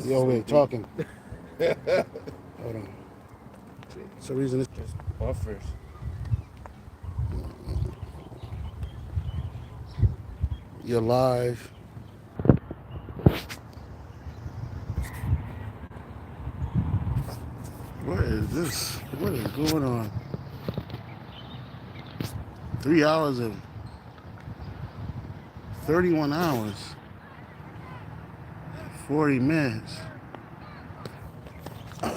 Yo, wait, talking. Hold on. It's the reason it's just buffers. You're live. What is this? What is going on? 3 hours of 31 hours. 40 minutes. I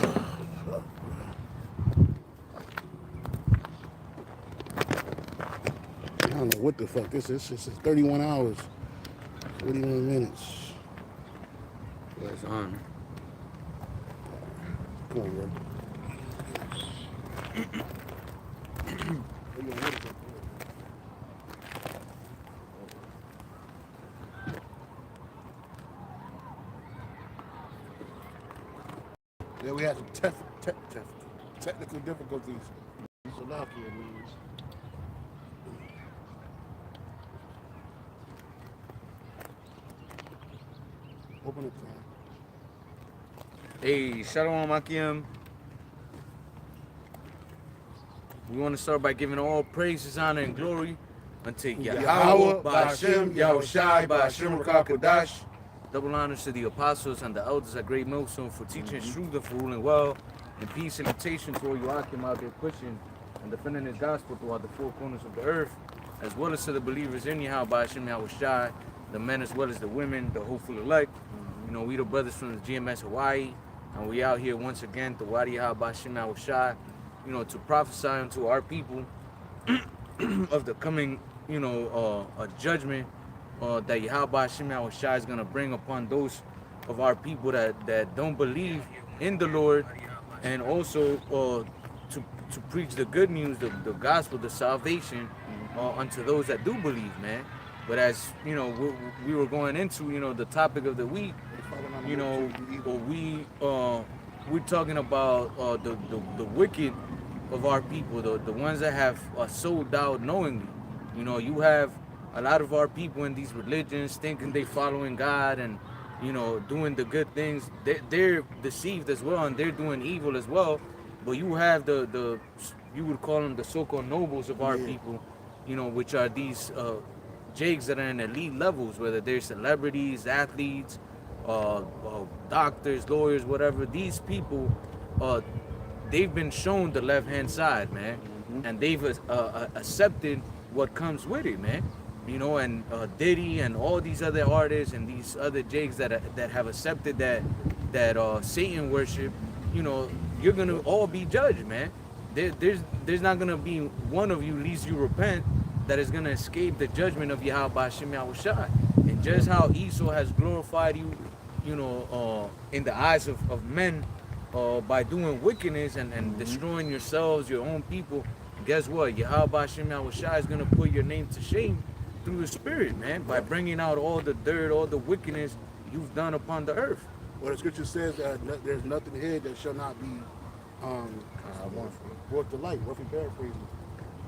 don't know what the fuck this is. It's 31 hours, 41 minutes. It's on. Come on, bro. Yeah, we had some technical difficulties. Slovakia means. Open it, man. Hey, Shalom Akim. We want to start by giving all praises, honor, and glory unto Yahweh, Ba'ashem, Yahushai, Ba'ashem, Rakakodash. Double honors to the apostles and the elders at Great Millstone for teaching truth and for ruling well. And peace and invitation to all you Akim out there pushing and defending his gospel throughout the four corners of the earth, as well as to the believers in Yahweh, Ba'ashem, Yahushai, the men as well as the women, the hopeful elect. You know, we the brothers from the Gmshawaii, and we out here once again, the Wadi Yahweh, Ba'ashem, Yahushai, you know, to prophesy unto our people of the coming, you know, a judgment that Yahweh Hashem Yahushua is going to bring upon those of our people that don't believe in the Lord, and also to preach the good news, the gospel, the salvation unto those that do believe, man. But as, you know, we were going into, you know, the topic of the week, you know, we're talking about the wicked of our people, the ones that have sold out knowingly. You know, you have a lot of our people in these religions thinking they following God and, you know, doing the good things. They're deceived as well, and they're doing evil as well. But you have the you would call them the so-called nobles of our people, you know, which are these jigs that are in elite levels, whether they're celebrities, athletes, doctors, lawyers, whatever. These people, they've been shown the left-hand side, man, and they've accepted what comes with it, man. You know, and Diddy and all these other artists and these other jigs that have accepted that Satan worship, you know, you're gonna all be judged, man. There's not gonna be one of you, least you repent, that is gonna escape the judgment of Yahweh Ba'ashem Yahushai. And just how Esau has glorified you, you know, in the eyes of men by doing wickedness and destroying yourselves, your own people. Guess what? Yahweh Ba'ashem Yahushai is gonna put your name to shame through the Spirit, man, by bringing out all the dirt, all the wickedness you've done upon the earth. Well, the scripture says that there's nothing here that shall not be brought to light. Roughly paraphrasing.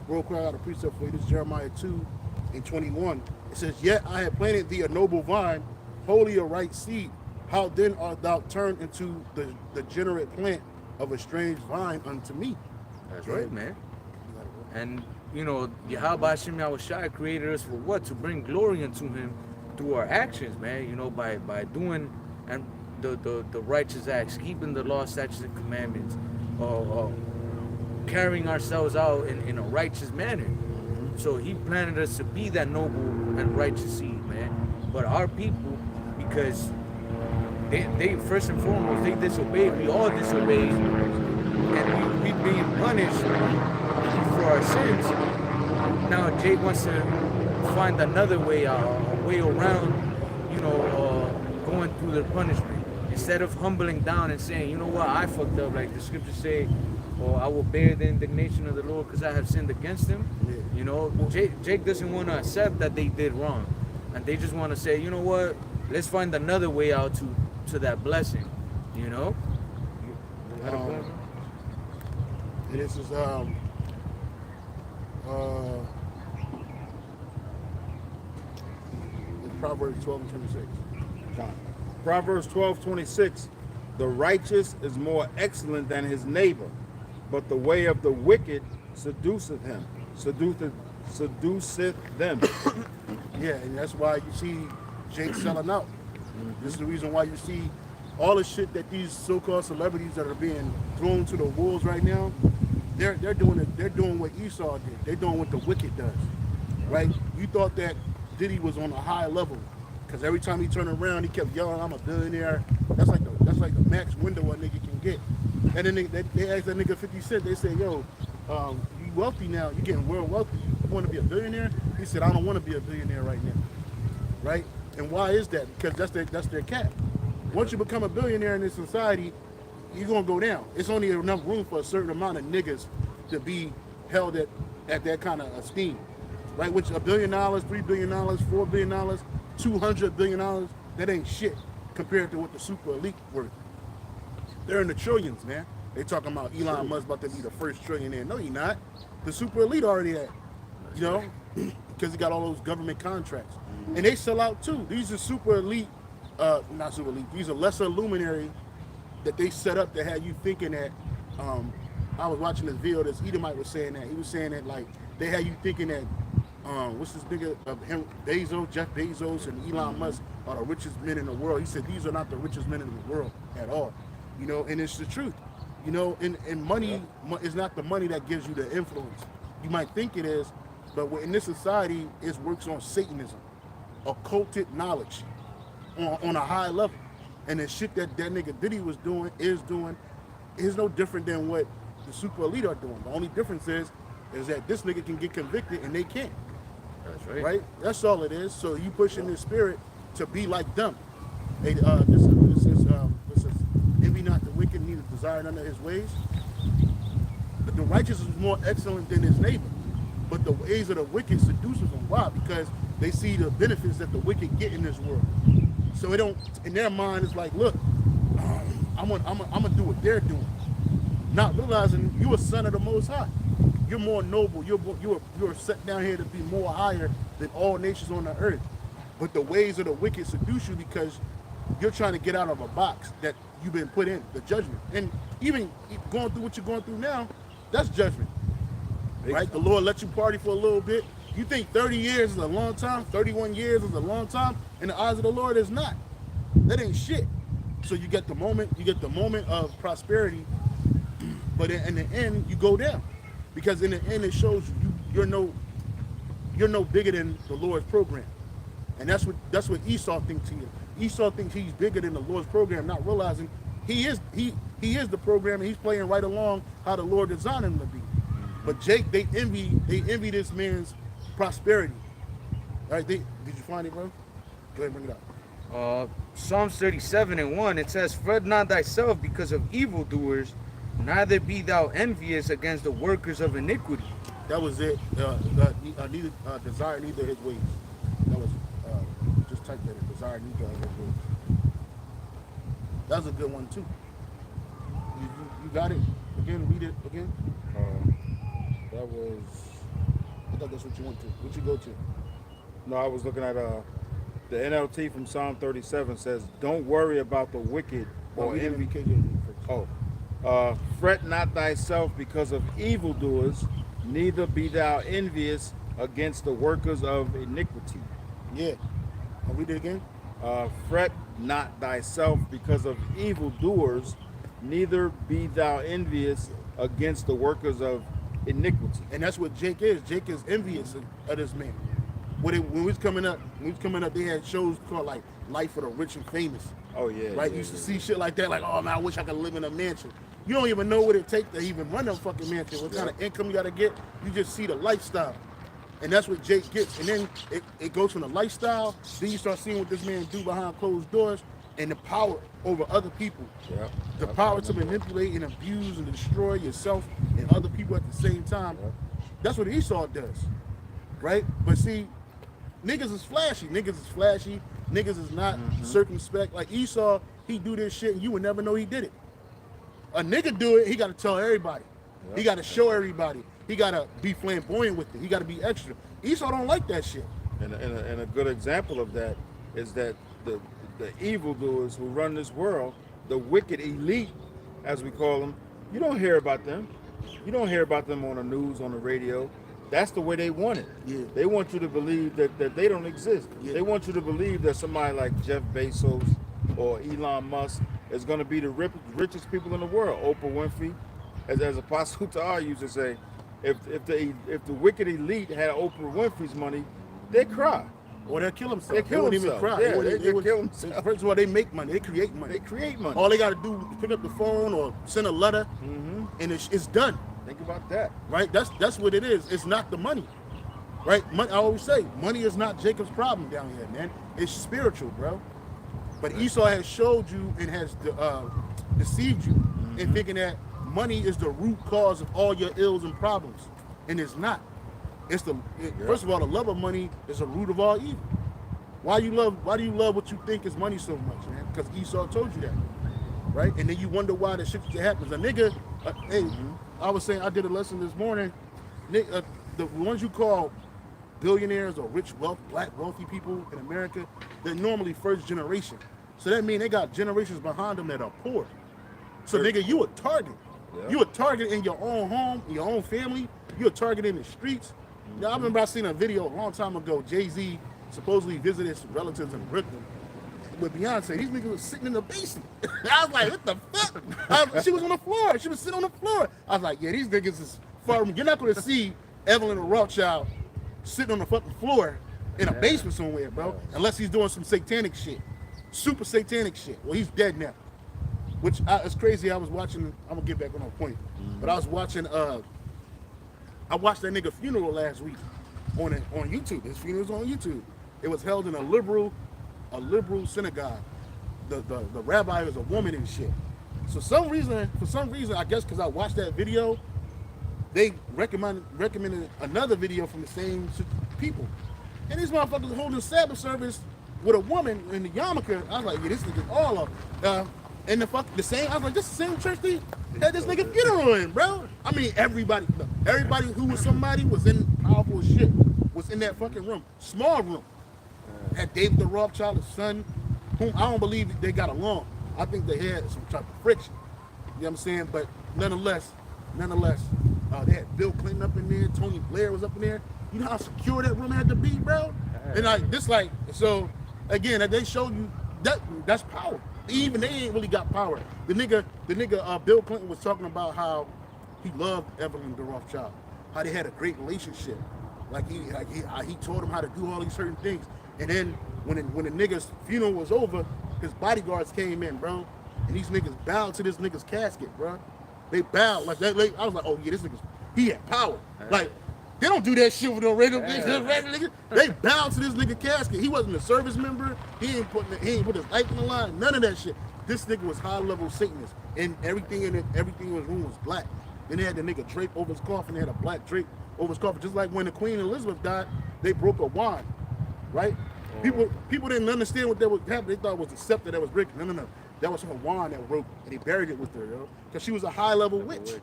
Real quick, I got a precept for you. This is Jeremiah 2:21. It says, "Yet I have planted thee a noble vine, wholly a right seed. How then art thou turned into the degenerate plant of a strange vine unto me?" That's right, man. And, you know, Yahweh Hashem Yahushai created us for what? To bring glory unto him through our actions, man. You know, by doing and the righteous acts, keeping the law, statutes, and commandments, carrying ourselves out in a righteous manner. So he planted us to be that noble and righteous seed, man. But our people, because they first and foremost, they disobeyed. We all disobeyed. And we being punished for our sins. Now Jake wants to find another way, a way around, you know, going through the punishment. Instead of humbling down and saying, you know what, I fucked up, like the scriptures say, or I will bear the indignation of the Lord because I have sinned against him. You know, Jake doesn't want to accept that they did wrong. And they just want to say, you know what, let's find another way out to that blessing, you know? And this is Proverbs 12:26. John. Proverbs 12:26, the righteous is more excellent than his neighbor, but the way of the wicked seduceth them. Yeah, and that's why you see Jake selling out. This is the reason why you see all the shit that these so-called celebrities that are being thrown to the wolves right now. They're doing it. They're doing what Esau did. They're doing what the wicked does, right? You thought that Diddy was on a high level because every time he turned around, he kept yelling, "I'm a billionaire." That's like the max window a nigga can get. And then they asked that nigga 50 Cent. They said, "Yo, you wealthy now. You getting world wealthy. You want to be a billionaire?" He said, "I don't want to be a billionaire right now." Right? And why is that? Because that's their cap. Once you become a billionaire in this society, you're gonna go down. It's only enough room for a certain amount of niggas to be held at that kind of esteem, right? Which $1 billion, $3 billion, $4 billion, $200 billion, that ain't shit compared to what the super elite worth. They're in the trillions, man. They talking about Elon Musk about to be the first trillionaire. No, he not. The super elite already at, you know, because he got all those government contracts, and they sell out too. These are super elite, not super elite. These are lesser luminary that they set up to have you thinking that. I was watching this video. This Edomite was saying that. He was saying that like they had you thinking that what's this nigga Jeff Bezos and Elon Musk are the richest men in the world. He said these are not the richest men in the world at all. You know, and it's the truth. You know, and money is not the money that gives you the influence. You might think it is, but in this society, it works on Satanism, occulted knowledge on a high level. And the shit that nigga Diddy is doing is no different than what the super elite are doing. The only difference is that this nigga can get convicted and they can't. That's right. Right? That's all it is. So you pushing this spirit to be like them. Hey, this is envy not the wicked, neither desire none of his ways. But the righteous is more excellent than his neighbor. But the ways of the wicked seduces them. Why? Because they see the benefits that the wicked get in this world. So it don't, in their mind, it's like, look, I'm gonna do what they're doing. Not realizing you're a son of the Most High. You're more noble. You're set down here to be more higher than all nations on the earth. But the ways of the wicked seduce you because you're trying to get out of a box that you've been put in, the judgment. And even going through what you're going through now, that's judgment. Right? The Lord let you party for a little bit. You think 30 years is a long time, 31 years is a long time, in the eyes of the Lord, it's not. That ain't shit. So you get the moment of prosperity, but in the end, you go down. Because in the end, it shows you're no bigger than the Lord's program. And that's what Esau thinks he is. Esau thinks he's bigger than the Lord's program, not realizing he is the program and he's playing right along how the Lord designed him to be. But Jake, they envy this man's prosperity. All right, did you find it, bro? Go ahead and bring it up. Psalms 37:1, it says, "Fret not thyself because of evildoers, neither be thou envious against the workers of iniquity." That was it. Neither desire neither his ways. That was just type that in. Desire neither his ways. That's a good one too. You got it again. Read it again. That was. I thought that's what you went to. What you go to? No, I was looking at the NLT from Psalm 37 says, "Don't worry about the wicked or envy." Fret not thyself because of evildoers, neither be thou envious against the workers of iniquity. Yeah. I'll read it again. Fret not thyself because of evildoers, neither be thou envious against the workers of iniquity. And that's what Jake is. Jake is envious of this man. When we was coming up, they had shows called like Life of the Rich and Famous. Oh yeah. Right? You used to see shit like that, like, oh man, I wish I could live in a mansion. You don't even know what it takes to even run a fucking mansion. What kind of income you gotta get. You just see the lifestyle. And that's what Jake gets. And then it goes from the lifestyle, then you start seeing what this man do behind closed doors and the power over other people. Yeah. The power to manipulate and abuse and destroy yourself and other people at the same time. Yeah. That's what Esau does. Right? But see, niggas is flashy. Niggas is not circumspect. Like Esau, he do this shit and you would never know he did it. A nigga do it, he got to tell everybody. Yep. He got to show everybody. He got to be flamboyant with it. He got to be extra. Esau don't like that shit. And a good example of that is that the evildoers who run this world, the wicked elite, as we call them, you don't hear about them. You don't hear about them on the news, on the radio. That's the way they want it. Yeah. They want you to believe that they don't exist. Yeah. They want you to believe that somebody like Jeff Bezos or Elon Musk is going to be the richest people in the world. Oprah Winfrey, as Apostle Tahar used to say, if the wicked elite had Oprah Winfrey's money, they'd cry. Or they'll kill themselves. They kill wouldn't themselves. even cry. Yeah, they would kill themselves. First of all, they make money. They create money. They create money. All they got to do is pick up the phone or send a letter, and it's done. Think about that. Right? That's what it is. It's not the money. Right? I always say, money is not Jacob's problem down here, man. It's spiritual, bro. But Esau has showed you and has deceived you in thinking that money is the root cause of all your ills and problems, and it's not. First of all, the love of money is the root of all evil. Why do you love what you think is money so much, man? Because Esau told you that, right? And then you wonder why the shit happens. A nigga, I was saying, I did a lesson this morning. The ones you call billionaires or rich, black wealthy people in America, they're normally first generation. So that means they got generations behind them that are poor. So nigga, you a target. Yeah. You a target in your own home, in your own family. You a target in the streets. I remember I seen a video a long time ago. Jay-Z supposedly visited some relatives in Brooklyn with Beyonce. These niggas was sitting in the basement. I was like, what the fuck? She was on the floor. She was sitting on the floor. I was like, yeah, these niggas is far. You're not going to see Evelyn or Rothschild sitting on the fucking floor in a basement somewhere, bro, unless he's doing some satanic shit, super satanic shit. Well, he's dead now, which it's crazy. I was watching. I'm gonna get back on that point, but I was watching. I watched that nigga funeral last week on YouTube. His funeral was on YouTube. It was held in a liberal synagogue. The rabbi was a woman and shit. So for some reason, I guess because I watched that video, they recommended another video from the same people. And these motherfuckers holding Sabbath service with a woman in the yarmulke. I was like, yeah, this nigga's all of and the same. I was like, this is the same church they had this nigga funeral in, bro. I mean, everybody who was somebody was in powerful as shit. Was in that fucking room, small room. Had David the Rothschild, his son, whom I don't believe they got along. I think they had some type of friction. You know what I'm saying? But nonetheless, they had Bill Clinton up in there, Tony Blair was up in there. You know how secure that room had to be, bro? And so again, they showed you that's power. Even they ain't really got power. The nigga Bill Clinton was talking about how he loved Evelyn the Rothschild, how they had a great relationship. He taught him how to do all these certain things. And then when the nigga's funeral was over, his bodyguards came in, bro, and these niggas bowed to this nigga's casket, bro. They bowed like that. I was like, oh yeah, he had power. Like they don't do that shit with no regular niggas. They bowed to this nigga casket. He wasn't a service member. He ain't put his life in the line. None of that shit. This nigga was high level Satanist, and everything in his room was black. Then they had the nigga drape over his coffin. They had a black drape over his coffin, just like when the Queen Elizabeth died, they broke a wand, right? People didn't understand what that was happening. They thought it was the scepter that was breaking. No. That was her wand that broke, and he buried it with her, yo. Because she was a high level witch.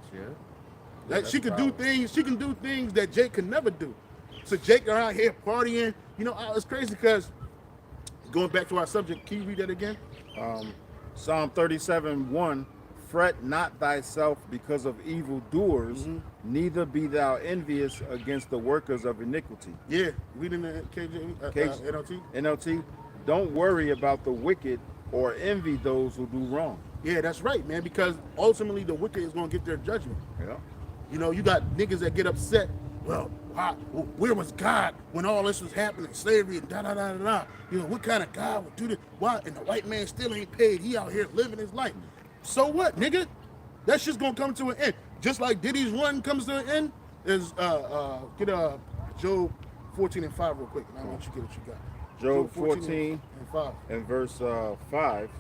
She could do things. She can do things that Jake could never do. So Jake around here partying. You know, it's crazy because going back to our subject. Can you read that again? Psalm 37:1. Fret not thyself because of evil doers, neither be thou envious against the workers of iniquity. Yeah, reading the NLT. NLT. Don't worry about the wicked or envy those who do wrong. Yeah, that's right, man, because ultimately the wicked is going to get their judgment. Yeah. You know, you got niggas that get upset. Well, where was God when all this was happening? Slavery and da-da-da-da-da. You know, what kind of God would do this? Why? And the white man still ain't paid. He out here living his life. So what, nigga? That shit's going to come to an end. Just like Diddy's run comes to an end, is get Job 14:5 real quick. And I want you to get what you got. Job 14 and verse 5.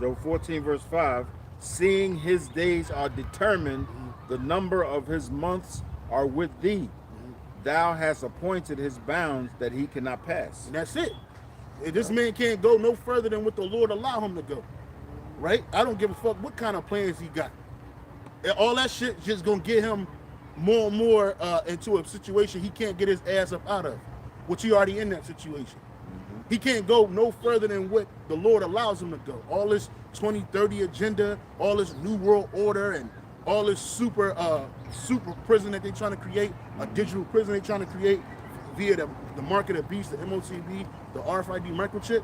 Job 14 verse 5. Seeing his days are determined, the number of his months are with thee. Thou hast appointed his bounds that he cannot pass. And that's it. This man can't go no further than what the Lord allow him to go. Right? I don't give a fuck what kind of plans he got. All that shit just gonna get him more and more into a situation he can't get his ass up out of, which he already in that situation. He can't go no further than what the Lord allows him to go. All this 2030 agenda, all this new world order, and all this super prison that they're trying to create, a digital prison they're trying to create via the mark of the beast, the MOCB, the RFID microchip.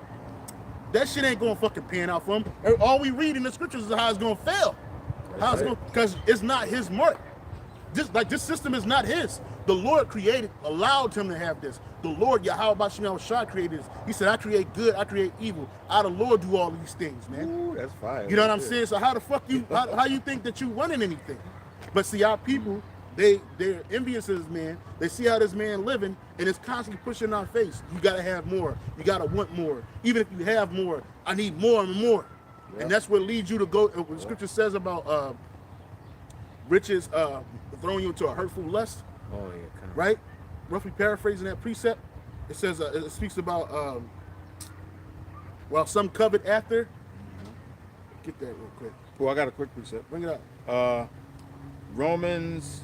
That shit ain't gonna fucking pan out for him. All we read in the scriptures is how it's gonna fail. How it's gonna, because it's not his mark. This system is not his. The Lord allowed him to have this. The Lord, Yahweh Bashim Shah created this. He said, I create good, I create evil. I, the Lord, do all these things, man. Ooh, that's fire. You know what I'm saying? So how the fuck how you think that you running anything? But see, our people, they're envious of this man. They see how this man living, and it's constantly pushing in our face. You gotta have more. You gotta want more. Even if you have more, I need more and more. Yep. And that's what leads you to go. What the scripture says about riches throwing you into a hurtful lust. Oh yeah, kind of. Right? Roughly paraphrasing that precept, it says it speaks about some covet after. Get that real quick. Well, I got a quick precept. Bring it up. Romans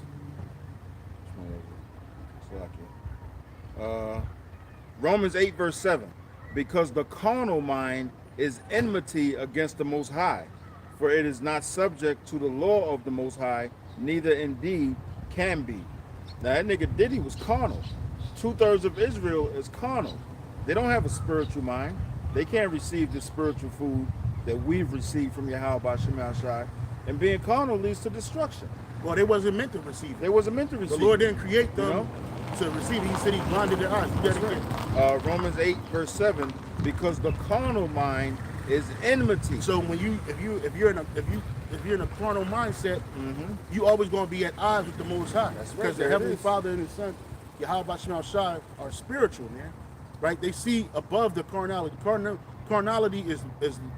8 verse 7, because the carnal mind is enmity against the Most High, for it is not subject to the law of the Most High, neither indeed can be. Now that nigga Diddy was carnal. 2/3 of Israel is carnal. They don't have a spiritual mind. They can't receive the spiritual food that we've received from Yahweh Bashim Shai. And being carnal leads to destruction. Well, they wasn't meant to receive it. They wasn't meant to receive The Lord it. didn't create them to receive it. He said he blinded their eyes. You gotta get Romans 8 verse 7, because the carnal mind is enmity. So when if you're in a carnal mindset, you always gonna be at odds with the Most High. That's right. Because the Heavenly Father and His Son, Yahweh Bashim Shai, are spiritual, man. Right? They see above the carnality. Carnality is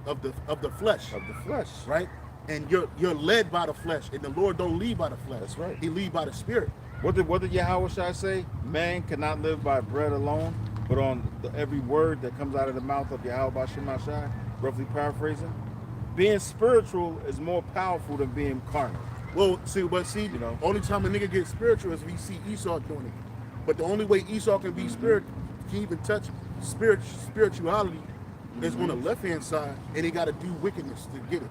of the flesh. Of the flesh. Right? And you're led by the flesh, and the Lord don't lead by the flesh. That's right. He lead by the Spirit. What did Yahweh Shai say? Man cannot live by bread alone, but on every word that comes out of the mouth of Yahweh Bashim Shai, roughly paraphrasing. Being spiritual is more powerful than being carnal. Well, see, you know, only time a nigga gets spiritual is if he see Esau doing it. But the only way Esau can be spiritual, can even touch spirituality, is on the left hand side, and he got to do wickedness to get it.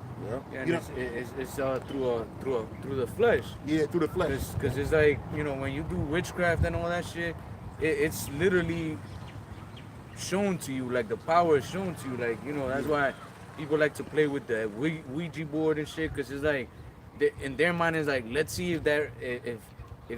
Yeah, You know, it's through the flesh. yeah, through the flesh. Because it's like, you know, when you do witchcraft and all that shit, it's literally shown to you, like the power is shown to you, like, you know, that's why people like to play with the Ouija board and shit, because it's like, in their mind is like, let's see if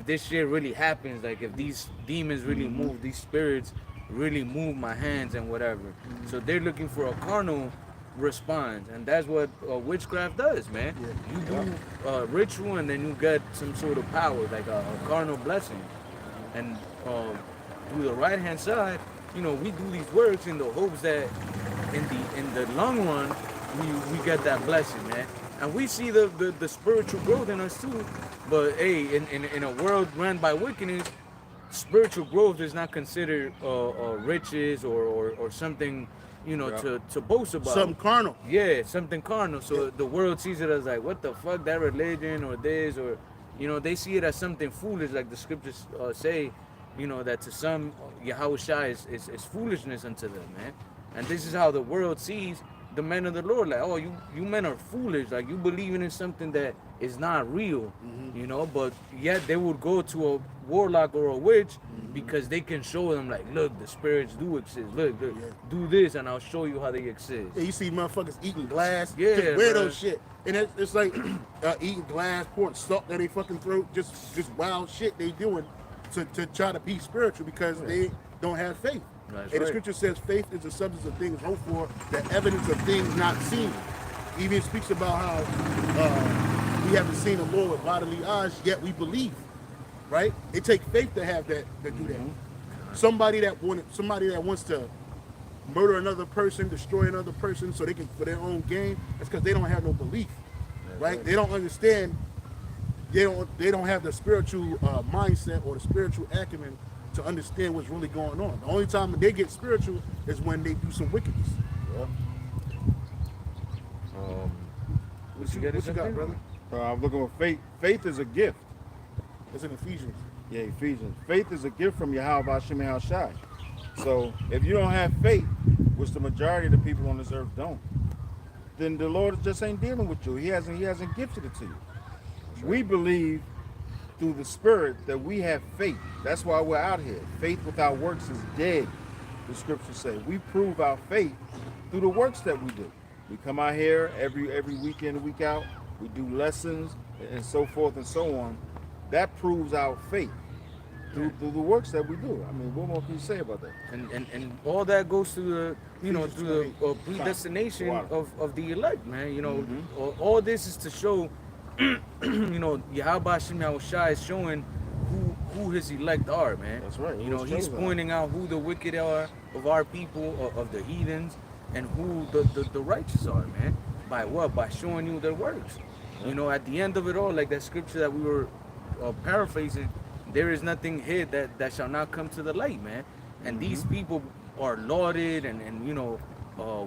this shit really happens, like if these demons really move, these spirits really move my hands and whatever. So they're looking for a carnal response, and that's what witchcraft does, man. You do a ritual and then you get some sort of power, like a carnal blessing. And through the right hand side, you know, we do these works in the hopes that in the long run we get that blessing, man. And we see the spiritual growth in us too. But hey, in a world run by wickedness, spiritual growth is not considered riches or something, you know, to boast about. Something carnal. Yeah, something carnal. So the world sees it as like, what the fuck, that religion or this, or, you know, they see it as something foolish, like the scriptures say, you know, that to some, Yahweh Shai is foolishness unto them, man. And this is how the world sees the men of the Lord, like, oh, you men are foolish, like you believing in something that is not real, you know, but yet they would go to a warlock or a witch because they can show them, like, look, the spirits do exist, look, do this and I'll show you how they exist. Yeah, you see motherfuckers eating glass, Yeah, just weirdo man. shit. And it's like eating glass, pouring salt down their fucking throat, just wild shit they doing to try to be spiritual because they don't have faith. That's And the right. scripture says faith is the substance of things hoped for, the evidence of things not seen. Even speaks about how we haven't seen the Lord with bodily eyes, yet we believe. Right? It takes faith to have that, to do that. Somebody that wants to murder another person, destroy another person, so they can for their own gain. That's because they don't have no belief. Right? They don't understand. They don't have the spiritual mindset or the spiritual acumen to understand what's really going on. The only time they get spiritual is when they do some wickedness. What you got, brother? I'm looking for faith. Faith is a gift. It's in Ephesians. Yeah, Ephesians. Faith is a gift from Yahweh Bashim Shai. So if you don't have faith, which the majority of the people on this earth don't, then the Lord just ain't dealing with you. He hasn't gifted it to you. We believe through the Spirit that we have faith. That's why we're out here. Faith without works is dead, the scriptures say. We prove our faith through the works that we do. We come out here every week in and week out. We do lessons and so forth and so on. That proves our faith through the works that we do. I mean, what more can you say about that? And all that goes to through the predestination of the elect, man. You know, all this is to show, you know, Yahweh Hashem Yahushua is showing who his elect are, man. That's right. You know, he's pointing out who the wicked are of our people, of the heathens, and who the righteous are, man. By what? By showing you their works. You know, at the end of it all, like that scripture that we were paraphrasing, there is nothing hid that shall not come to the light, man. And these people are lauded and you know,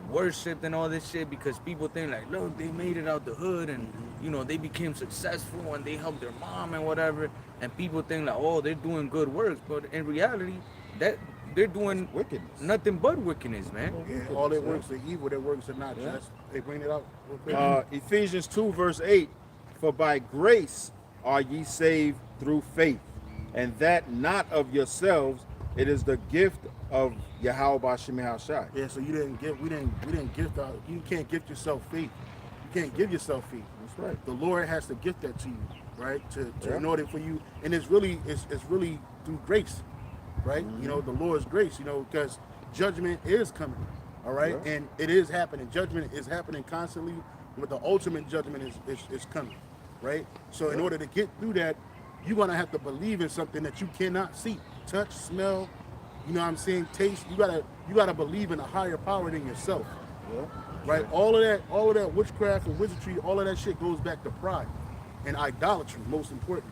worshipped and all this shit because people think like, look, they made it out the hood and you know, they became successful and they helped their mom and whatever. And people think like, oh, they're doing good works, but in reality, that they're doing wickedness. Nothing but wickedness, man. Yeah, all their works are evil, their works are not just. They bring it out. Ephesians 2 verse 8, for by grace are ye saved through faith, and that not of yourselves, it is the gift of Yahweh Hashem Yahushua. Yeah, so we didn't gift out. You can't gift yourself faith. You can't give yourself faith. That's right. The Lord has to gift that to you, right? To in order for you, and it's really through grace, right? You know, the Lord's grace. You know, because judgment is coming, all right, and it is happening. Judgment is happening constantly, but the ultimate judgment is coming, right? So in order to get through that, you're gonna have to believe in something that you cannot see, touch, smell. You know what I'm saying? Taste. You gotta believe in a higher power than yourself. Yeah. Right? All of that witchcraft and wizardry, all of that shit goes back to pride and idolatry, most important.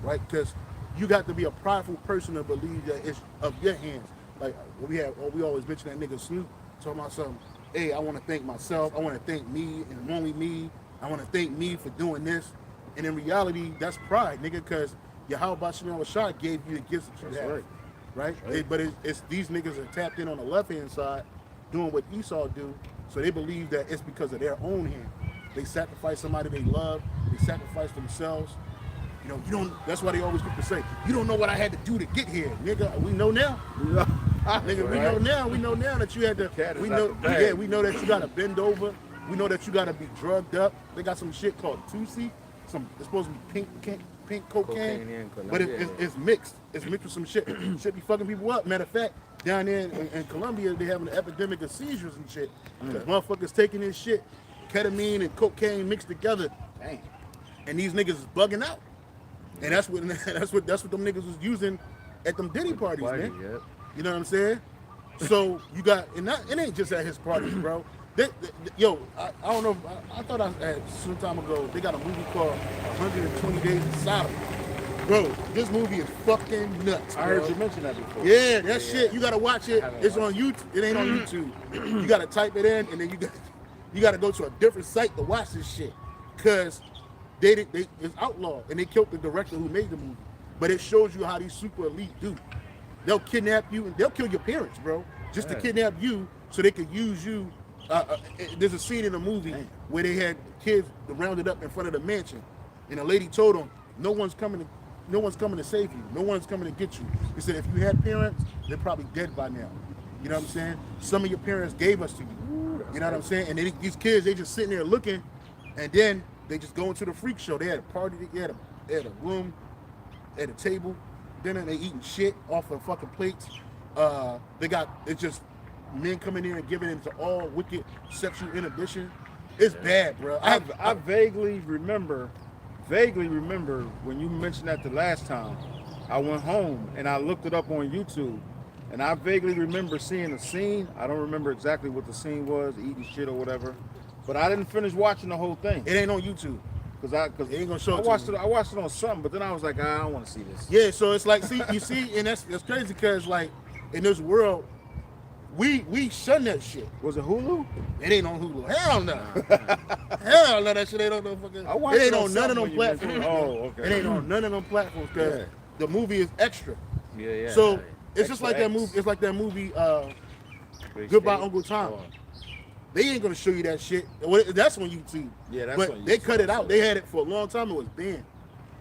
Right? Because you got to be a prideful person to believe that it's of your hands. Like we always mention that nigga Snoop talking about something. Hey, I want to thank myself. I want to thank me and only me. I want to thank me for doing this. And in reality, that's pride, nigga, because Yahweh Hashem Yahushua gave you the gifts that you have. Right? But it's these niggas are tapped in on the left-hand side doing what Esau do, so they believe that it's because of their own hand. They sacrifice somebody they love. They sacrifice themselves. You know, you don't. That's why they always get to say, "You don't know what I had to do to get here, nigga." We know now, nigga. We know now. We know now that you had to. We know. Yeah, we know that you got to bend over. We know that you got to be drugged up. They got some shit called Tusi. It's supposed to be pink cocaine, but it's mixed. It's mixed with some shit. Shit be fucking people up. Matter of fact, down there in Colombia, they having an epidemic of seizures and shit. Because motherfuckers taking this shit, ketamine and cocaine mixed together. Dang. And these niggas is bugging out. And that's what them niggas was using at them Diddy parties, man. Yep. You know what I'm saying? So you got, and it ain't just at his parties, bro. Yo, I don't know. I thought some time ago they got a movie called 120 Days of Sodom. Bro, this movie is fucking nuts. I heard you mention that before. Yeah, that shit. You gotta watch it. It's on YouTube. It ain't on YouTube. You gotta type it in, and then you gotta go to a different site to watch this shit, cause it's outlawed, and they killed the director who made the movie. But it shows you how these super elite do. They'll kidnap you and they'll kill your parents, bro, just to kidnap you so they could use you. There's a scene in the movie where they had kids rounded up in front of the mansion, and a lady told them, no one's coming to save you. No one's coming to get you. He said, if you had parents, they're probably dead by now. You know what I'm saying? Some of your parents gave us to you. You know what I'm saying? And these kids, they just sitting there looking, and then they just go into the freak show. They had a party, they had a room, they had a table, dinner, and they eating shit off of fucking plates. It's just men coming in and giving into all wicked sexual inhibition. It's bad, bro. I vaguely remember when you mentioned that the last time. I went home and I looked it up on YouTube, and I vaguely remember seeing a scene. I don't remember exactly what the scene was, eating shit or whatever, but I didn't finish watching the whole thing. It ain't on YouTube. Cause it ain't gonna show I watched it on something, but then I was like, I don't want to see this. Yeah, so it's like, you see, and that's crazy, because like in this world, we shun that shit. Was it Hulu? It ain't on Hulu. Hell no. Hell no, that shit ain't on no fucking. It ain't on none of them platforms. Oh, okay. It ain't on none of them platforms, because the movie is extra. Yeah. So it's just like that movie. It's like that movie. Goodbye, Uncle Tom. They ain't gonna show you that shit. That's on YouTube. Yeah, that's but on YouTube. They cut it out. They had it for a long time. It was banned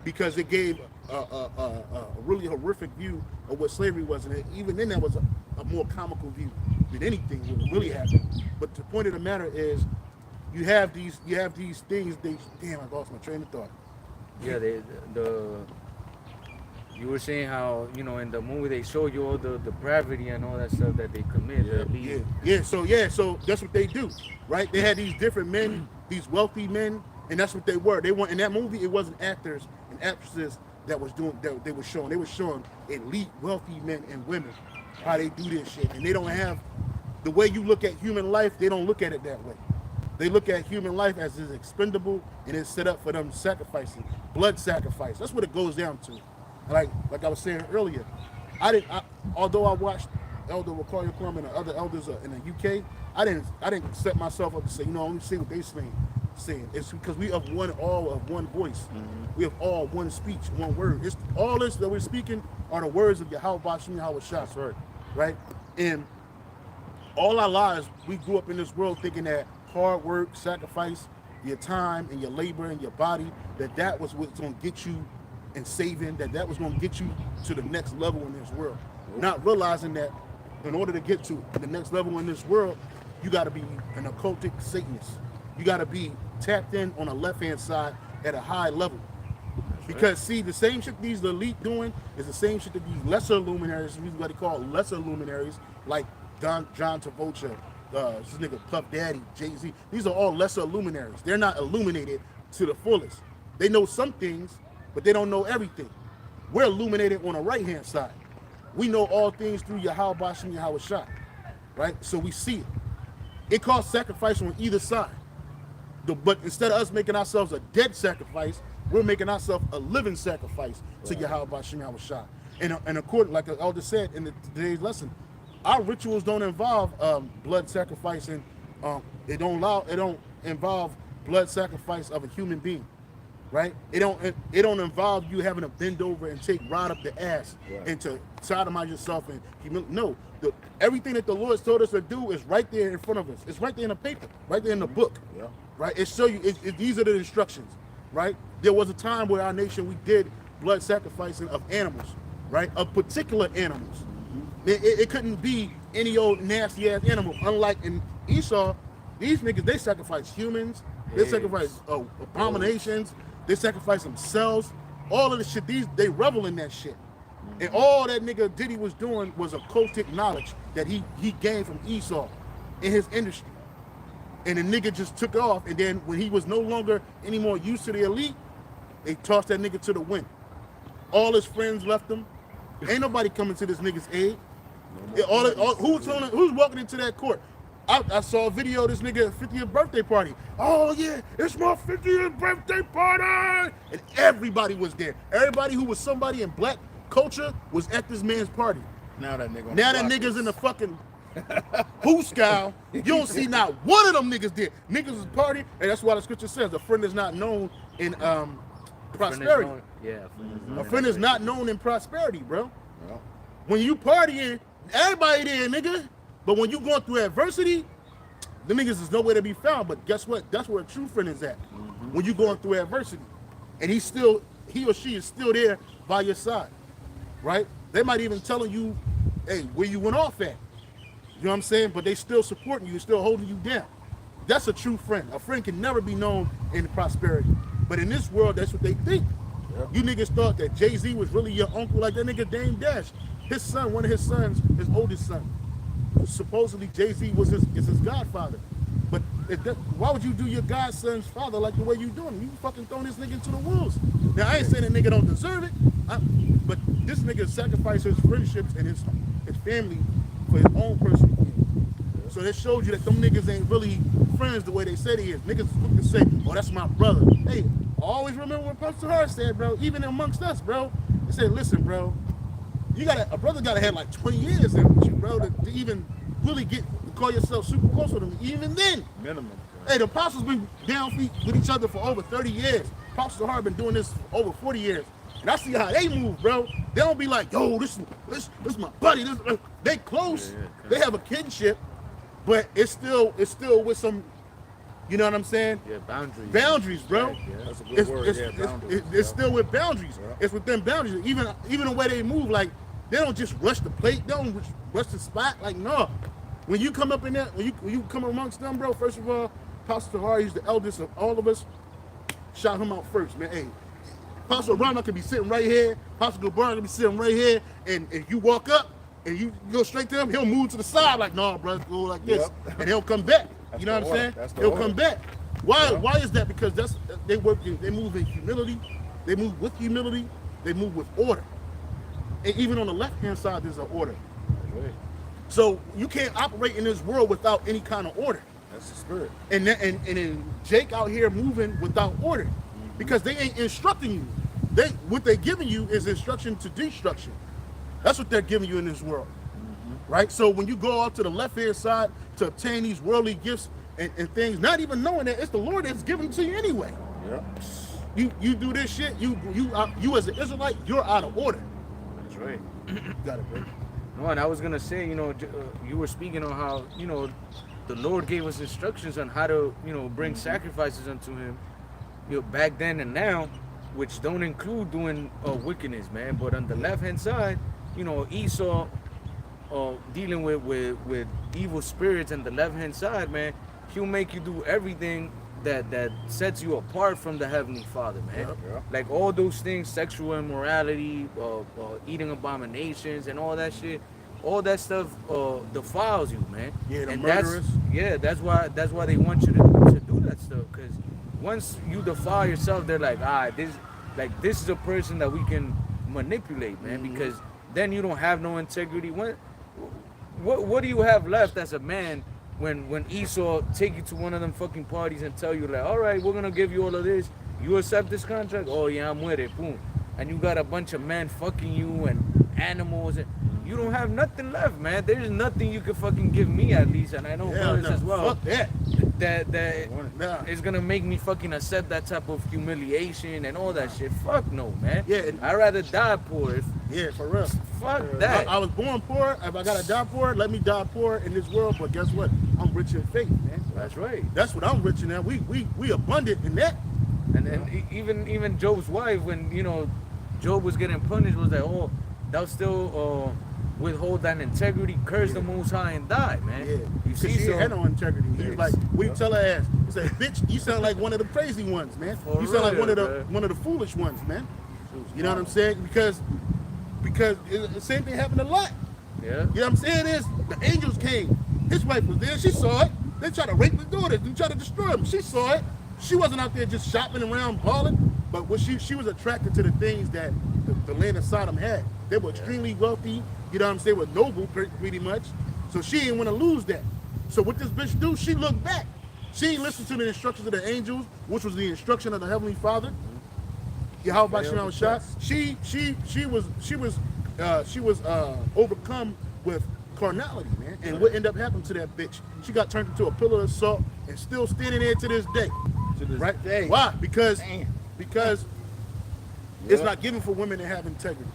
because it gave a really horrific view of what slavery was, and even then, that was a more comical view than anything what really happened. But the point of the matter is, you have these things. Damn, I lost my train of thought. Yeah, you were saying how, you know, in the movie they show you all the depravity and all that stuff that they commit. So that's what they do, right? They had these different men, these wealthy men, and that's what they were. They weren't in that movie. It wasn't actors and actresses that was doing that. They were showing elite, wealthy men and women how they do this shit, and they don't have the way you look at human life. They don't look at it that way. They look at human life as is expendable and it's set up for them sacrificing, blood sacrifice. That's what it goes down to. Like I was saying earlier, although I watched Elder Wakaria Kwame and the other elders in the UK, I didn't set myself up to say, you know, let me see what they saying. It's because we have all of one voice. Mm-hmm. We have all one speech, one word. It's all this that we're speaking are the words of Yahweh Bashim Yahweh Shah. Right? And all our lives, we grew up in this world thinking that hard work, sacrifice, your time and your labor and your body, that was what's going to get you and saving, that was going to get you to the next level in this world. Not realizing that in order to get to the next level in this world, you got to be an occultic Satanist. You got to be tapped in on the left-hand side at a high level. Because see, the same shit these elite doing is the same shit that these lesser luminaries, what they call lesser luminaries, like John Travolta, this nigga Puff Daddy, Jay-Z. These are all lesser luminaries. They're not illuminated to the fullest. They know some things, but they don't know everything. We're illuminated on the right-hand side. We know all things through Yahweh Bashim Yahweh Shah, right? So we see it. It costs sacrifice on either side. But instead of us making ourselves a dead sacrifice, we're making ourselves a living sacrifice to Yahweh Bashim Yahweh Shah. And according, like the elder said in today's lesson, our rituals don't involve blood sacrifice, and it don't involve blood sacrifice of a human being. Right? It don't involve you having to bend over and take right up the ass and to sodomize yourself and no. Everything that the Lord told us to do is right there in front of us. It's right there in the paper, right there in the book. Yeah. Right? It show you. These are the instructions. Right? There was a time where our nation we did blood sacrificing of animals, right? Of particular animals. It couldn't be any old nasty ass animal. Unlike in Esau, these niggas they sacrifice humans. They sacrifice abominations. They sacrifice themselves. All of the shit, they revel in that shit. And all that nigga Diddy was doing was occultic knowledge that he gained from Esau in his industry. And the nigga just took off, and then when he was no longer any more used to the elite, they tossed that nigga to the wind. All his friends left him. Ain't nobody coming to this nigga's aid. Who's walking into that court? I saw a video of this nigga 50th birthday party. Oh yeah, it's my 50th birthday party! And everybody was there. Everybody who was somebody in black culture was at this man's party. Now that nigga's in the fucking hooscow. You don't see not one of them niggas there. Niggas is party, and that's why the scripture says a friend is not known in prosperity. A friend is not known in prosperity, bro. Yeah. When you partying, everybody there, nigga. But when you going through adversity, the niggas is nowhere to be found. But guess what? That's where a true friend is at. Mm-hmm. When you going through adversity. And he or she is still there by your side. Right? They might even telling you, hey, where you went off at. You know what I'm saying? But they still supporting you, still holding you down. That's a true friend. A friend can never be known in prosperity. But in this world, that's what they think. Yeah. You niggas thought that Jay-Z was really your uncle, like that nigga Dame Dash. His son, one of his sons, his oldest son. Supposedly Jay-Z was his godfather. But why would you do your godson's father like the way you doing him? You fucking throwing this nigga into the wolves. Now, I ain't saying that nigga don't deserve it, but this nigga sacrificed his friendships and his family for his own personal gain. So that shows you that them niggas ain't really friends the way they said he is. Niggas is quick to say, oh, that's my brother. Hey, always remember what Pastor Hart said, bro, even amongst us, bro. He said, listen, bro, a brother gotta have like 20 years in with you, bro, to even really get to call yourself super close with him. Even then, minimum. Hey, the apostles been down feet with each other for over 30 years. Pastor Hart been doing this for over 40 years. And I see how they move, bro. They don't be like, yo, this my buddy. They close. They have a kinship, but it's still with some, you know what I'm saying? Yeah, boundaries. Boundaries, bro. Yeah. That's a good word. Boundaries. It's still with boundaries. Yeah. It's within boundaries. Even the way they move, like they don't just rush the plate. They don't rush the spot. Like no, when you come up in there, when you come amongst them, bro. First of all, Pastor Tahari is the eldest of all of us. Shout him out first, man. Hey, Pastor Ronald could be sitting right here. Pastor Gabarra could be sitting right here. And if you walk up and you go straight to him, he'll move to the side like, no, bro, go like this, and he'll come back. You know what I'm saying? He'll come back. Why? Yeah. Why is that? Because they move in humility. They move with humility. They move with order. And even on the left-hand side, there's an order. Right. So you can't operate in this world without any kind of order. That's the spirit. And then Jake out here moving without order, because they ain't instructing you. What they giving you is instruction to destruction. That's what they're giving you in this world, right? So when you go out to the left-hand side to obtain these worldly gifts and things, not even knowing that it's the Lord that's giving it to you anyway. Yeah. You do this shit. You as an Israelite, you're out of order. That's right. You got it, bro. No, and I was gonna say, you were speaking on how, the Lord gave us instructions on how to, bring sacrifices unto Him, back then and now, which don't include doing wickedness, man. But on the left-hand side, Esau dealing with evil spirits, and the left-hand side, man, he'll make you do everything that sets you apart from the Heavenly Father, man. Yeah. Like all those things, sexual immorality, eating abominations, and all that shit. All that stuff defiles you, man. Yeah, the and murderers. that's why they want you to do that stuff. Because once you defile yourself, they're like, this is a person that we can manipulate, man. Because then you don't have no integrity. What do you have left as a man when Esau take you to one of them fucking parties and tell you like, all right, we're gonna give you all of this. You accept this contract? Oh yeah, I'm with it. Boom. And you got a bunch of men fucking you and animals, and you don't have nothing left, man. There's nothing you can fucking give me, at least, and I know brothers as well. Fuck that. That is gonna make me fucking accept that type of humiliation and all that shit. Fuck no, man. Yeah. I'd rather die poor. Yeah, for real. Fuck that. I was born poor. If I gotta die poor, let me die poor in this world. But guess what? I'm rich in faith, man. That's right. That's what I'm rich in. That we abundant in that. And even Job's wife, when Job was getting punished, was like, oh, thou still withhold that integrity, curse the Most High and die, man. Yeah, You see, she so had no integrity. He was Yes. like, "What you tell her ass?" He said, "Bitch, you sound like one of the crazy ones, man. For You sound like real, one of the foolish ones, man." You know what I'm saying? Because the same thing happened a lot. yeah, You know what I'm saying? Is the angels came. His wife was there. She saw it. They tried to rape his daughter. They tried to destroy him. She saw it. She wasn't out there just shopping around balling, but she was attracted to the things that the land of Sodom had. They were extremely wealthy. You know what I'm saying? Were noble, pretty much. So she didn't want to lose that. So what this bitch do? She looked back. She didn't listen to the instructions of the angels, which was the instruction of the Heavenly Father. Yahweh Shem Shah. She was overcome with carnality, man. And what ended up happening to that bitch? She got turned into a pillar of salt and still standing there to this day. Right? day. Why? Because Yeah. it's not given for women to have integrity.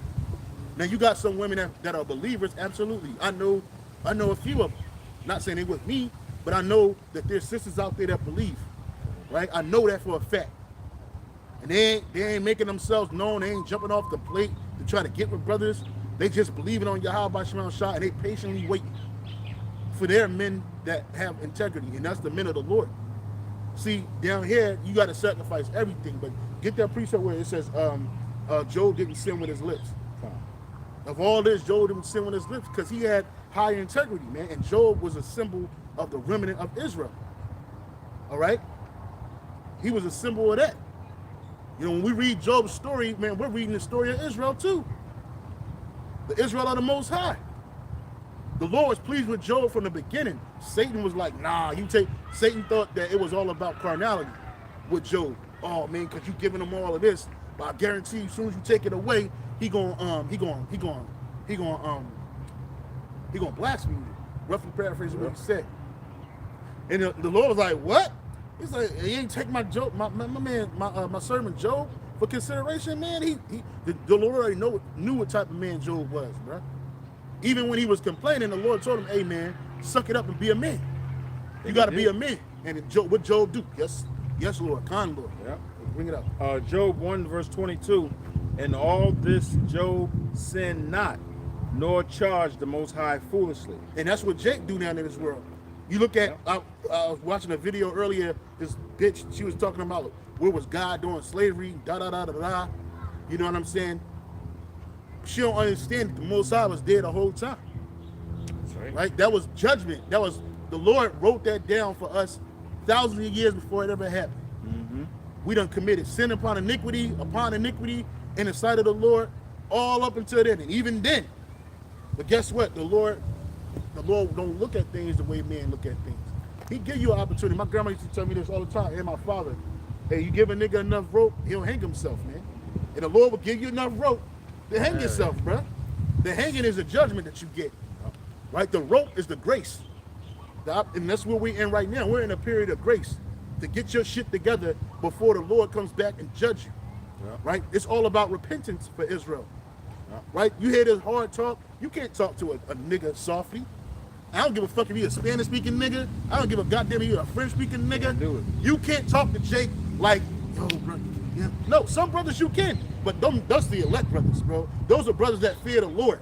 Now you got some women that are believers, absolutely. I know a few of them. Not saying they with me, but I know that there's sisters out there that believe. Right? I know that for a fact. And they ain't making themselves known. They ain't jumping off the plate to try to get with brothers. They just believing on Yahweh Shem Shah, and they patiently waiting for their men that have integrity, and that's the men of the Lord. See, down here, you got to sacrifice everything, but get that precept where it says Job didn't sin with his lips. Of all this, Job didn't sin with his lips because he had high integrity, man, and Job was a symbol of the remnant of Israel. All right? He was a symbol of that. When we read Job's story, man, we're reading the story of Israel too. The Israel of the Most High. The Lord was pleased with Job from the beginning. Satan was like, nah, Satan thought that it was all about carnality with Job. Oh man, because you giving him all of this, but I guarantee you, as soon as you take it away, he gonna blaspheme you. Roughly paraphrasing what he said. And the Lord was like, what? He's like, he ain't take my Job, my servant Job for consideration, man, the Lord already knew what type of man Job was, bro. Even when he was complaining, the Lord told him, hey, man, suck it up and be a man. You got to be a man. And what Job do? Yes, Lord, kind Lord. Yeah. Bring it up. Job 1 verse 22. In all this Job sinned not, nor charged the Most High foolishly. And that's what Jake do down in this world. You look at, I was watching a video earlier, this bitch, she was talking about where was God doing slavery, da-da-da-da-da. You know what I'm saying? She don't understand that the Most High was there the whole time. That's right. Right? That was judgment. That was, the Lord wrote that down for us thousands of years before it ever happened. Mm-hmm. We done committed sin upon iniquity in the sight of the Lord, all up until then, and even then. But guess what? The Lord don't look at things the way men look at things. He give you an opportunity. My grandma used to tell me this all the time, and my father. Hey, you give a nigga enough rope, he'll hang himself, man. And the Lord will give you enough rope to hang yourself, bro. The hanging is a judgment that you get, right? The rope is the grace. And that's where we're in right now. We're in a period of grace to get your shit together before the Lord comes back and judge you, right? It's all about repentance for Israel, right? You hear this hard talk, you can't talk to a nigga softly. I don't give a fuck if you're a Spanish-speaking nigga. I don't give a goddamn if you're a French-speaking nigga. You can't talk to Jake like, yo, bro. Yeah. No, some brothers you can, but that's the elect brothers, bro. Those are brothers that fear the Lord.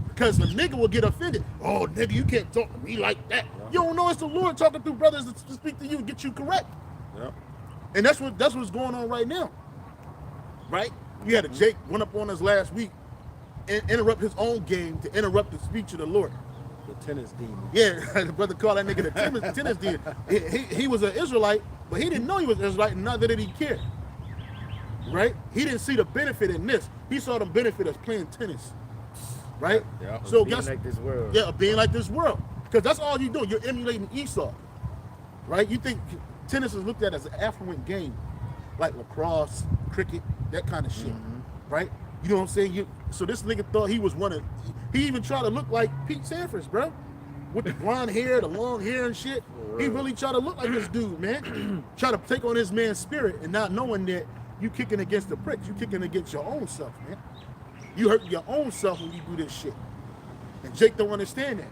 Because a nigga will get offended. Oh, nigga, you can't talk to me like that. You don't know it's the Lord talking through brothers to speak to you and get you correct. Yeah. And that's what's going on right now. Right? We had a Jake went up on us last week and interrupt his own game to interrupt the speech of the Lord. The tennis demon. Yeah, the brother called that nigga the tennis demon. He was an Israelite, but he didn't know he was an Israelite, and neither did he care. Right? He didn't see the benefit in this. He saw the benefit of playing tennis. Right? Yeah. So being like this world. Yeah, being like this world. Because that's all you're doing. You're emulating Esau. Right? You think tennis is looked at as an affluent game, like lacrosse, cricket, that kind of shit. Right? You know what I'm saying? So this nigga thought he was he even tried to look like Pete Sampras, bro. With the blonde hair, the long hair and shit. He really tried to look like this dude, man. Try to take on this man's spirit and not knowing that you kicking against the pricks. You kicking against your own self, man. You hurt your own self when you do this shit. And Jake don't understand that.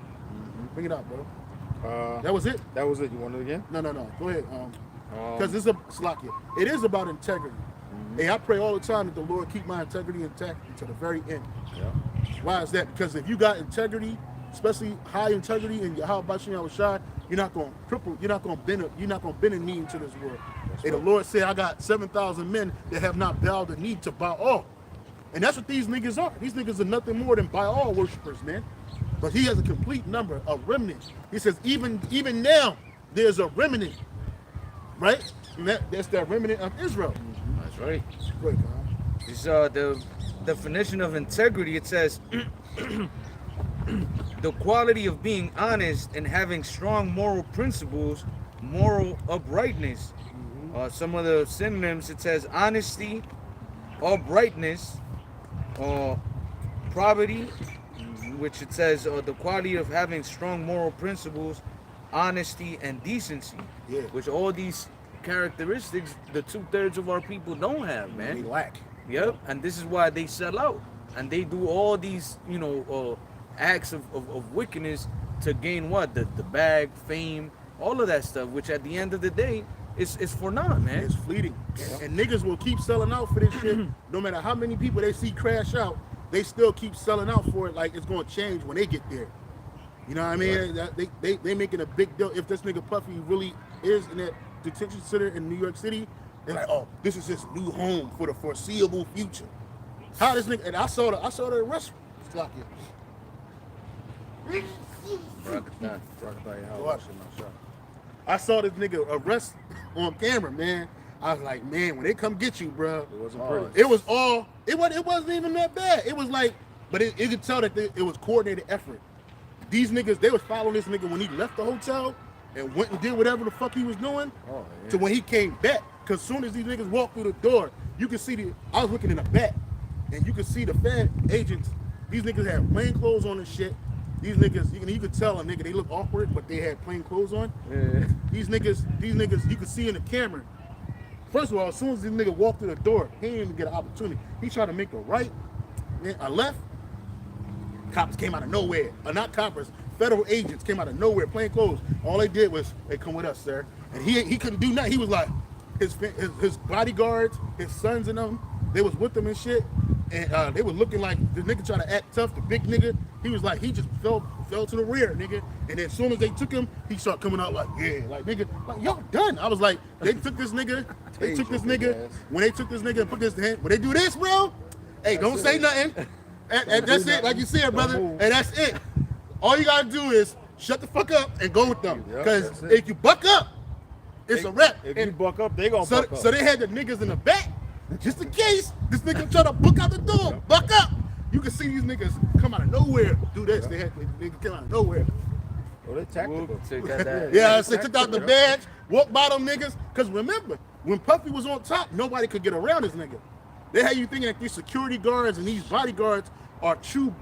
Bring it out, bro. That was it? That was it. You want it again? No. Go ahead. Because it's a slacking. It is about integrity. Hey, I pray all the time that the Lord keep my integrity intact until the very end. Yeah. Why is that? Because if you got integrity, especially high integrity, and how about Gmshawaii, you're not going to cripple. You're not going to bend a knee into this world. Hey, the Lord said, I got 7,000 men that have not bowed the knee to Baal. And that's what these niggas are. These niggas are nothing more than Baal worshipers, man. But he has a complete number, a remnant. He says, even now, there's a remnant, right? And that's that remnant of Israel. That's right. Go ahead, Kyle. This the definition of integrity. It says the quality of being honest and having strong moral principles, moral uprightness. Some of the synonyms, it says honesty, uprightness, probity, which it says the quality of having strong moral principles, honesty, and decency. Yeah. Which all these characteristics, the 2/3 of our people don't have, man. They lack. Yep, and this is why they sell out, and they do all these, acts of wickedness to gain what? The bag, fame, all of that stuff. Which at the end of the day, it's for naught, man. It's fleeting. And niggas will keep selling out for this shit. No matter how many people they see crash out, they still keep selling out for it like it's going to change when they get there. You know what I mean? Right. They making a big deal. If this nigga Puffy really is in that detention center in New York City, they're like, oh, this is his new home for the foreseeable future. How this nigga, and I saw the arrest. Lock it. I saw this nigga arrest on camera, man. I was like, man, when they come get you, bro, it wasn't pretty. It wasn't even that bad. It was like, but you could tell that it was coordinated effort. These niggas, they was following this nigga when he left the hotel and went and did whatever the fuck he was doing to when he came back. Because as soon as these niggas walked through the door, you could see I was looking in the back, and you could see the Fed agents. These niggas had plain clothes on and shit. These niggas, you could tell a nigga, they look awkward, but they had plain clothes on. Yeah. These niggas, you could see in the camera, First of all, as soon as this nigga walked through the door, he didn't even get an opportunity. He tried to make a right, then a left. Cops came out of nowhere. Not coppers, federal agents came out of nowhere, plain clothes. All they did was, hey, come with us, sir. And he couldn't do nothing. He was like, his bodyguards, his sons and them, they was with him and shit. And they were looking like the nigga trying to act tough, the big nigga. He was like, he just fell to the rear, nigga. And then as soon as they took him, he started coming out like, yeah, like nigga, like y'all done. I was like, they took this nigga, when they took this nigga and put this hand, when they do this, bro, hey, don't say nothing. And that's it, like you said, brother. And that's it. All you gotta do is shut the fuck up and go with them. Because if you buck up, it's a wrap. If you buck up, they gonna buck up. So they had the niggas in the back, just in case this nigga try to book out the door, buck up. You can see these niggas come out of nowhere, do this. They had niggas come out of nowhere. Oh, they tactical. Yeah, I said took out the badge, walked by them niggas. Cause remember, when Puffy was on top, nobody could get around this nigga. They had you thinking that these security guards and these bodyguards are true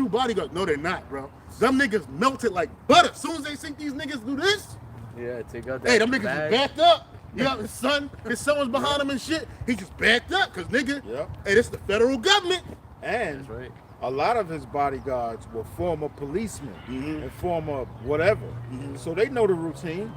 bodyguards. No, they're not, bro. Them niggas melted like butter. As soon as they see these niggas do this, yeah, take out that. hey, them niggas just backed up. You know, his son was behind him and shit. He just backed up because nigga, hey, this the federal government. And that's right. A lot of his bodyguards were former policemen and former whatever. So they know the routine.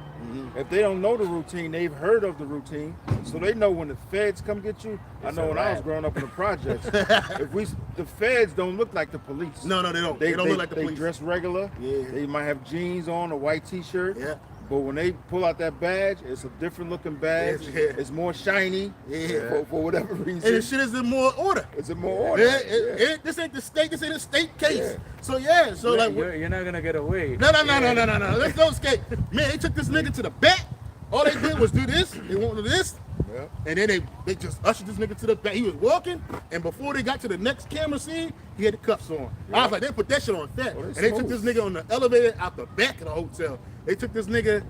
If they don't know the routine, they've heard of the routine. So they know when the feds come get you. I know when I was growing up in the projects, the feds don't look like the police. No, they don't. They don't look like the police. They dress regular. Yeah. They might have jeans on, a white t-shirt. Yeah. But when they pull out that badge, it's a different looking badge. Yeah. It's more shiny. Yeah. For whatever reason. And the shit is in more order. It's in more order. This ain't the state. This ain't a state case. Yeah. So like you're not gonna get away. No. Let's go skate. Man, they took this nigga to the back. All they did was do this. They wanted this. Yeah. And then they just ushered this nigga to the back. He was walking, and before they got to the next camera scene, he had the cuffs on. Yeah. I was like, they put that shit on fat. And they took this nigga on the elevator out the back of the hotel. They took this nigga,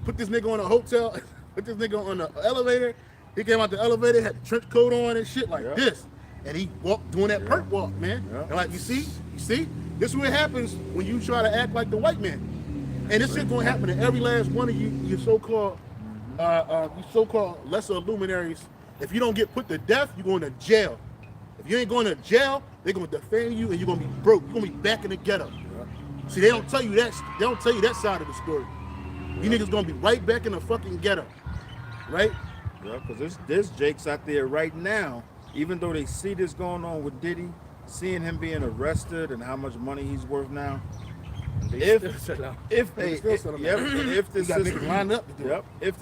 put this nigga on a hotel, put this nigga on the elevator. He came out the elevator, had the trench coat on and shit like this. And he walked doing that perk walk, man. Yeah. And like, you see, this is what happens when you try to act like the white man. And this shit gonna happen to every last one of you so-called lesser luminaries. If you don't get put to death, you're going to jail. If you ain't going to jail, they're gonna defend you and you're gonna be broke. You're gonna be back in the ghetto. See, they don't tell you that. They don't tell you that side of the story. You niggas gonna be right back in the fucking ghetto, right? Yeah, because there's Jakes out there right now. Even though they see this going on with Diddy, seeing him being arrested and how much money he's worth now. If the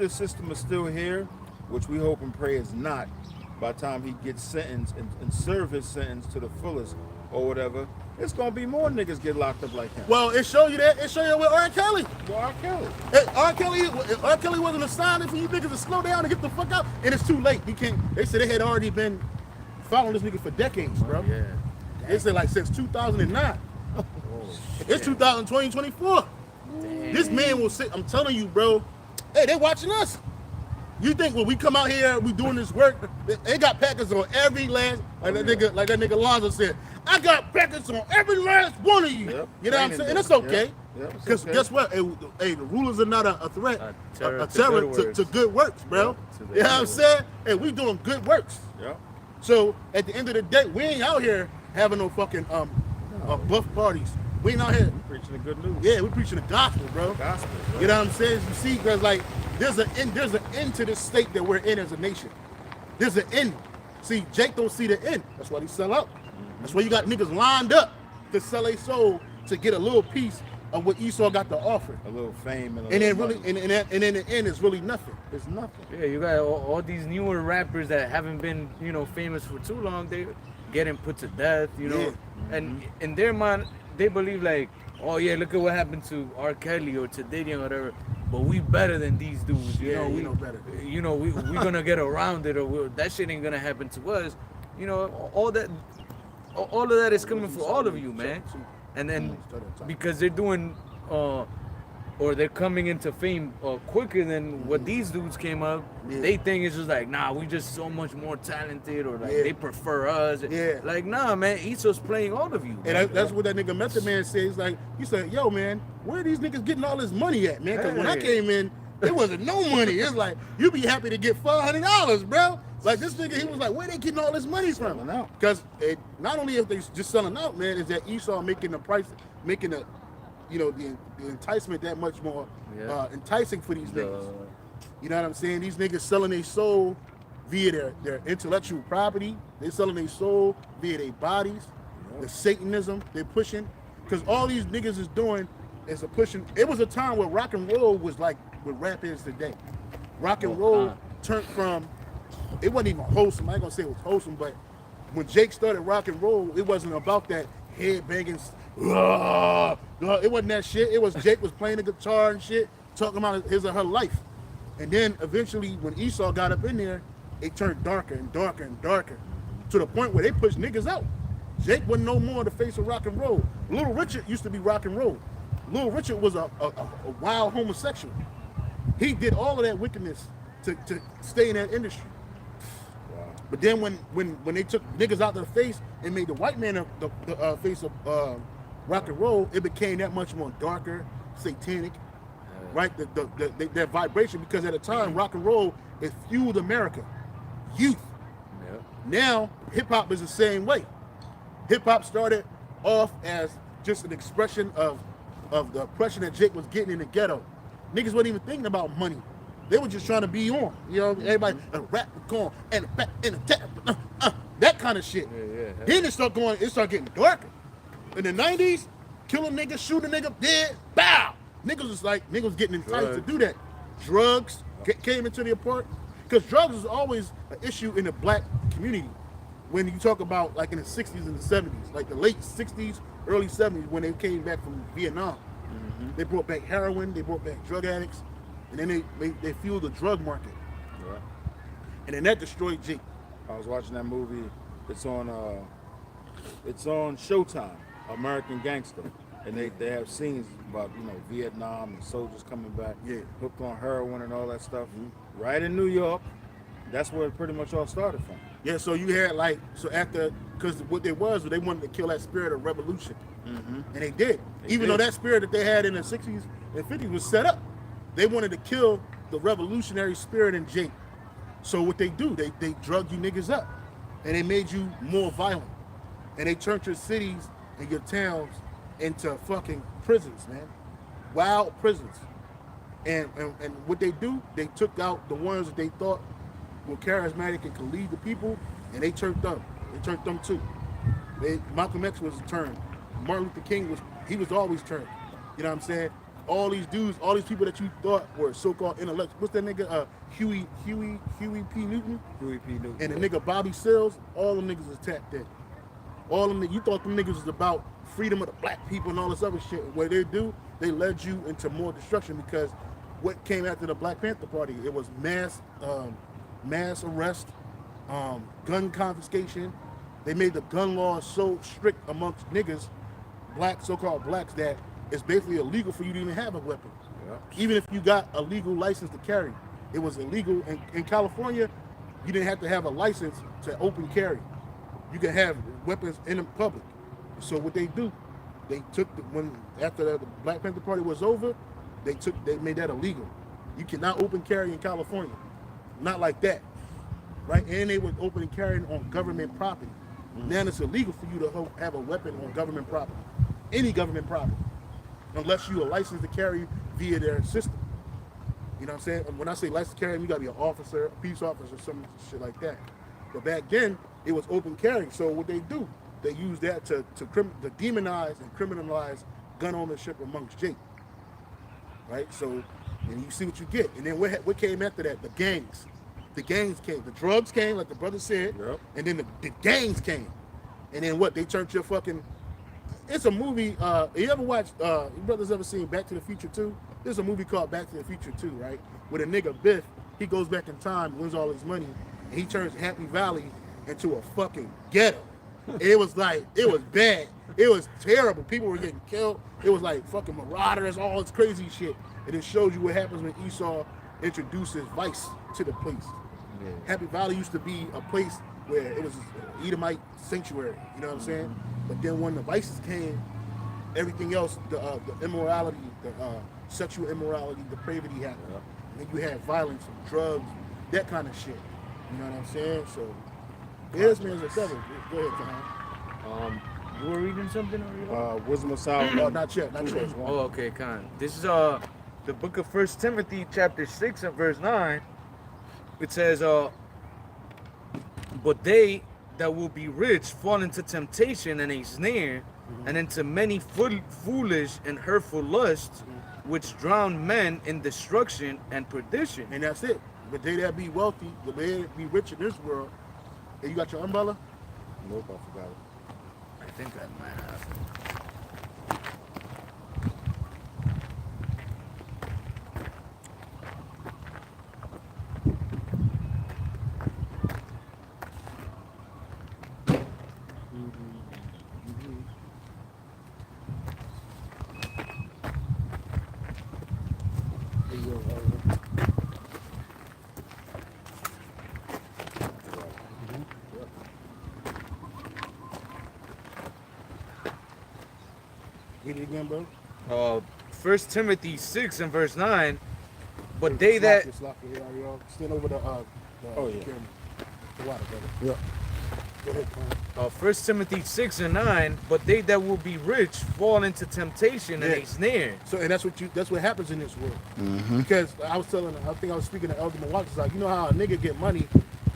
system is still here, which we hope and pray is not, by the time he gets sentenced and serve his sentence to the fullest or whatever, it's gonna be more niggas get locked up like him. Well, it show you that. It show you with R. Kelly. R. Kelly. R. Kelly wasn't a sign for you niggas to slow down and get the fuck out. And it's too late. You can't. They said they had already been following this nigga for decades, bro. Yeah. They said like since 2009. It's 2020-2024. This man will sit. I'm telling you, bro. Hey, they watching us. You think when we come out here, we doing this work? They got packets on every last. Like that nigga Lonzo said. I got packets on every last one of you. Yep. You know what I'm saying? And it's okay. Because guess what? Hey, the rulers are not a threat. A terror to good works, bro. You know what I'm saying? Hey, we doing good works. Yeah. So at the end of the day, we ain't out here having no fucking buff parties. We ain't out here. We preaching the good news. Yeah, we preaching the gospel, bro. You know what I'm saying? You see, because like there's an end to this state that we're in as a nation. There's an end. See, Jake don't see the end. That's why he sell out. That's why you got niggas lined up to sell a soul to get a little piece of what Esau got to offer. A little fame and then really, and in the end, it's really nothing. It's nothing. Yeah, you got all these newer rappers that haven't been, famous for too long. They getting put to death, and in their mind, they believe like, oh yeah, look at what happened to R. Kelly or to Diddy or whatever. But we better than these dudes. We know better. We gonna get around it, or that shit ain't gonna happen to us. All of that is coming for all of you, man. And then because they're doing, or they're coming into fame quicker than what these dudes came up, they think it's just like, nah, we just so much more talented, or like they prefer us. Yeah. Like, nah, man, Esau's playing all of you. And that's what that nigga Method Man says. Like, he said, yo, man, where are these niggas getting all this money at, man? Because when I came in, It wasn't no money. It's like you be happy to get $400, bro. Like this nigga, he was like, where they getting all this money from? Because not only if they just selling out, man, is that Esau making the price, making the, you know, the enticement that much more enticing for these niggas. You know what I'm saying? These niggas selling their soul via their intellectual property. They selling their soul via their bodies. The Satanism they're pushing. Because all these niggas is doing is a pushing. It was a time where rock and roll was like what rap is today. Rock and roll turned from, it wasn't even wholesome. I ain't gonna say it was wholesome, but when Jake started rock and roll, it wasn't about that head banging. It wasn't that shit. It was Jake was playing the guitar and shit, talking about his or her life. And then eventually, when Esau got up in there, it turned darker and darker and darker, to the point where they pushed niggas out. Jake wasn't no more the face of rock and roll. Little Richard used to be rock and roll. Little Richard was a wild homosexual. He did all of that wickedness to stay in that industry. Wow. But then when they took niggas out of the face and made the white man the face of rock and roll, it became that much more darker, satanic, right? That vibration, because at the time, rock and roll, it fueled America, youth. Yeah. Now, hip hop is the same way. Hip hop started off as just an expression of the oppression that Jake was getting in the ghetto. Niggas wasn't even thinking about money. They were just trying to be on. You know, everybody rap going and that kind of shit. Yeah. Then it started getting darker. In the 90s, kill a nigga, shoot a nigga, dead, bow. Niggas was getting enticed to do that. Drugs came into the apartment. Because drugs was always an issue in the black community. When you talk about like in the 60s and the 70s, like the late 60s, early 70s, when they came back from Vietnam. They brought back heroin, they brought back drug addicts, and then they fueled the drug market. Yeah. And then that destroyed Jake. I was watching that movie. It's on Showtime, American Gangster. And they have scenes about, you know, Vietnam and soldiers coming back, hooked on heroin and all that stuff. Right in New York. That's where it pretty much all started from. Yeah, so you had because what they wanted to kill that spirit of revolution. And they did. Even though that spirit that they had in the 60s and 50s was set up, they wanted to kill the revolutionary spirit in Jake. So what they do, they drug you niggas up, and they made you more violent. And they turned your cities and your towns into fucking prisons, man. Wild prisons. And what they do, they took out the ones that they thought were charismatic and could lead the people, and they turned them. They turned them too. Malcolm X was turned. Martin Luther King was always turned. You know what I'm saying? All these dudes, all these people that you thought were so-called intellectuals. What's that nigga? Huey P. Newton? Huey P. Newton. And the nigga Bobby Seals, all them niggas was tapped in. All them you thought them niggas was about freedom of the black people and all this other shit. What they do, they led you into more destruction, because what came after the Black Panther Party, it was mass arrest, gun confiscation. They made the gun laws so strict amongst niggas, so-called blacks, that it's basically illegal for you to even have a weapon. Yeah. Even if you got a legal license to carry, it was illegal. In California, you didn't have to have a license to open carry. You can have weapons in the public. So what they do, they took after the Black Panther Party was over, they made that illegal. You cannot open carry in California. Not like that, right? And they were open and carrying on government property. Now it's illegal for you to have a weapon on government property, any government property, unless you are licensed to carry via their system. You know what I'm saying? When I say licensed to carry, you gotta be an officer, a peace officer, some shit like that. But back then, it was open carry. So what they do, they use that to demonize and criminalize gun ownership amongst Jake. Right? So, and you see what you get. And then what came after that? The gangs. The gangs came. The drugs came, like the brother said. Yep. And then the gangs came. And then what? They turned your fucking... It's a movie... you ever watched... your brothers ever seen Back to the Future 2? There's a movie called Back to the Future 2, right? With a nigga Biff, he goes back in time, wins all his money, and he turns Happy Valley into a fucking ghetto. It was bad. It was terrible. People were getting killed. It was like fucking marauders, all this crazy shit. And it shows you what happens when Esau introduces vice to the place. Yeah. Happy Valley used to be a place where it was an Edomite sanctuary, you know what I'm saying? But then when the vices came, everything else, the immorality, the sexual immorality, depravity happened. Yeah. and you have violence and drugs, that kind of shit. You know what I'm saying? So, this man's a devil. Go ahead, Khan. You were reading something or Wisdom of Solomon. Oh, not yet. Oh, okay, Khan. This is the book of 1 Timothy chapter 6 and verse 9. It says, but they that will be rich fall into temptation and a snare, and into many foolish and hurtful lusts, which drown men in destruction and perdition. And that's it. But they that be wealthy, the they that be rich in this world. Hey, you got your umbrella? Nope, I forgot it. I think I might have. Read it again, bro. 1 Timothy 6 and verse 9. But they that stand over the oh yeah, camera. The water, brother. yeah. Go ahead, Khan. 1 Timothy 6 and 9, but they that will be rich fall into temptation and a snare. So, and that's what happens in this world. Because I think I was speaking to Elder Milwaukee, like, you know how a nigga get money,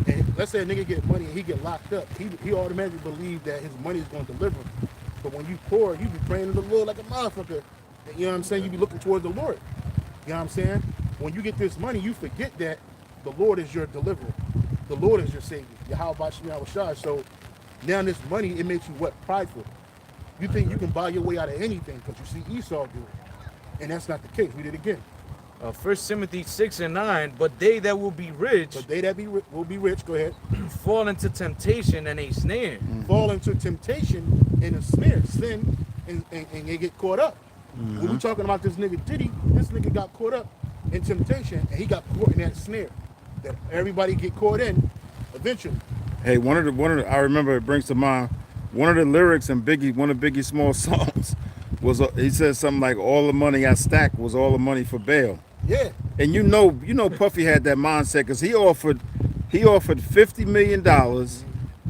and let's say a nigga get money and he get locked up, he automatically believe that his money is going to deliver him. But when you poor, you be praying to the Lord like a motherfucker. You know what I'm saying? You be looking towards the Lord. You know what I'm saying? When you get this money, you forget that the Lord is your deliverer. The Lord is your savior. Yahweh Shai. So now this money, it makes you what? Prideful. You think you can buy your way out of anything because you see Esau do it. And that's not the case. Read it again. 1 Timothy 6 and 9, but they that will be rich, But they that will be rich, go ahead, fall into temptation and a snare. fall into temptation and a snare, sin, and they get caught up. When we talking about this nigga Diddy, this nigga got caught up in temptation and he got caught in that snare that everybody get caught in eventually. Hey, one of the I remember, it brings to mind one of the lyrics in one of Biggie's small songs was he said something like, all the money I stacked was all the money for bail. Yeah. And you know Puffy had that mindset because he offered $50 million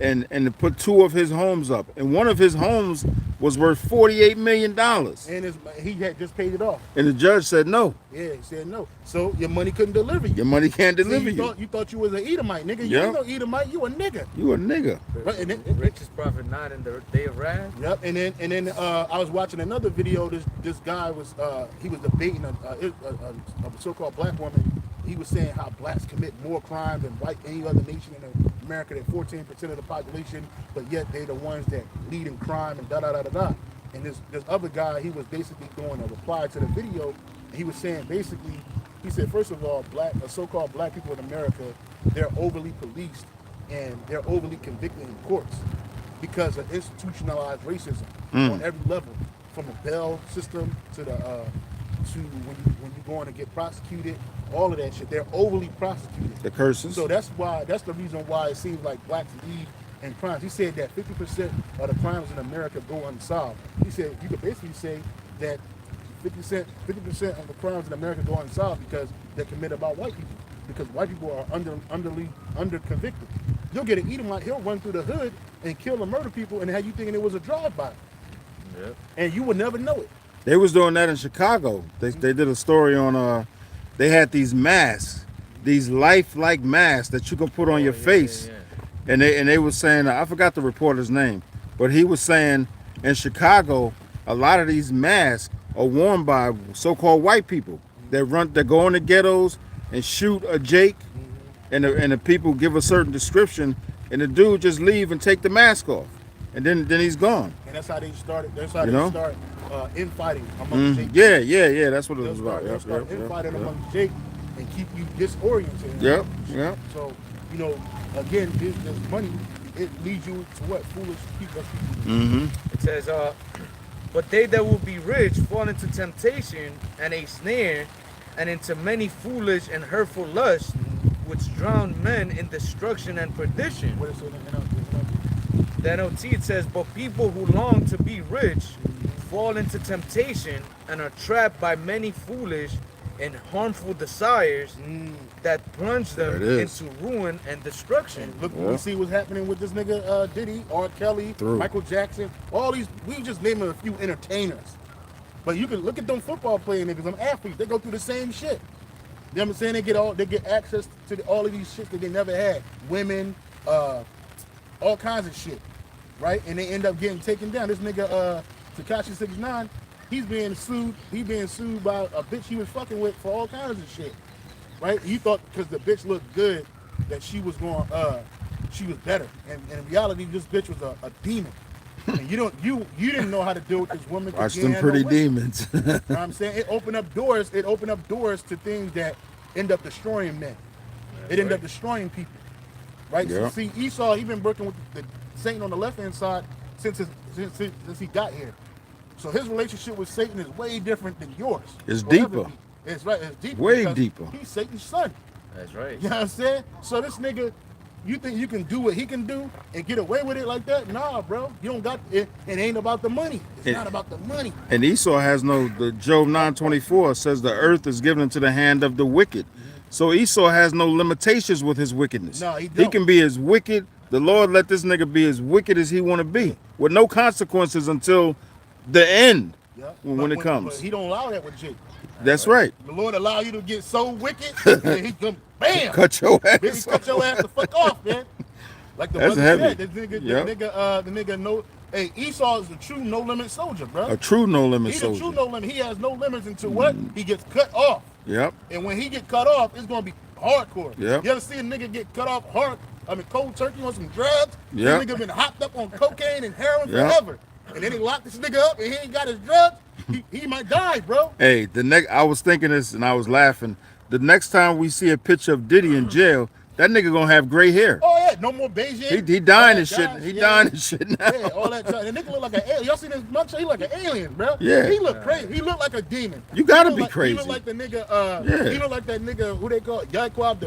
and to put two of his homes up, and one of his homes was worth $48 million. And he had just paid it off. And the judge said no. Yeah, he said no. So your money couldn't deliver you. Your money can't See, deliver you thought you was an Edomite, nigga. You ain't no Edomite. You a nigga. You a nigga. Right, and The richest prophet not in the day of wrath. Yep. And then I was watching another video. This guy was he was debating a so-called black woman. He was saying how blacks commit more crime than any other nation in America. They're 14% of the population, but yet they're the ones that lead in crime and da-da-da-da-da. And this other guy, he was basically doing a reply to the video. And he was saying basically, he said, first of all, so-called black people in America, they're overly policed and they're overly convicted in courts because of institutionalized racism on every level, from the bail system to the to when you going to get prosecuted, all of that shit. They're overly prosecuted. The curses. So that's the reason why it seems like blacks lead in crimes. He said that 50% of the crimes in America go unsolved. He said you could basically say that 50% of the crimes in America go unsolved because they're committed by white people. Because white people are under convicted. You'll get an Edomite, he'll run through the hood and kill and murder people and have you thinking it was a drive-by. Yep. And you would never know it. They was doing that in Chicago. They did a story on they had these masks, these lifelike masks that you can put on your face. Yeah. And they were saying, I forgot the reporter's name, but he was saying in Chicago, a lot of these masks are worn by so-called white people that go in the ghettos and shoot a Jake, and the people give a certain description, and the dude just leave and take the mask off, and then he's gone. And that's how they started. That's how they start infighting among Jake. Yeah. That's what it was about. They'll start infighting among Jake and keep you disoriented. Yep. So again, this money, it leads you to what? Foolish people. It says, but they that will be rich fall into temptation and a snare, and into many foolish and hurtful lusts, which drown men in destruction and perdition. What is it? The NLT, it says, but people who long to be rich fall into temptation and are trapped by many foolish and harmful desires that plunge them into ruin and destruction. And look, we see what's happening with this nigga Diddy, R. Kelly, Michael Jackson, all these. We just naming a few entertainers, but you can look at them football playing niggas, them athletes. They go through the same shit. You know what I'm saying? They get access to all of these shit that they never had. Women, all kinds of shit, right? And they end up getting taken down. This nigga Tekashi 69, he's being sued. He's being sued by a bitch he was fucking with for all kinds of shit, right? He thought because the bitch looked good that she was going, she was better. And in reality, this bitch was a demon. And you didn't know how to deal with this woman. Watch them pretty demons. You know what I'm saying? It opened up doors to things that end up destroying men. It ended up destroying people. Right? Yeah. So see, Esau, he been working with the Satan on the left-hand side since he got here. So his relationship with Satan is way different than yours. It's deeper. It's right, it's deeper. Way deeper. He's Satan's son. That's right. You know what I'm saying? So this nigga, you think you can do what he can do and get away with it like that? Nah, bro. You don't got it. It ain't about the money. It's not about the money. And Esau has the Job 9:24 says the earth is given into the hand of the wicked. So Esau has no limitations with his wickedness. No, he don't. He can be as wicked. The Lord let this nigga be as wicked as he want to be with no consequences until the end when it comes. But he don't allow that with Jake. That's right. The Lord allow you to get so wicked and he come bam. Cut your ass. Bitch, cut your ass the fuck off, man. Like the That's brother heavy. said, the nigga no. Hey, Esau is a true no limit soldier, bro. A true no limit He's soldier. a true no limit. He has no limits until what? He gets cut off. Yep. And when he get cut off, it's gonna be hardcore. Yep. You ever see a nigga get cut off cold turkey on some drugs? Yep. This nigga been hopped up on cocaine and heroin Yep. forever. And then they lock this nigga up and he ain't got his drugs. He might die, bro. Hey, I was thinking this and I was laughing. The next time we see a picture of Diddy in jail, that nigga gonna have gray hair. Oh yeah, no more Beijing. He dying and shit. He dying and shit now. Yeah, all that time. The nigga look like an alien. Y'all see this mugshot? He like an alien, bro. Yeah. He look crazy. He look like a demon. You gotta He be look crazy. He look like the nigga. He look like that nigga who they call Yaquab,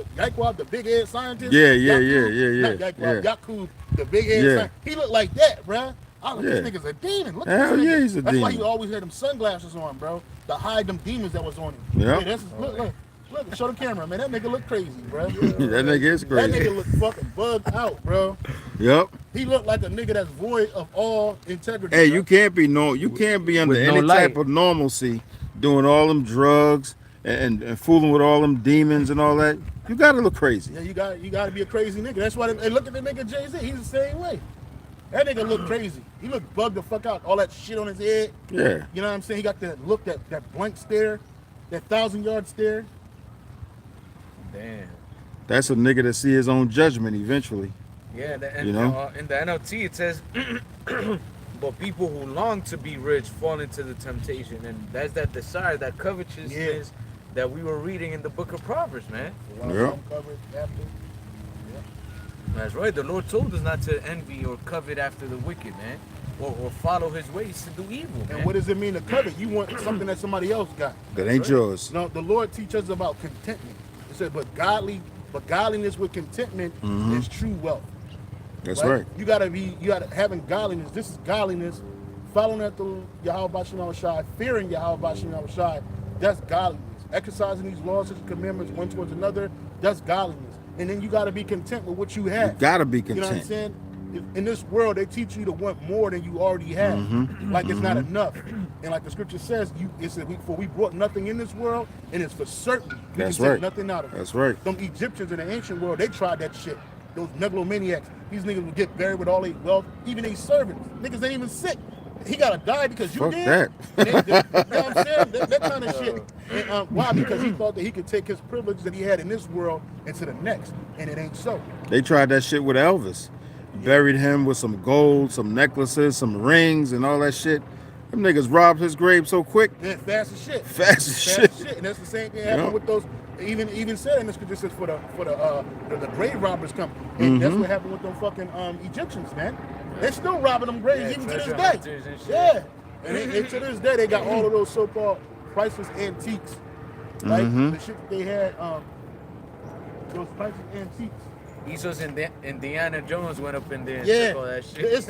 the big head scientist. Yeah. Not Yaquab, Yakub, the big head scientist. He look like that, bro. I look, this nigga's a demon. Look at Hell this nigga. yeah, he's a That's why demon. he always had them sunglasses on, bro, to hide them demons that was on him. Yeah. Look, show the camera, man. That nigga look crazy, bro. That nigga is That crazy. nigga look fucking bugged out, bro. Yep. He looked like a nigga that's void of all integrity. Hey, bro. you can't be you can't be under With no any light. type of normalcy doing all them drugs and fooling with all them demons and all that. You gotta look crazy. Yeah, you gotta be a crazy nigga. That's why they look at the nigga Jay-Z. He's the same way. That nigga look crazy. He look bugged the fuck out. All that shit on his head. Yeah. You know what I'm saying? He got that look, that blank stare, that 1,000-yard stare. Damn. That's a nigga that see his own judgment eventually. Yeah, You know? In the NLT it says, but people who long to be rich fall into the temptation, and that's that desire, that covetousness that we were reading in the book of Proverbs, man. Yeah. That's right. The Lord told us not to envy or covet after the wicked, man, or follow his ways to do evil, man. And what does it mean to covet? You want something that somebody else got. That ain't yours. No, the Lord teaches us about contentment. He said, but godliness with contentment is true wealth. That's right. You gotta having godliness. This is godliness. Following after Yahweh Bashim Shai, fearing Yahweh Bashim Shai, that's godliness. Exercising these laws and commandments one towards another, that's godliness. And then you gotta be content with what you have. You gotta be content. You know what I'm saying? In this world, they teach you to want more than you already have. Like it's not enough. And like the scripture says, it said, for we brought nothing in this world, and it's for certain we That's can take right. nothing out of it. That's right. Them Egyptians in the ancient world, they tried that shit. Those megalomaniacs. These niggas would get buried with all their wealth. Even their servants. Niggas ain't even sick. He gotta die because you Fuck did. that. You know what I'm saying? That kind of shit. And, why? Because he thought that he could take his privilege that he had in this world into the next, and it ain't so. They tried that shit with Elvis. Buried him with some gold, some necklaces, some rings, and all that shit. Them niggas robbed his grave so quick. Yeah, fast as shit. Fast as shit. And that's the same thing happened with those. Even said in the scripture says for the grave robbers come, and that's what happened with them fucking Egyptians, man. They're still robbing them graves even to this day. Yeah, and to this day they got all of those so-called priceless antiques, right? The shit that they had, those priceless antiques. Esau's and Indiana Jones went up in there and Yeah, took all that shit. it's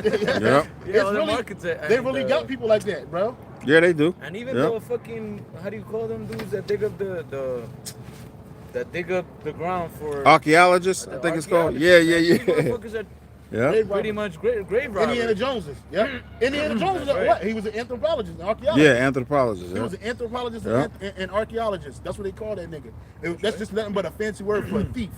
Yeah, all them really, architects. they really got people like that, bro. Yeah, they do. And even the fucking, how do you call them dudes that dig up that dig up the ground for Archaeologists, I think it's called. Yeah. These motherfuckers are Yeah. pretty much grave robbers. Indiana Jones is. Yeah. Indiana Jones was right. what? He was an anthropologist, an archaeologist. Yeah, anthropologist. He was an anthropologist and archaeologist. That's what they call that nigga. That's just nothing but a fancy word for a thief.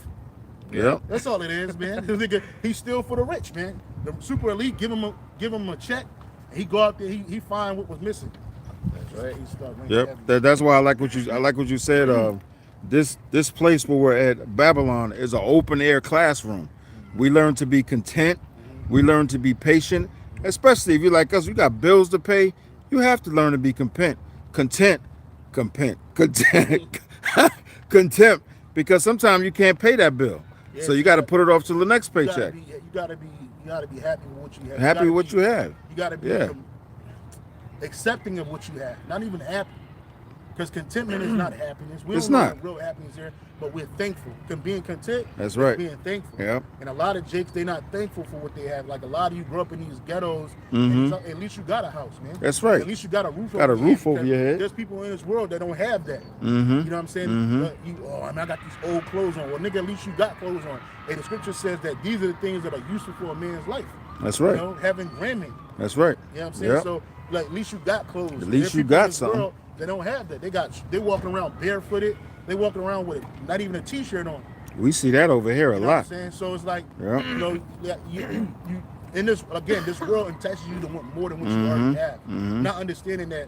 Yeah. That's all it is, man. This nigga, he's still for the rich, man. The super elite give him a check. And he go out there, he find what was missing. That's right. He start running Yep. heavy. That's why I like what you said. This place where we're at, Babylon, is an open air classroom. We learn to be content. We learn to be patient. Especially if you're like us, you got bills to pay. You have to learn to be content, content, because sometimes you can't pay that bill. Yeah, So you got to put it off to the next paycheck. You gotta be happy with what you have. Happy with what you have. You gotta be accepting of what you have, not even happy. Because contentment is not happiness. We don't know real happiness here, but we're thankful. Being content That's right. being thankful. Yep. And a lot of jakes, they're not thankful for what they have. Like a lot of you grew up in these ghettos, Mhm. and at least you got a house, man. That's right. At least you got a roof over your head. There's people in this world that don't have that. Mm-hmm. You know what I'm saying? But I got these old clothes on. Well, nigga, at least you got clothes on. And the scripture says that these are the things that are useful for a man's life. That's right. You know, having grandmen. That's right. You know what I'm saying? Yep. So, like, at least you got clothes. At least you People in got this something. world, they don't have that. They walking around barefooted. They walking around with not even a t-shirt on. We see that over here a You know lot. what I'm saying? So it's like, Yeah. you know, you in this world entices you to want more than what you already have. Not understanding that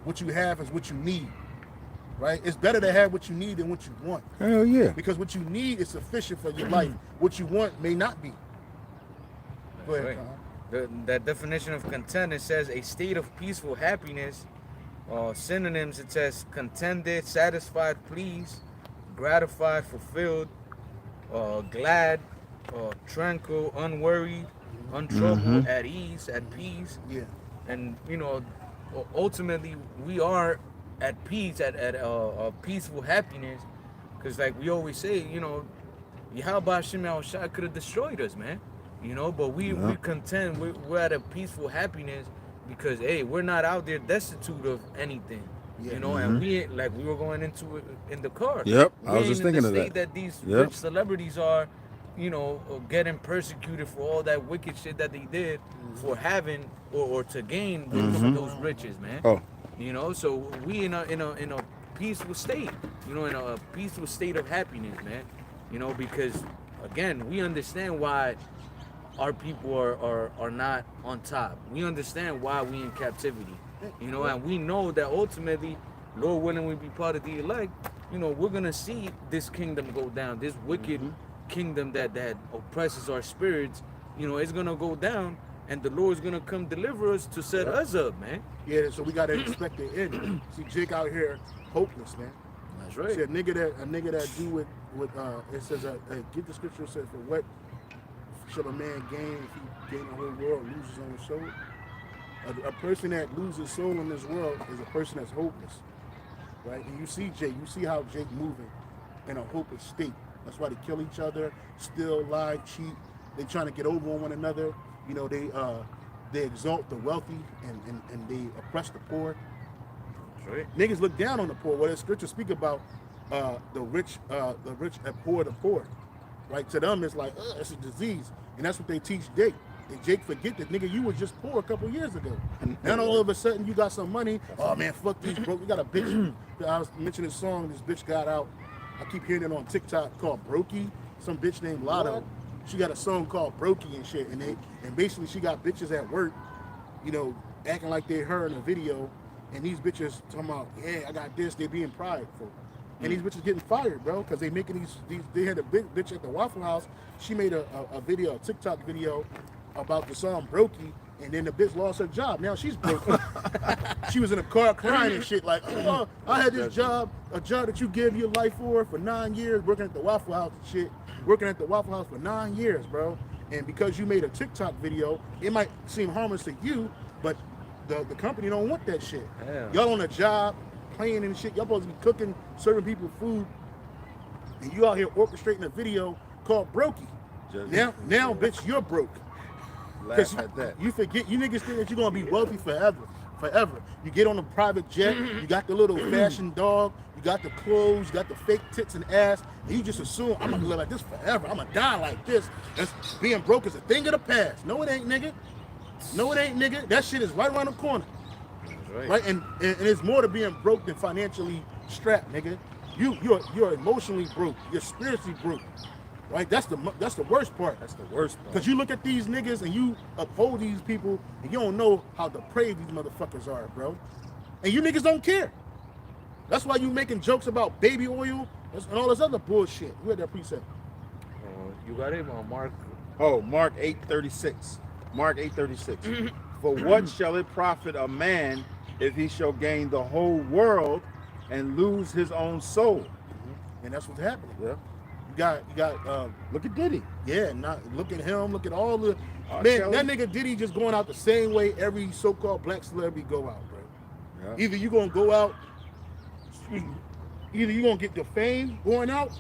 what you have is what you need. Right? It's better to have what you need than what you want. Hell yeah. Because what you need is sufficient for your life. What you want may not be. Go ahead, Right. That definition of content, it says a state of peaceful happiness. Synonyms, it says contented, satisfied, pleased, gratified, fulfilled, glad, tranquil, unworried, untroubled, at ease, at peace. Yeah. And you know, ultimately we are at peace, at peaceful happiness, because like we always say, you know, Yahweh Hashem Yahushua could have destroyed us, man. You know, but we content, we're at a peaceful happiness because hey, we're not out there destitute of anything. You know, and we like we were going into it in the car. Yep, We I was ain't just in the thinking of state that. these rich celebrities are, you know, getting persecuted for all that wicked shit that they did for having or to gain with those riches, man. Oh. You know, so we in a peaceful state, you know, in a peaceful state of happiness, man. You know, because again, we understand why our people are not on top. We understand why we in captivity. You know, and we know that ultimately, Lord willing, we be part of the elect, you know, we're gonna see this kingdom go down, this wicked kingdom that oppresses our spirits, you know, it's gonna go down, and the Lord's gonna come deliver us to set us up, man. Yeah, so we gotta expect the end. See, Jake out here hopeless, man. That's right. See, a nigga that do with it says get the scripture, says for what should a man gain if he gain the whole world, lose his own soul? A person that loses soul in this world is a person that's hopeless, right? And you see Jake, you see how Jake moving in a hopeless state. That's why they kill each other, steal, lie, cheat. They trying to get over on one another. You know, they exalt the wealthy and they oppress the poor. That's right. Niggas look down on the poor. What the scripture speak about the rich abhor the poor, right? To them, it's like it's a disease, and that's what they teach Jake. And Jake forget that, nigga, you was just poor a couple years ago. Now all of a sudden you got some money. Oh man, fuck these broke. We got a bitch. I was mentioning this song. This bitch got out. I keep hearing it on TikTok called Brokey. Some bitch named Lotto. What? She got a song called Brokey and shit. And basically she got bitches at work, you know, acting like they her in a video. And these bitches talking about, yeah, I got this. They being prideful. And these bitches getting fired, bro, because they making these. They had a big bitch at the Waffle House. She made a video, a TikTok video about the song Brokey, and then the bitch lost her job. Now she's broke. She was in a car crying and shit like, oh, I had this job, a job that you gave your life for 9 years, working at the Waffle House and shit, working at the Waffle House for 9 years, bro. And because you made a TikTok video, it might seem harmless to you, but the company don't want that shit. Damn. Y'all on a job, playing and shit. Y'all supposed to be cooking, serving people food, and you out here orchestrating a video called Brokey. Now, bitch, you're broke. Because you forget, you niggas think that you're gonna be wealthy forever. forever. You get on a private jet, you got the little fashion dog, you got the clothes, you got the fake tits and ass, and you just assume I'm gonna live like this forever. I'm gonna die like this. And being broke is a thing of the past. No, it ain't, nigga. No, it ain't, nigga. That shit is right around the corner. Right? And it's more to being broke than financially strapped, nigga. You're emotionally broke. You're spiritually broke. Right? That's the worst part. That's the worst part. Because you look at these niggas and you uphold these people and you don't know how depraved these motherfuckers are, bro. And you niggas don't care. That's why you making jokes about baby oil and all this other bullshit. You had that precept. You got it on Mark. Oh, Mark 8:36. Mark 8:36. For what shall it profit a man if he shall gain the whole world and lose his own soul? And that's what's happening. Yeah. You got Look at Diddy. yeah, look at him, look at all the R. man, Kelly. that nigga Diddy just going out the same way every so-called black celebrity go out, bro. Yeah. Either you gonna go out, either you gonna get defamed going out,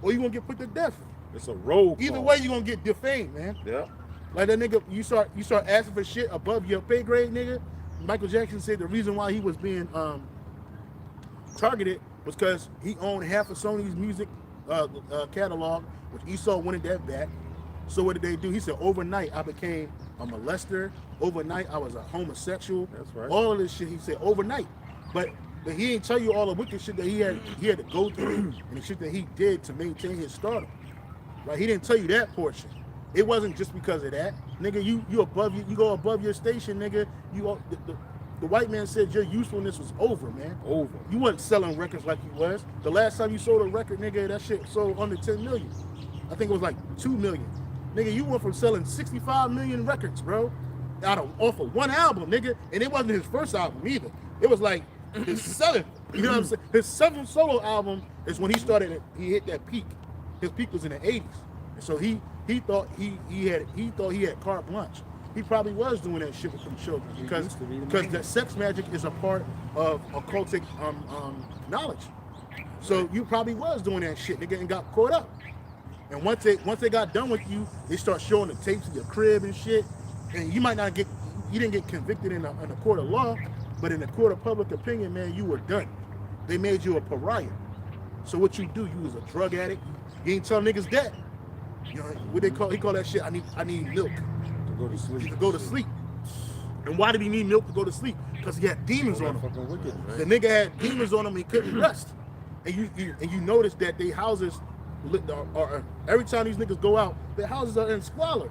or you gonna get put to death. It's a roll Either call. way, you gonna get defamed, man. Yeah. Like that nigga, you start asking for shit above your pay grade, nigga. Michael Jackson said the reason why he was being targeted was because he owned half of Sony's music catalog, which Esau wanted that back. So what did they do? He said, overnight I became a molester. Overnight I was a homosexual. That's right. All of this shit he said overnight. But he didn't tell you all the wicked shit that he had to go through and the shit that he did to maintain his stardom. Right? He didn't tell you that portion. It wasn't just because of that, nigga. You go above your station, nigga. The white man said your usefulness was over, man. Over. You wasn't selling records like you was. The last time you sold a record, nigga, that shit sold under 10 million. I think it was like 2 million. Nigga, you went from selling 65 million records, bro, off of one album, nigga, and it wasn't his first album either. It was like his seventh. You know what I'm saying? His seventh solo album is when he hit that peak. His peak was in the 80s, and so he thought he had carte blanche. He probably was doing that shit with them children because that sex magic is a part of occultic knowledge. So you probably was doing that shit, nigga, and got caught up. And once they got done with you, they start showing the tapes of your crib and shit. And you didn't get convicted in a court of law, but in the court of public opinion, man, you were done. They made you a pariah. So what you do? You was a drug addict. You ain't tell niggas that. You know what he call that shit? I need milk. To go to sleep. To go to sleep. And why did he need milk to go to sleep? Because he had demons on him. Fucking wicked, right? The nigga had demons on him and he couldn't rest. And you notice that they houses are every time these niggas go out, their houses are in squalor.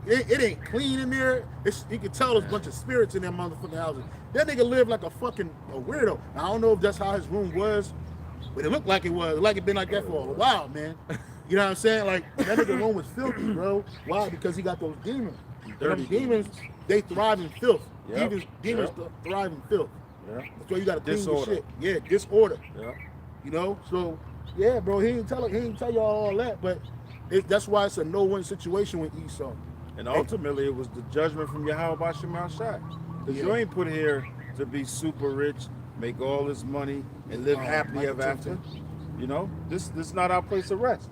It ain't clean in there. You can tell there's a bunch of spirits in their motherfucking houses. That nigga lived like a fucking weirdo. Now, I don't know if that's how his room was, but it looked like it was. Like it been like that for a while, man. You know what I'm saying? Like, that nigga room was filthy, bro. Why? Because he got those demons. And them demons, they thrive in filth. Yep. Demons thrive in filth. Yeah. That's why you gotta clean Disorder. your shit. Yeah, disorder. Yeah. You know? So, yeah, bro, he didn't tell y'all all that, but that's why it's a no-win situation with Esau. And ultimately, it was the judgment from Yahweh Bashem Shai. Because you ain't put here to be super rich, make all this money, and live happily ever after. You know, this is not our place of rest.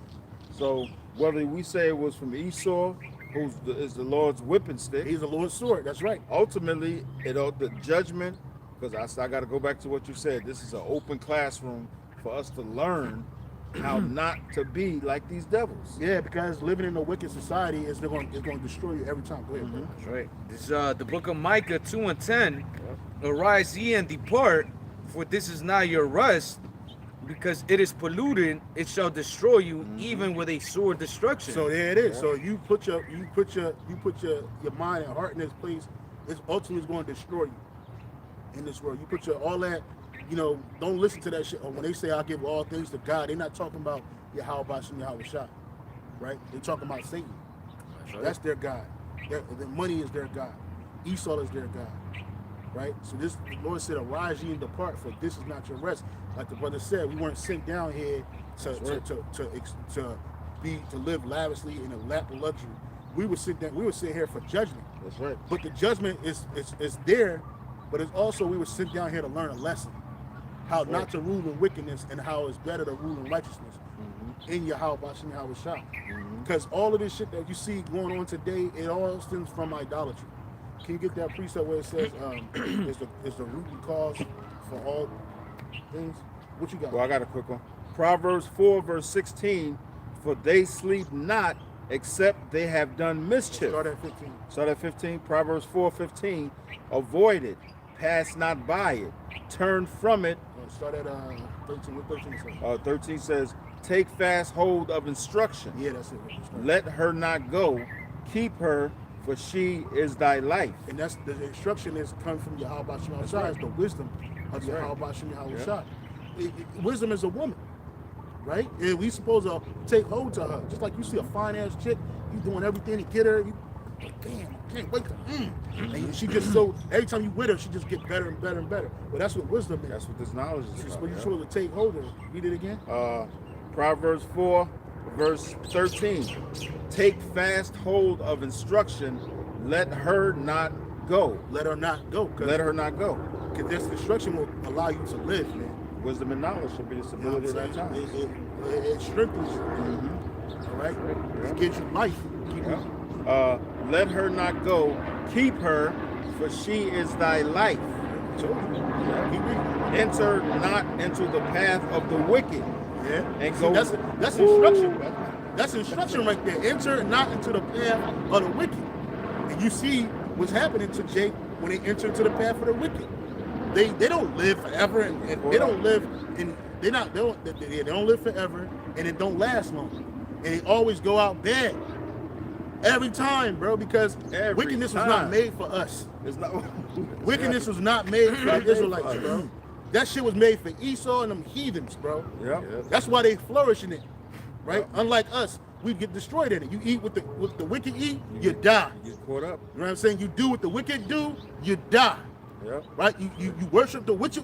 So whether we say it was from Esau, is the Lord's whipping stick. He's the Lord's sword. That's right. Ultimately, the judgment, because I got to go back to what you said. This is an open classroom for us to learn how not to be like these devils. Yeah, because living in a wicked society is going to destroy you every time. Go ahead, bro. That's right. This is the book of Micah 2:10. Arise ye and depart, for this is not your rest, because it is polluted. It shall destroy you, even with a sword destruction. So there it is. Yeah. So you put your mind and heart in this place. It's ultimately going to destroy you in this world. You put all that. You know, don't listen to that shit. When they say I give all things to God, they're not talking about Yahweh Bashem Yahweh Shai, right? They're talking about Satan. That's their God. The money is their God. Esau is their God, right? So the Lord said, arise ye and depart, for this is not your rest. Like the brother said, we weren't sent down here to live lavishly in a lap of luxury. We were sent here for judgment. That's right. But the judgment is there, but it's also we were sent down here to learn a lesson. How not to rule in wickedness and how it's better to rule in righteousness in Yahweh Bashem Yahweh Shai. Because all of this shit that you see going on today, it all stems from idolatry. Can you get that precept where it says is the root and cause for all things? What you got? Well, I got a quick one. Proverbs 4 verse 16, for they sleep not except they have done mischief. Start at 15. Start at 15. Proverbs 4:15, avoid it, pass not by it, turn from it. Start at 13. What 13 says? 13 says, take fast hold of instruction. Yeah, that's it. Let her not go, keep her, for she is thy life. And that's the instruction is come from Yahweh Shem Yahushua. It's the wisdom of Yahweh Shem Yahushua. Wisdom is a woman, right? And we supposed to take hold to her. Just like you see a fine ass chick, you doing everything to get her. You, damn, I can't wait to. And she just so every time you with her, she just get better and better and better. But that's what wisdom is. That's what this knowledge is about. You're supposed to take hold of her. Read it again. Proverbs 4 verse 13, take fast hold of instruction, let her not go. Let her not go. Let her not go. Because this instruction will allow you to live, man. Wisdom and knowledge should be the stability of that time. It strengthens you. All right? It gives you life. Let her not go, keep her, for she is thy life. Enter not into the path of the wicked. Yeah. And see, go. That's instruction, man. That's instruction right there. Enter not into the path of the wicked. And you see what's happening to Jake when they enter into the path of the wicked. They don't live forever, and they don't live in they don't live forever, and it don't last long, and they always go out bad every time, bro. Because wickedness was not made for us. It's not. Wickedness was not made for the Israelites, bro. That shit was made for Esau and them heathens, bro. Yeah. That's why they flourish in it, right? Unlike us, we get destroyed in it. You eat what the wicked eat, you die. You get caught up. You know what I'm saying? You do what the wicked do, you die. Yeah. Right? You worship the wicked.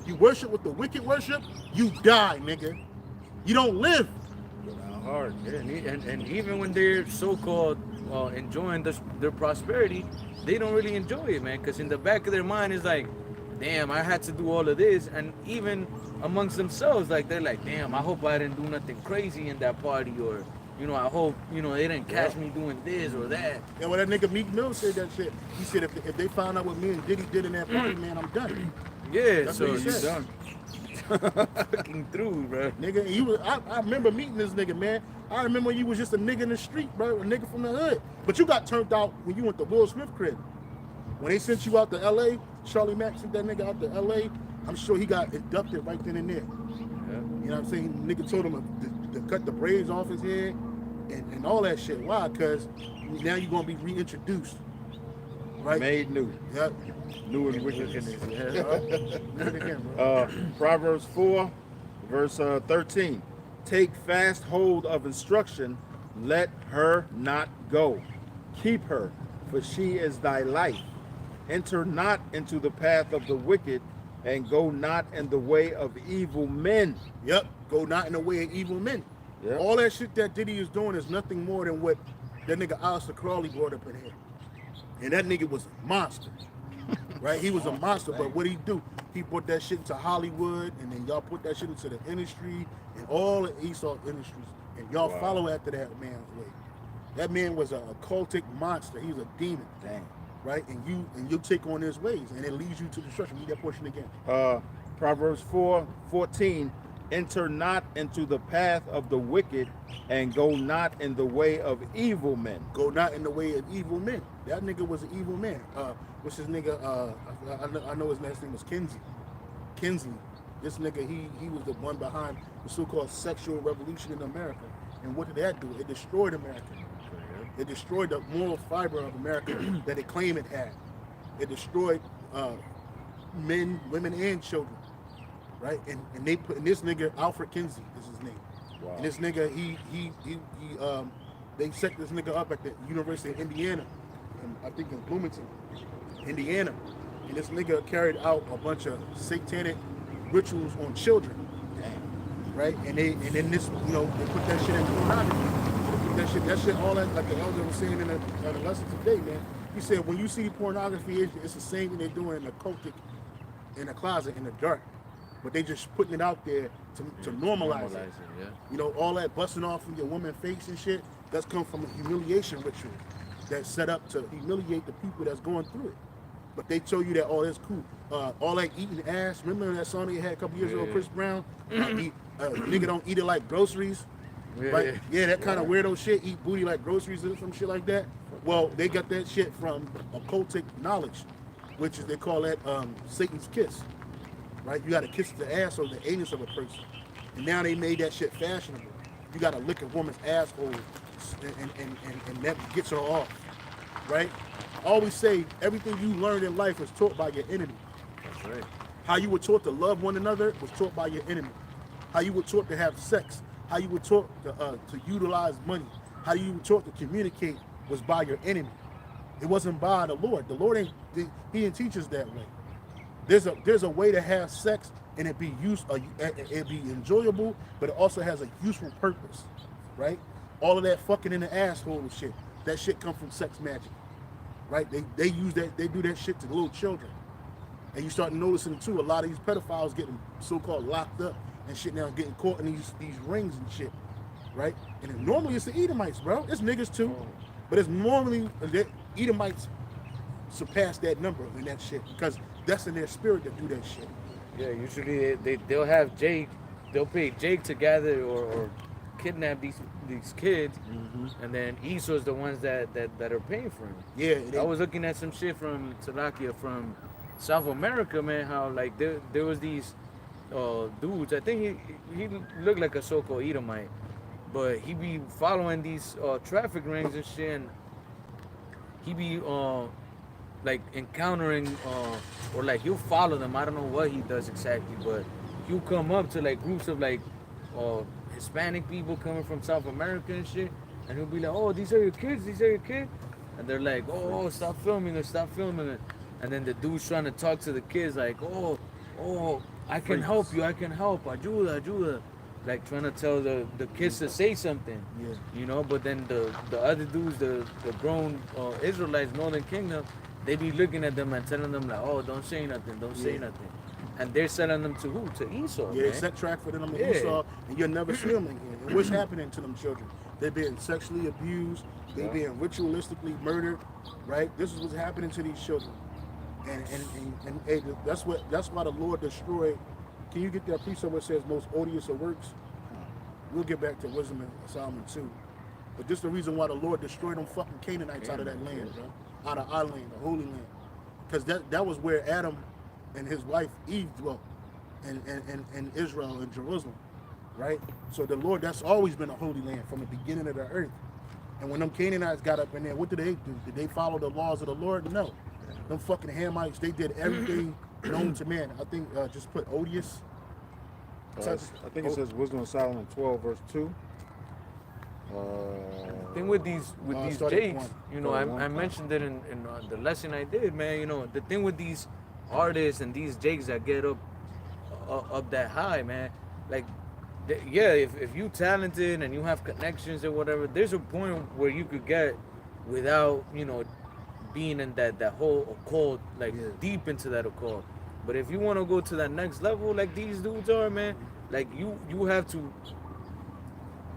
You worship what the wicked worship, you die, nigga. You don't live. Hard, yeah, and even when they're so-called enjoying their prosperity, they don't really enjoy it, man. Because in the back of their mind is like, damn, I had to do all of this, and even amongst themselves, like they're like, damn, I hope I didn't do nothing crazy in that party, or I hope they didn't catch me doing this or that. And when that nigga Meek Mill said that shit, he said if they found out what me and Diddy did in that party, man, I'm done. Yeah, that's so what he said. Fucking through, bro. Nigga, I remember meeting this nigga, man. I remember when you was just a nigga in the street, bro, a nigga from the hood. But you got turned out when you went to Will Smith crib. When they sent you out to LA, Charlie Mack sent that nigga out to LA, I'm sure he got inducted right then and there. Yeah. You know what I'm saying? Nigga told him to cut the braids off his head and all that shit. Why? Because now you're gonna be reintroduced. Right? Made new. Yep. New and wicked. Yeah. Proverbs 4, verse 13. Take fast hold of instruction, let her not go. Keep her, for she is thy life. Enter not into the path of the wicked, and go not in the way of evil men. Yep. Go not in the way of evil men. Yep. All that shit that Diddy is doing is nothing more than what that nigga Alistair Crawley brought up in here. And that nigga was a monster, right? He was a monster, but what he do? He put that shit into Hollywood, and then y'all put that shit into the industry and all the Esau industries, and y'all follow after that man's way. That man was a occultic monster. He was a demon, right? And you take on his ways, and it leads you to destruction. Read that portion again. Proverbs 4:14. Enter not into the path of the wicked, and go not in the way of evil men. Go not in the way of evil men. That nigga was an evil man. What's his nigga? I know his last name was Kinsley. This nigga, he was the one behind the so-called sexual revolution in America. And what did that do? It destroyed America. It destroyed the moral fiber of America that it claimed it had. It destroyed men, women, and children. Right, and they put in this nigga Alfred Kinsey is his name. Wow. And this nigga they set this nigga up at the University of Indiana, I think in Bloomington, Indiana. And this nigga carried out a bunch of satanic rituals on children. Damn. Right, and then this they put that shit in pornography. That shit all that, like the elder was saying in the lesson today, man. He said when you see pornography, it's the same thing they're doing in the cultic, in the closet in the dark. But they just putting it out there to normalize it. Yeah. All that busting off in your woman's face and shit, that's come from a humiliation ritual. that's set up to humiliate the people that's going through it. But they show you that, oh, that's cool. All that eating ass. Remember that song they had a couple years ago, Chris Brown? Nigga don't eat it like groceries. Right? Yeah, that kind of weirdo shit. Eat booty like groceries or some shit like that. Well, they got that shit from occultic knowledge, which is, they call that Satan's kiss. Right? You got to kiss the ass or the anus of a person. And now they made that shit fashionable. You got to lick a woman's asshole and that gets her off. Right? I always say everything you learned in life was taught by your enemy. That's right. How you were taught to love one another was taught by your enemy. How you were taught to have sex, how you were taught to utilize money, how you were taught to communicate was by your enemy. It wasn't by the Lord. The Lord he didn't teach us that way. There's a way to have sex and it be enjoyable, but it also has a useful purpose, right? All of that fucking in the asshole and shit, that shit come from sex magic, right? They use that, they do that shit to little children. And you start noticing too, a lot of these pedophiles getting so-called locked up and shit now, getting caught in these rings and shit, right? And normally it's the Edomites, bro. It's niggas too, but it's normally the Edomites surpass that number in that shit because that's in their spirit to do that shit. Yeah, usually they'll have Jake, they'll pay Jake to gather or kidnap these kids, and then Esau's the ones that are paying for him. Yeah, I was looking at some shit from Salakia from South America, man. How like there was these dudes. I think he looked like a so-called Edomite, but he be following these traffic rings and shit. And he be like encountering or like he'll follow them. I don't know what he does exactly, but he'll come up to like groups of like Hispanic people coming from South America and shit, and he'll be like, "Oh, these are your kids. These are your kids," and they're like, "Oh, stop filming it, stop filming it." And then the dude's trying to talk to the kids like, "Oh, I can help you. I can help. Ayuda, ayuda." Like trying to tell the kids to say something, you know. But then the other dudes, the grown Israelites, Northern Kingdom, they be looking at them and telling them like, "Oh, don't say nothing, don't say nothing," and they're selling them to who? To Esau. Yeah, man. Set track for them to Esau, and you'll never see them again. And what's happening to them children? They're being sexually abused. They're being ritualistically murdered. Right? This is what's happening to these children, and hey, that's why the Lord destroyed. Can you get that precept where it says most odious of works? We'll get back to Wisdom and Solomon too. But this is the reason why the Lord destroyed them fucking Canaanites out of that land, bro. Out of our land, the Holy Land. Because that was where Adam and his wife Eve dwelt, in Israel and Jerusalem, right? So the Lord, that's always been a holy land from the beginning of the earth. And when them Canaanites got up in there, what did they do? Did they follow the laws of the Lord? No. Them fucking Hamites, they did everything known to man. I think just put odious. I think it says Wisdom of Solomon 12 verse 2. Thing with these Jakes, you know, I mentioned it in the lesson I did, man. You know, the thing with these artists and these Jakes that get up that high, man. Like, if you talented and you have connections or whatever, there's a point where you could get without, you know, being in that whole occult, like deep into that occult. But if you want to go to that next level, like these dudes are, man, like you have to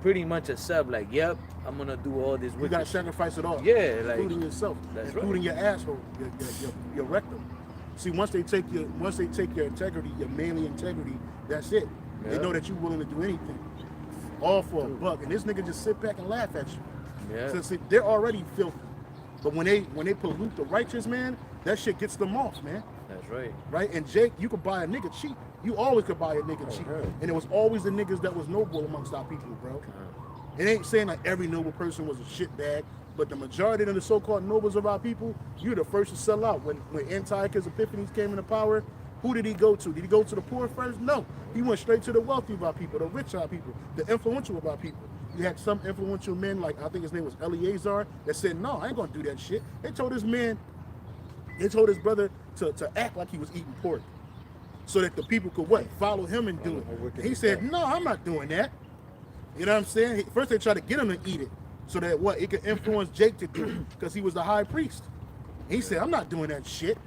pretty much accept, like, yep, I'm gonna do all this. You gotta sacrifice it all. Yeah, like including yourself, including your asshole, your rectum. See, once they take your integrity, your manly integrity, that's it. Yeah. They know that you're willing to do anything, all for a buck. And this nigga just sit back and laugh at you. Yeah. So see, they're already filthy, but when they pollute the righteous, man, that shit gets them off, man. That's right. Right? And Jake, you could buy a nigga cheap. You always could buy a nigga cheap. And it was always the niggas that was noble amongst our people, bro. It ain't saying like every noble person was a shitbag, but the majority of the so-called nobles of our people, you're the first to sell out. When Antiochus Epiphanes came into power, who did he go to? Did he go to the poor first? No. He went straight to the wealthy of our people, the rich of our people, the influential of our people. You had some influential men, like I think his name was Eleazar, that said, no, I ain't gonna do that shit. They told his brother to act like he was eating pork so that the people could follow him and do it. And he said, no, I'm not doing that. You know what I'm saying? First they tried to get him to eat it so that it could influence Jake to do it because he was the high priest. And he said, I'm not doing that shit.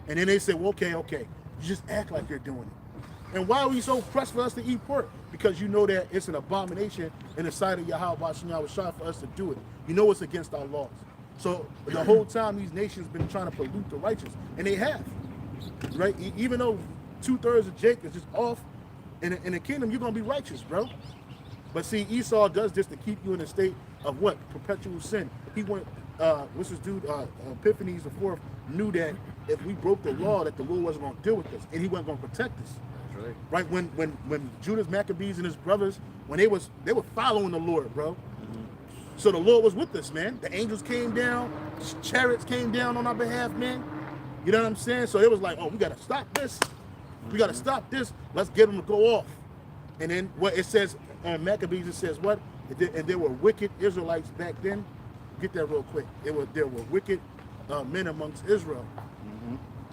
And then they said, well, okay, you just act like you're doing it. And why are we so pressed for us to eat pork? Because you know that it's an abomination in the sight of Yahweh Shai for us to do it. You know it's against our laws. So the whole time these nations been trying to pollute the righteous, and they have, right? Even though 2/3 of Jake is just off, in the kingdom you're gonna be righteous, bro. But see, Esau does this to keep you in a state of what? Perpetual sin. He went, what's this dude? Epiphanes the fourth knew that if we broke the law, that the Lord wasn't gonna deal with us, and He wasn't gonna protect us. That's right. Right? When Judas Maccabees and his brothers, when they were following the Lord, bro. So the Lord was with us, man. The angels came down, chariots came down on our behalf, man. You know what I'm saying? So it was like, oh, we gotta stop this. We gotta stop this. Let's get them to go off. And then what it says on Maccabees, it says what? And there were wicked Israelites back then. Get that real quick. There were wicked men amongst Israel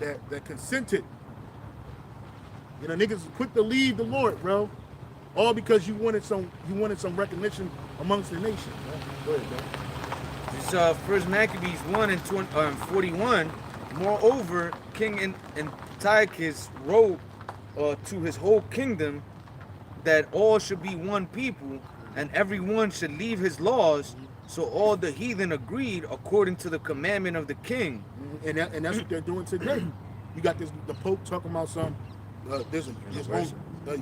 that consented. You know, niggas was quick to leave the Lord, bro. All because you wanted some recognition amongst the nation. Go ahead, bro. This First Maccabees 1 and 41. Moreover, King Antiochus wrote to his whole kingdom that all should be one people, and everyone should leave his laws. So all the heathen agreed according to the commandment of the king. And that's what they're doing today. You got the Pope talking about some there's a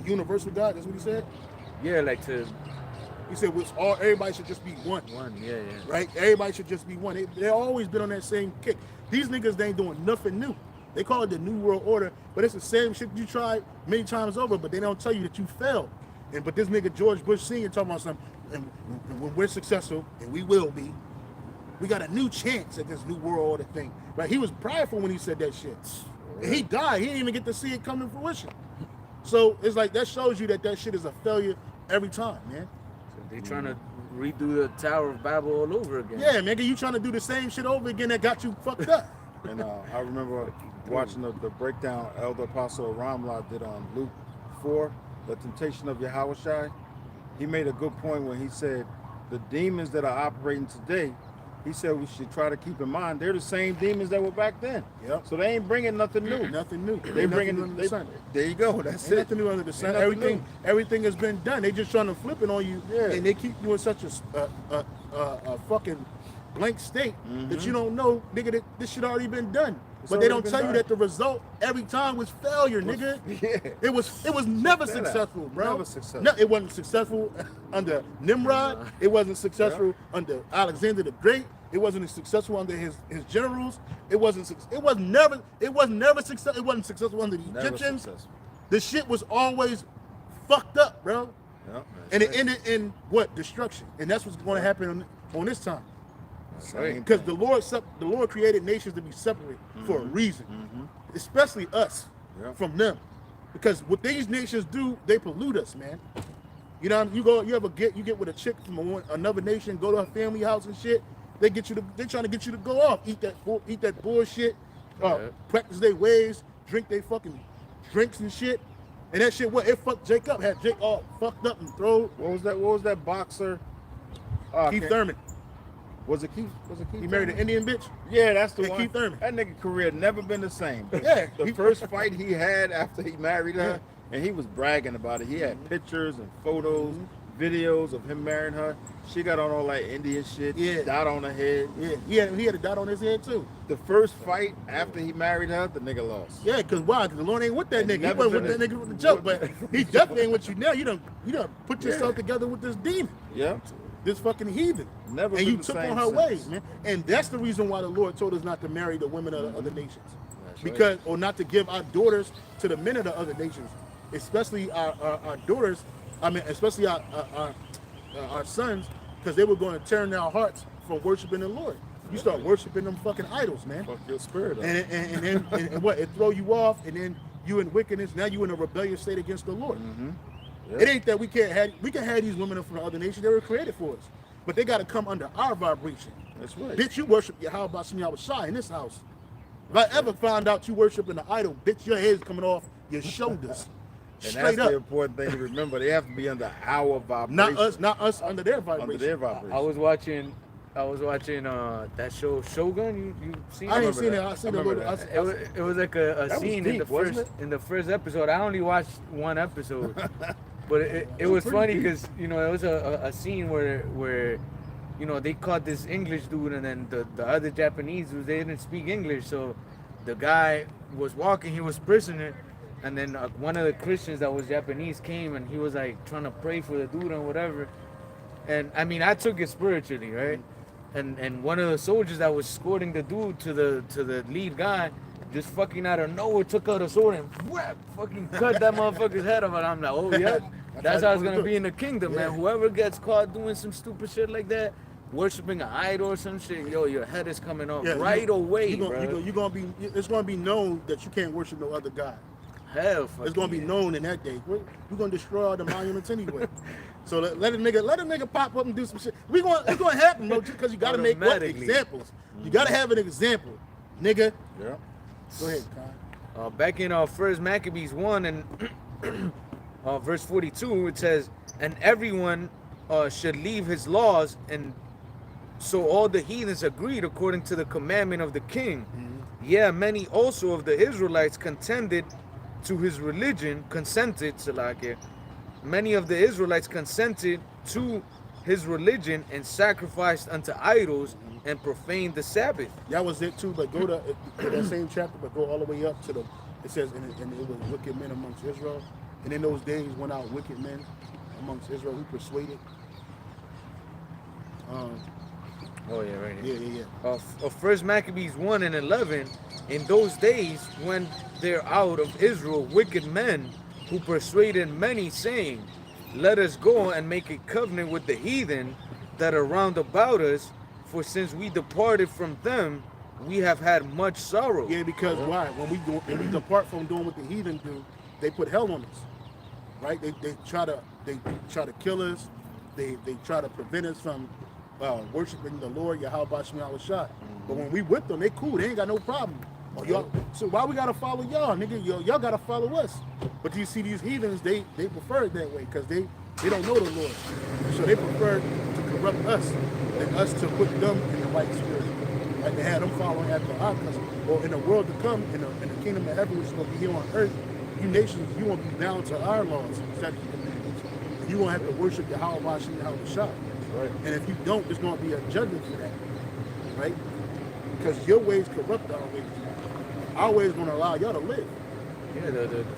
universal God. That's what he said. Yeah, like He said everybody should just be one. Yeah. Right? Everybody should just be one. They've always been on that same kick. These niggas, they ain't doing nothing new. They call it the New World Order, but it's the same shit you tried many times over, but they don't tell you that you failed. But this nigga George Bush Sr. talking about something, and when we're successful, and we will be, we got a new chance at this New World Order thing. Right? He was prideful when he said that shit. And he died. He didn't even get to see it come to fruition. So it's like that shows you that shit is a failure every time, man. So they trying to redo the Tower of Babel all over again. Yeah, man, you trying to do the same shit over again that got you fucked up. And I remember watching the breakdown Elder Apostle Ramla did on Luke 4, the temptation of Yahushai. He made a good point when he said the demons that are operating today, he said we should try to keep in mind they're the same demons that were back then. Yep. So they ain't bringing nothing new. Nothing new. They bringing under the sun. There you go. That's Ain't it. nothing new under the sun. Everything has been done. They just trying to flip it on you, and they keep you in such a fucking blank state that you don't know, nigga, that this shit already been done. But they don't tell you that the result every time was failure, nigga. Yeah. It was never successful, bro. Never successful. No, it wasn't successful under Nimrod. It wasn't successful under Alexander the Great. It wasn't successful under his generals. It was never successful. It wasn't successful under the Egyptians. The shit was always fucked up, bro. Yep, and it ended in what? Destruction. And that's what's going to happen on this time. Right. Because the Lord created nations to be separate for a reason, especially us from them. Because what these nations do, they pollute us, man. You know, you get with a chick from another nation, go to her family house and shit. They trying to get you to go off, eat that bullshit, practice their ways, drink their fucking drinks and shit. And that shit, it fucked Jake up, had Jake all fucked up and thrown. What was that boxer? Keith Thurman. Was it Keith? He married an Indian bitch? Yeah, that's the one. Keith Thurman. That nigga career never been the same. Yeah. The first fight he had after he married her, and he was bragging about it. He had pictures and photos, videos of him marrying her. She got on all that Indian shit, dot on her head. Yeah, he had a dot on his head too. The first fight after he married her, the nigga lost. Yeah, because why? Because the Lord ain't with that nigga. He wasn't with that nigga with the joke, but he definitely ain't with you now. You done put yourself together with this demon. Yeah. This fucking heathen. Never and been you the took same on her since. ways, man. And that's the reason why the Lord told us not to marry the women of the other nations. Because, or not to give our daughters to the men of the other nations. Especially our daughters, especially our sons, because they were going to turn their hearts from worshiping the Lord. You start worshiping them fucking idols, man. Fuck your spirit up. And what? It throw you off, and then you in wickedness. Now you in a rebellious state against the Lord. It ain't that we can have these women from the other nations. They were created for us, but they got to come under our vibration. That's right. Bitch, you worship Yahweh Bashem Yahushai in this house. If I ever found out you worshiping the idol, bitch, your head's coming off your shoulders. And Straight that's up. the important thing to remember. They have to be under our vibration. Not us under their vibration. Under their vibration. I was watching that show Shogun. You seen it? I didn't see it. I seen a little. It was like a scene deep, wasn't in the first episode. I only watched one episode, but it was funny because it was a scene where you know, they caught this English dude, and then the other Japanese dudes, they didn't speak English, so the guy was walking, he was prisoner, and then one of the Christians that was Japanese came, and he was like trying to pray for the dude and whatever. And I mean, I took it spiritually, right? And one of the soldiers that was escorting the dude to the lead guy, just fucking out of nowhere took out a sword and whap, fucking cut that motherfucker's head off. And I'm like, oh yeah, that's how it's gonna be in the kingdom, man. Whoever gets caught doing some stupid shit like that, worshiping an idol or some shit, yo, your head is coming off right away, bro. It's gonna be known that you can't worship no other God. Hell, fuck. It's gonna be known in that day. We're gonna destroy all the monuments anyway. So let a nigga pop up and do some shit. It's gonna happen, bro. Just because you gotta make examples. You gotta have an example, nigga. Yeah. Go ahead, Kyle. Back in 1 Maccabees 1 and verse 42, it says, and everyone should leave his laws, and so all the heathens agreed according to the commandment of the king. Yeah, many also of the Israelites consented to his religion, many of the Israelites consented to his religion and sacrificed unto idols and profaned the Sabbath. That was it too, but go to that same chapter, but go all the way up to it says, and it was wicked men amongst Israel. And in those days went out wicked men amongst Israel who persuaded. Oh yeah, right here. Yeah. Of 1 Maccabees 1 and 11, in those days when there out of Israel wicked men who persuaded many, saying, let us go and make a covenant with the heathen that are round about us, for since we departed from them, we have had much sorrow. Yeah, because why? When we depart from doing what the heathen do, they put hell on us, right? They try to kill us. They try to prevent us from worshiping the Lord Yahweh Shem Yahushua. But when we with them, they cool. They ain't got no problem. So why we gotta follow y'all, nigga? Y'all gotta follow us. But you see, these heathens, they prefer it that way because they don't know the Lord. So they prefer to corrupt us than us to put them in the right spirit. Like they had them following after our custom. Or in the world to come, in the kingdom of heaven, which is gonna be here on earth, you nations, you won't be bound to our laws, statutes, and commandments. You won't have to worship Yahweh Shem Yahushua. Right. And if you don't, there's gonna be a judgment for that. Right? Because your ways corrupt our ways. Our ways gonna allow y'all to live. Yeah,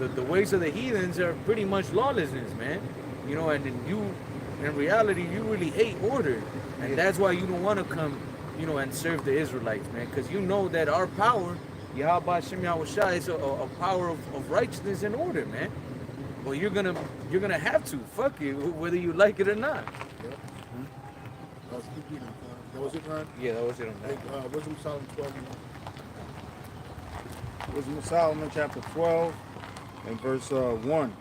the ways of the heathens are pretty much lawlessness, man. You know, and then you, in reality, you really hate order. And that's why you don't want to come, you know, and serve the Israelites, man. Because you know that our power, Yahweh Shem Yahushua, is a power of righteousness and order, man. Well, you're gonna have to, fuck you, whether you like it or not. Yeah. That was it, Ron? Yeah, that was it on that. Wisdom Solomon 12. Wisdom of Solomon chapter 12 and verse 1.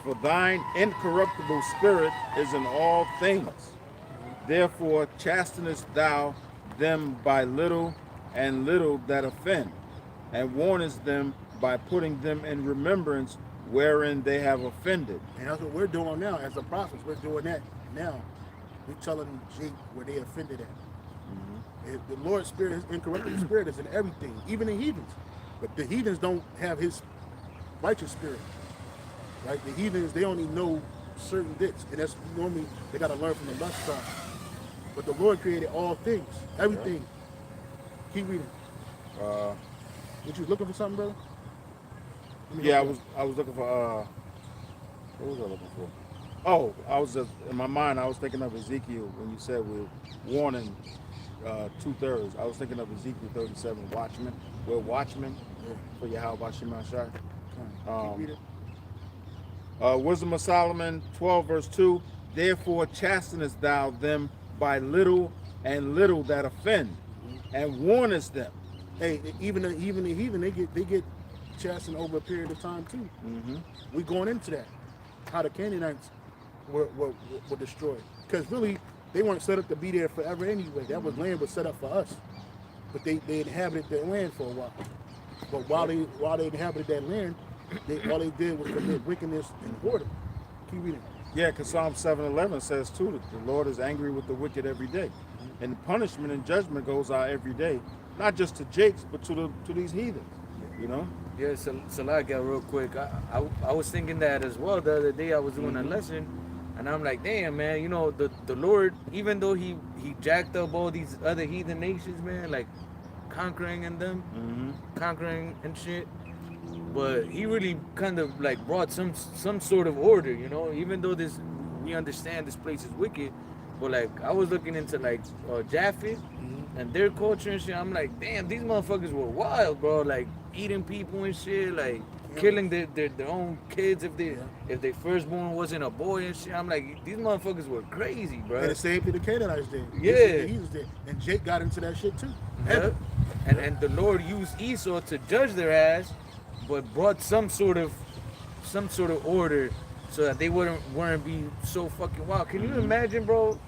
For thine incorruptible spirit is in all things. Therefore chastenest thou them by little and little that offend, and warnest them by putting them in remembrance wherein they have offended. And that's what we're doing now as the prophets. We're doing that now. We're telling Jake where they offended at. The Lord's spirit, his incorruptible spirit is in everything, even in heathens. But the heathens don't have his righteous spirit. Right? The heathens, they only know certain bits. And that's normally, they got to learn from the left side. But the Lord created all things, everything. Keep reading. What you looking for something, brother? Yeah, I was looking for, what was I looking for? Oh, I was just, in my mind, I was thinking of Ezekiel when you said we're warning 2/3. I was thinking of Ezekiel 37, watchmen. We're watchmen for Yahweh Shem Yahushua. Wisdom of Solomon 12 verse 2. Therefore chastenest thou them by little and little that offend, and warnest them. Hey, even the heathen, they get chastened over a period of time too. We going into that. How the Canaanites were destroyed. Because really, they weren't set up to be there forever anyway. That land was set up for us. But they inhabited that land for a while. But while they inhabited that land, all they did was commit wickedness and whoredom. Keep reading. Yeah, because Psalm 7:11 says too that the Lord is angry with the wicked every day. And punishment and judgment goes out every day. Not just to Jakes, but to these heathens. You know? Yeah, Salakia, real quick. I was thinking that as well the other day. I was doing a lesson, And I'm like, damn, man, you know, the Lord, even though he jacked up all these other heathen nations, man, like conquering and shit, but he really kind of like brought some sort of order, you know, even though we understand this place is wicked, but like I was looking into like Japheth and their culture and shit. I'm like, damn, these motherfuckers were wild, bro, like eating people and shit, like killing their own kids if their firstborn wasn't a boy and shit. I'm like, these motherfuckers were crazy, bro. And the same thing the Canaanites did. Yeah. He was there. And Jake got into that shit too. Yeah. And the Lord used Esau to judge their ass, but brought some sort of order so that they weren't be so fucking wild. Can you imagine, bro?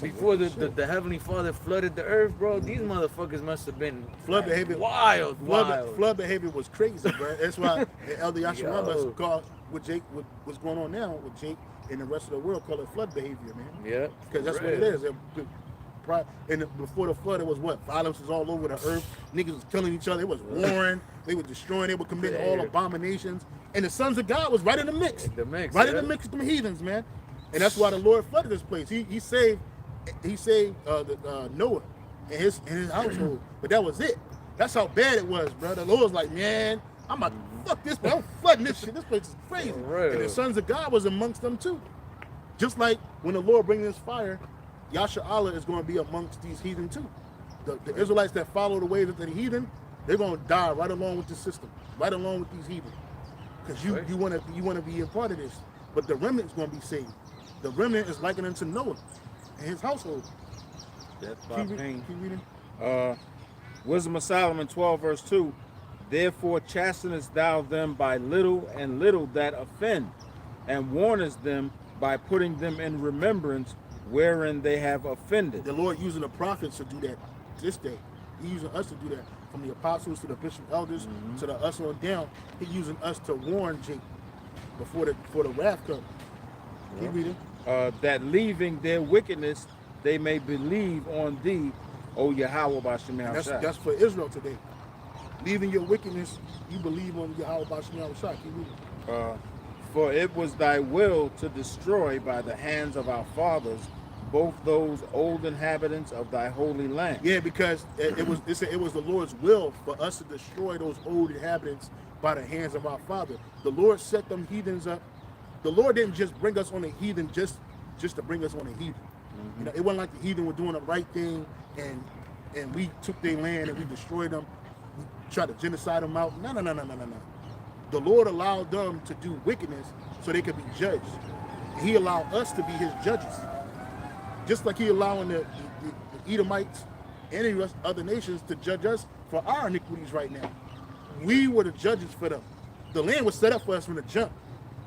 Before the Heavenly Father flooded the earth, bro, these motherfuckers must have been flood behavior. Wild. Flood behavior was crazy, bro. That's why Elder Yasharamba called what's going on now with Jake and the rest of the world call it flood behavior, man. Yeah. Because that's what it is. Before the flood, it was what? Violence was all over the earth. Niggas was killing each other. It was warring. They were destroying. They were committing all abominations. And the sons of God was right in the mix. In the mix with them heathens, man. And that's why the Lord flooded this place. He saved Noah and his household. But that was it. That's how bad it was, bro. The Lord was like, man, I'm about to fuck this, man. I'm flooding this shit. This place is crazy. And the sons of God was amongst them too. Just like when the Lord brings this fire, Yasha Allah is going to be amongst these heathen too. The Israelites that follow the ways of the heathen, they're going to die right along with the system, right along with these heathen. Because you want to be a part of this. But the remnant is going to be saved. The remnant is likened unto Noah and his household. That's by pain. Keep reading. Wisdom of Solomon 12 verse 2. Therefore chastenest thou them by little and little that offend, and warnest them by putting them in remembrance wherein they have offended. The Lord using the prophets to do that this day. He's using us to do that. From the apostles to the bishop elders to the us on down. He's using us to warn Jake before the wrath comes. Keep reading. That leaving their wickedness they may believe on thee, O Yahweh Bashem Yahushua. That's for Israel today. Leaving your wickedness, you believe on Yahweh Bashem Yahushua. Keep reading. For it was thy will to destroy by the hands of our fathers both those old inhabitants of thy holy land. Yeah, because it was the Lord's will for us to destroy those old inhabitants by the hands of our father. The Lord set them heathens up. The Lord didn't just bring us on a heathen just to bring us on a heathen. You know, it wasn't like the heathen were doing the right thing and we took their land and we destroyed them. We tried to genocide them out. No. The Lord allowed them to do wickedness so they could be judged. He allowed us to be his judges. Just like he allowing the Edomites and the rest other nations to judge us for our iniquities right now. We were the judges for them. The land was set up for us from the jump.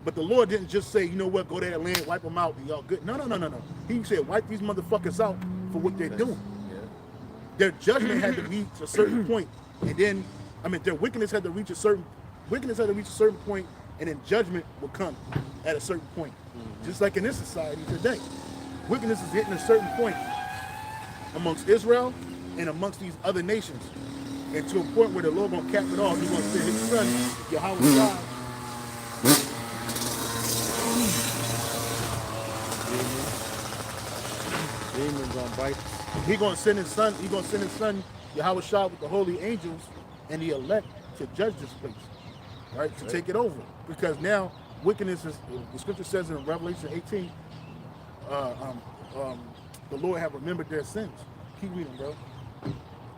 But the Lord didn't just say, you know what, go to that land, wipe them out, and y'all good. No. He said, wipe these motherfuckers out for what they're doing. Yeah. Their judgment had to reach a certain point, and then, their wickedness had to reach a certain point, and then judgment will come at a certain point. Just like in this society today, wickedness is hitting a certain point amongst Israel and amongst these other nations, and to a point where the Lord gonna cap it off. He's gonna send his son, Yahweh God. Demons gonna bite. He's gonna send his son, Yahweh Shah, with the holy angels and the elect to judge this place, right? To take it over. Because now wickedness is, the scripture says in Revelation 18, the Lord have remembered their sins. Keep reading, bro.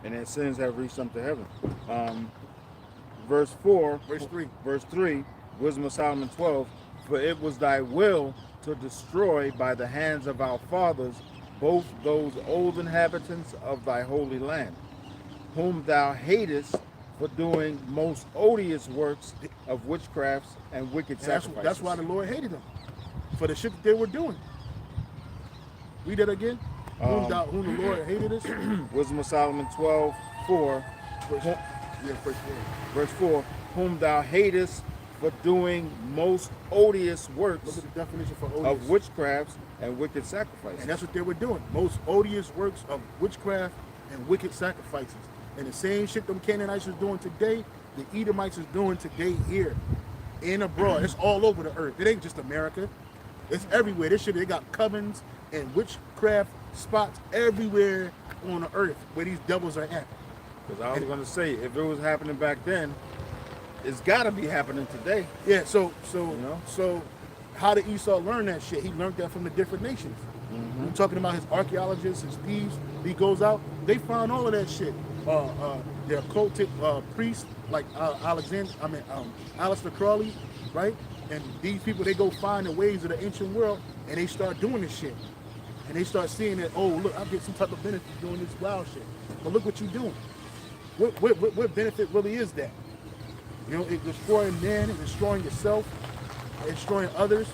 And their sins have reached up to heaven. Verse 3, Wisdom of Solomon 12, for it was thy will to destroy by the hands of our fathers both those old inhabitants of thy holy land, whom thou hatest for doing most odious works of witchcrafts and wicked sacrifices. That's why the Lord hated them, for the shit that they were doing. Read that again. Whom the Lord hated us. Wisdom of Solomon 12, 4. Verse 4. Whom thou hatest for doing most odious works. Look at the definition for odious. Of witchcrafts and wicked sacrifices. And that's what they were doing. Most odious works of witchcraft and wicked sacrifices. And the same shit them Canaanites is doing today, the Edomites is doing today here and abroad. It's all over the earth. It ain't just America. It's everywhere. This shit, they got covens and witchcraft spots everywhere on the earth where these devils are at. Because I was going to say, if it was happening back then, it's got to be happening today. Yeah, so know? so how did Esau learn that shit? He learned that from the different nations. We're talking about his archaeologists, his thieves. He goes out, they found all of that shit. Their occultic priests like Aleister Crowley, right? And these people, they go find the ways of the ancient world, and they start doing this shit. And they start seeing that, oh, look, I get some type of benefit doing this wild shit. But look what you're doing. What benefit really is that? You know, it's destroying man, it's destroying yourself, destroying others.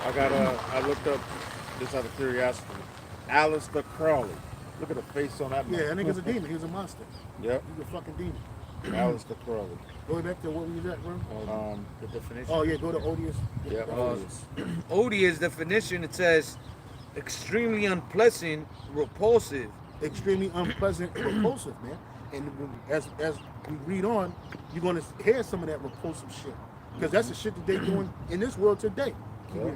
I looked up, just out of curiosity, Aleister Crowley. Look at the face on that man. Yeah, that nigga's a demon. He's a monster. Yep. He's a fucking demon. Aleister Crowley. Going back to what we was at, bro? The definition. Oh, yeah, go to odious. Yeah, odious. Odious definition, it says extremely unpleasant, repulsive. Extremely unpleasant, repulsive, man. And as we read on, you're going to hear some of that repulsive shit. Because that's the shit that they're doing in this world today. Yeah.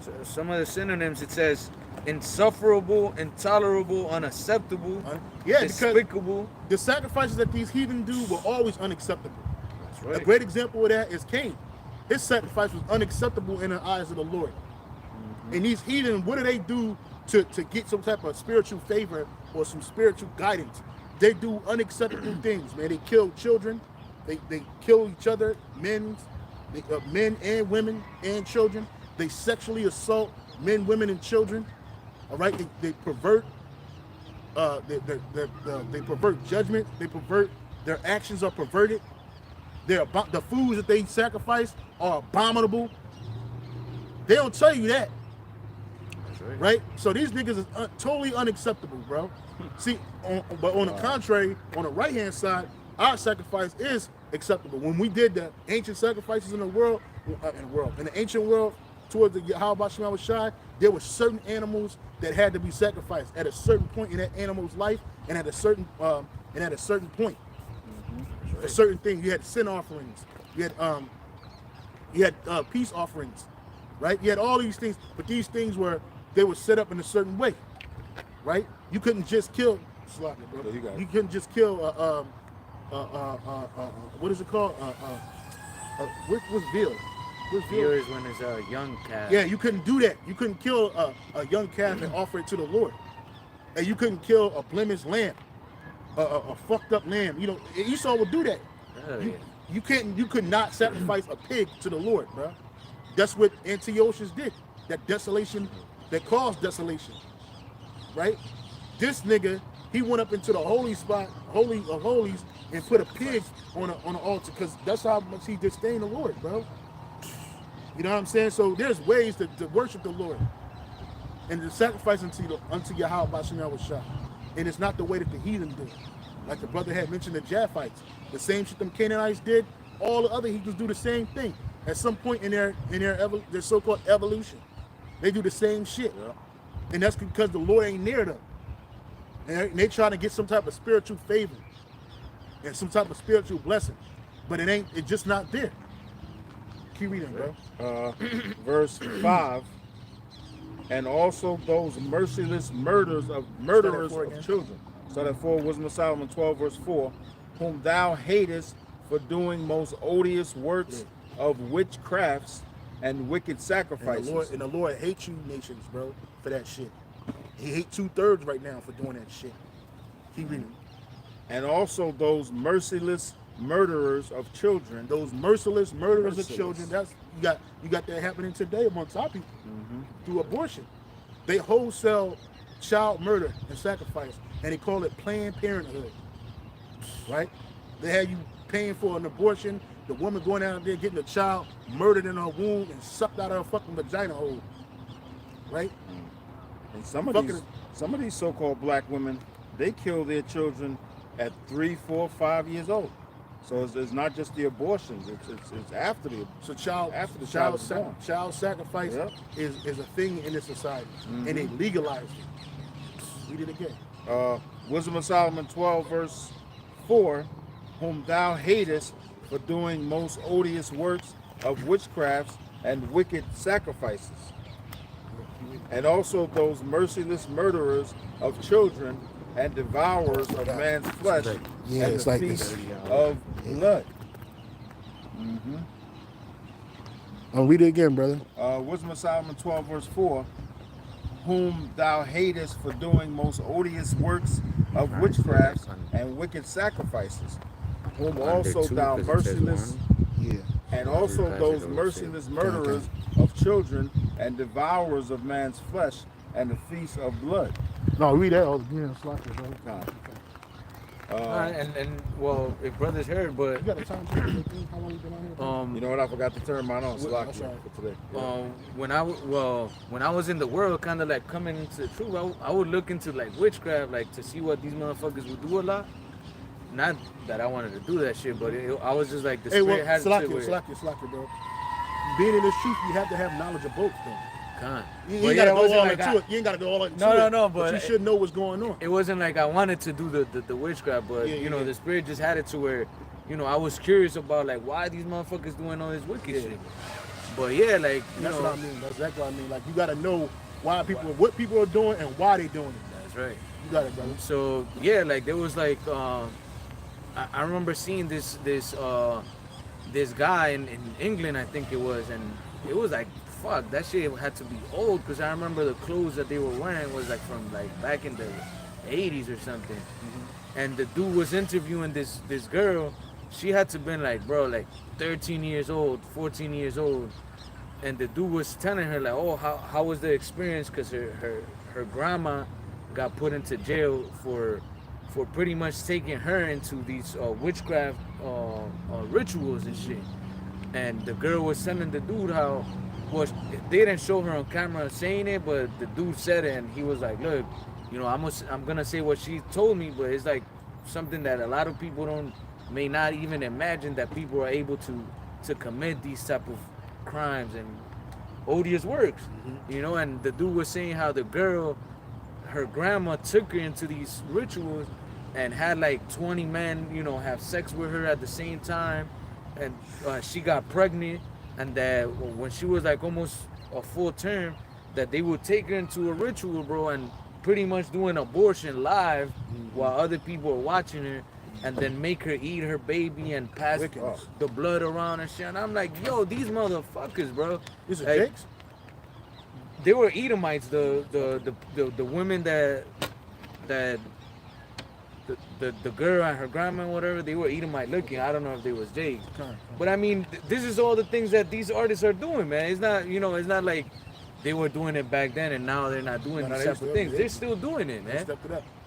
So some of the synonyms, it says insufferable, intolerable, unacceptable, despicable. Because the sacrifices that these heathen do were always unacceptable. That's right. A great example of that is Cain. His sacrifice was unacceptable in the eyes of the Lord. And these heathen, what do they do to get some type of spiritual favor or some spiritual guidance? They do unacceptable things, man. They kill children. They kill each other, men and women and children. They sexually assault men, women, and children. All right, they pervert. They pervert judgment. They pervert. Their actions are perverted. The foods that they sacrifice are abominable. They don't tell you that. That's Right? So these niggas is totally unacceptable, bro. See, but on the contrary, on the right-hand side, our sacrifice is acceptable. When we did the ancient sacrifices in the ancient world, towards the Gmshawaii, there were certain animals that had to be sacrificed at a certain point in that animal's life, and at a certain point. For certain things, you had sin offerings, you had peace offerings, right? You had all these things, but these things were set up in a certain way, right? You couldn't just kill. You couldn't just kill. What is it called? What's veal? Veal is when it's a young calf. Yeah, you couldn't do that. You couldn't kill a young calf and offer it to the Lord, and you couldn't kill a blemished lamb, a fucked up lamb. You know, Esau would do that. You could not sacrifice a pig to the Lord, bro. That's what Antiochus did. That desolation, that caused desolation, right? This nigga, he went up into the holy spot, holy of holies, and put a pig on an altar, because that's how much he disdained the Lord, bro. You know what I'm saying? So there's ways to worship the Lord and to sacrifice unto Yahweh Bashem Yahushua. And it's not the way that the heathen do it. Like the brother had mentioned, the Japhites, the same shit them Canaanites did. All the other heathens do the same thing at some point in their so-called evolution. They do the same shit, and that's because the Lord ain't near them. And they trying to get some type of spiritual favor and some type of spiritual blessing, but it ain't. It's just not there. Keep reading, bro. Verse 5. And also those merciless murderers of children. So that 4, Wisdom of Solomon 12, verse 4, whom thou hatest for doing most odious works of witchcrafts and wicked sacrifices. And the Lord hates you nations, bro, for that shit. He hates 2/3 right now for doing that shit. Keep reading. And also those merciless murderers of children. Those merciless murderers of children. That's you got that happening today amongst our people through abortion. They wholesale child murder and sacrifice, and they call it Planned Parenthood. Right? They have you paying for an abortion, the woman going out there getting a child murdered in her womb and sucked out of her fucking vagina hole. Right? And some of these so-called black women, they kill their children at 3, 4, 5 years old. So it's not just the abortions; it's after the child sacrifice is a thing in this society, and they legalized it. Read it again. Wisdom of Solomon 12, verse 4, whom thou hatest for doing most odious works of witchcrafts and wicked sacrifices, and also those merciless murderers of children and devourers of man's flesh, Yeah, and it's the like feast this. of blood. I'll read it again, brother. Wisdom of Solomon 12 verse 4, whom thou hatest for doing most odious works of witchcrafts and wicked sacrifices, whom also thou merciless, Yeah. and also those merciless murderers of children and devourers of man's flesh, and the feast of blood. No, read that all again. It's like it, bro. And well, if brothers heard, but You got a time change? How long you been on here? You know what? I forgot to turn mine on. Slack That's all right. for today. when I was in the world, kind of like coming into the truth, I would look into like witchcraft, like to see what these motherfuckers would do a lot. Not that I wanted to do that shit, but I was just like the Hey, spirit well, had slack to it, bro. Being in this truth, you have to have knowledge of both, though. You But ain't yeah, gotta it go wasn't all like into it. You ain't gotta go all into it. No, but you should know what's going on. It wasn't like I wanted to do the witchcraft, but Yeah, you know, yeah. the spirit just had it to where, you know, I was curious about like why these motherfuckers doing all this wicked shit. But yeah, like That's what I mean. That's exactly what I mean. Like you gotta know why people, what people are doing, and why they doing it. That's right. You got it, brother. So yeah, like there was like I remember seeing this guy in England, I think it was, and it was like fuck, that shit had to be old because I remember the clothes that they were wearing was like from like back in the 80s or something. And the dude was interviewing this girl. She had to been like, bro, like 13 years old, 14 years old. And the dude was telling her like, oh, how was the experience? Because her grandma got put into jail for pretty much taking her into these witchcraft rituals and shit. And the girl was telling the dude how, well, they didn't show her on camera saying it, but the dude said it, and he was like, look, you know, I'm gonna say what she told me, but it's like something that a lot of people may not even imagine, that people are able to commit these type of crimes and odious works, you know. And the dude was saying how the girl, her grandma took her into these rituals and had like 20 men, you know, have sex with her at the same time, and she got pregnant, and that when she was like almost a full term, that they would take her into a ritual, bro, and pretty much do an abortion live while other people are watching her, and then make her eat her baby and pass the blood around and shit. And I'm like, yo, these motherfuckers, bro. These are like, Jakes? They were Edomites, the women that the girl and her grandma and whatever, they were Edomite looking. I don't know if they was Jakes. But I mean, this is all the things that these artists are doing, man. It's not, you know, it's not like they were doing it back then and now they're not doing these type of things. They're still doing it, man.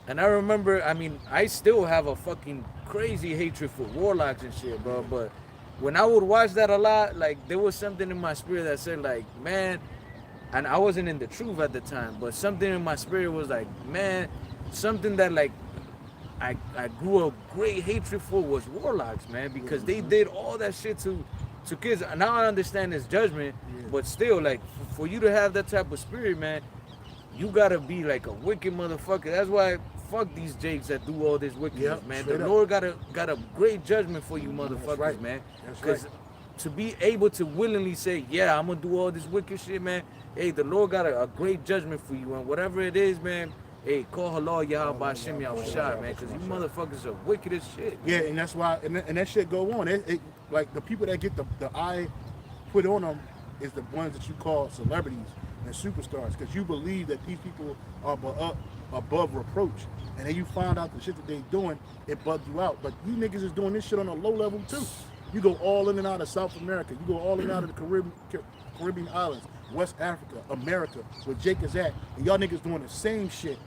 And I remember, I mean, I still have a fucking crazy hatred for warlocks and shit, bro. But when I would watch that a lot, like, there was something in my spirit that said, like, man, and I wasn't in the truth at the time, but something in my spirit was like, man, something that, like, I grew a great hatred for was warlocks, man, because they did all that shit to kids. Now I understand this judgment, but still, like, for you to have that type of spirit, man, you gotta be like a wicked motherfucker. That's why fuck these Jakes that do all this wickedness, man. The Lord got a great judgment for you motherfuckers, man. Because to be able to willingly say, yeah, I'm gonna do all this wicked shit, man. Hey, the Lord got a great judgment for you, and whatever it is, man. Hey, call halal Yahweh Shem Yahushua, man, because you motherfuckers are wicked as shit. Yeah, and that's why, and that shit go on. It like the people that get the eye put on them is the ones that you call celebrities and superstars, because you believe that these people are above reproach, and then you find out the shit that they doing, it bugs you out. But you niggas is doing this shit on a low level too. You go all in and out of South America. You go all in and out of the Caribbean islands, West Africa, America, where Jake is at, and y'all niggas doing the same shit.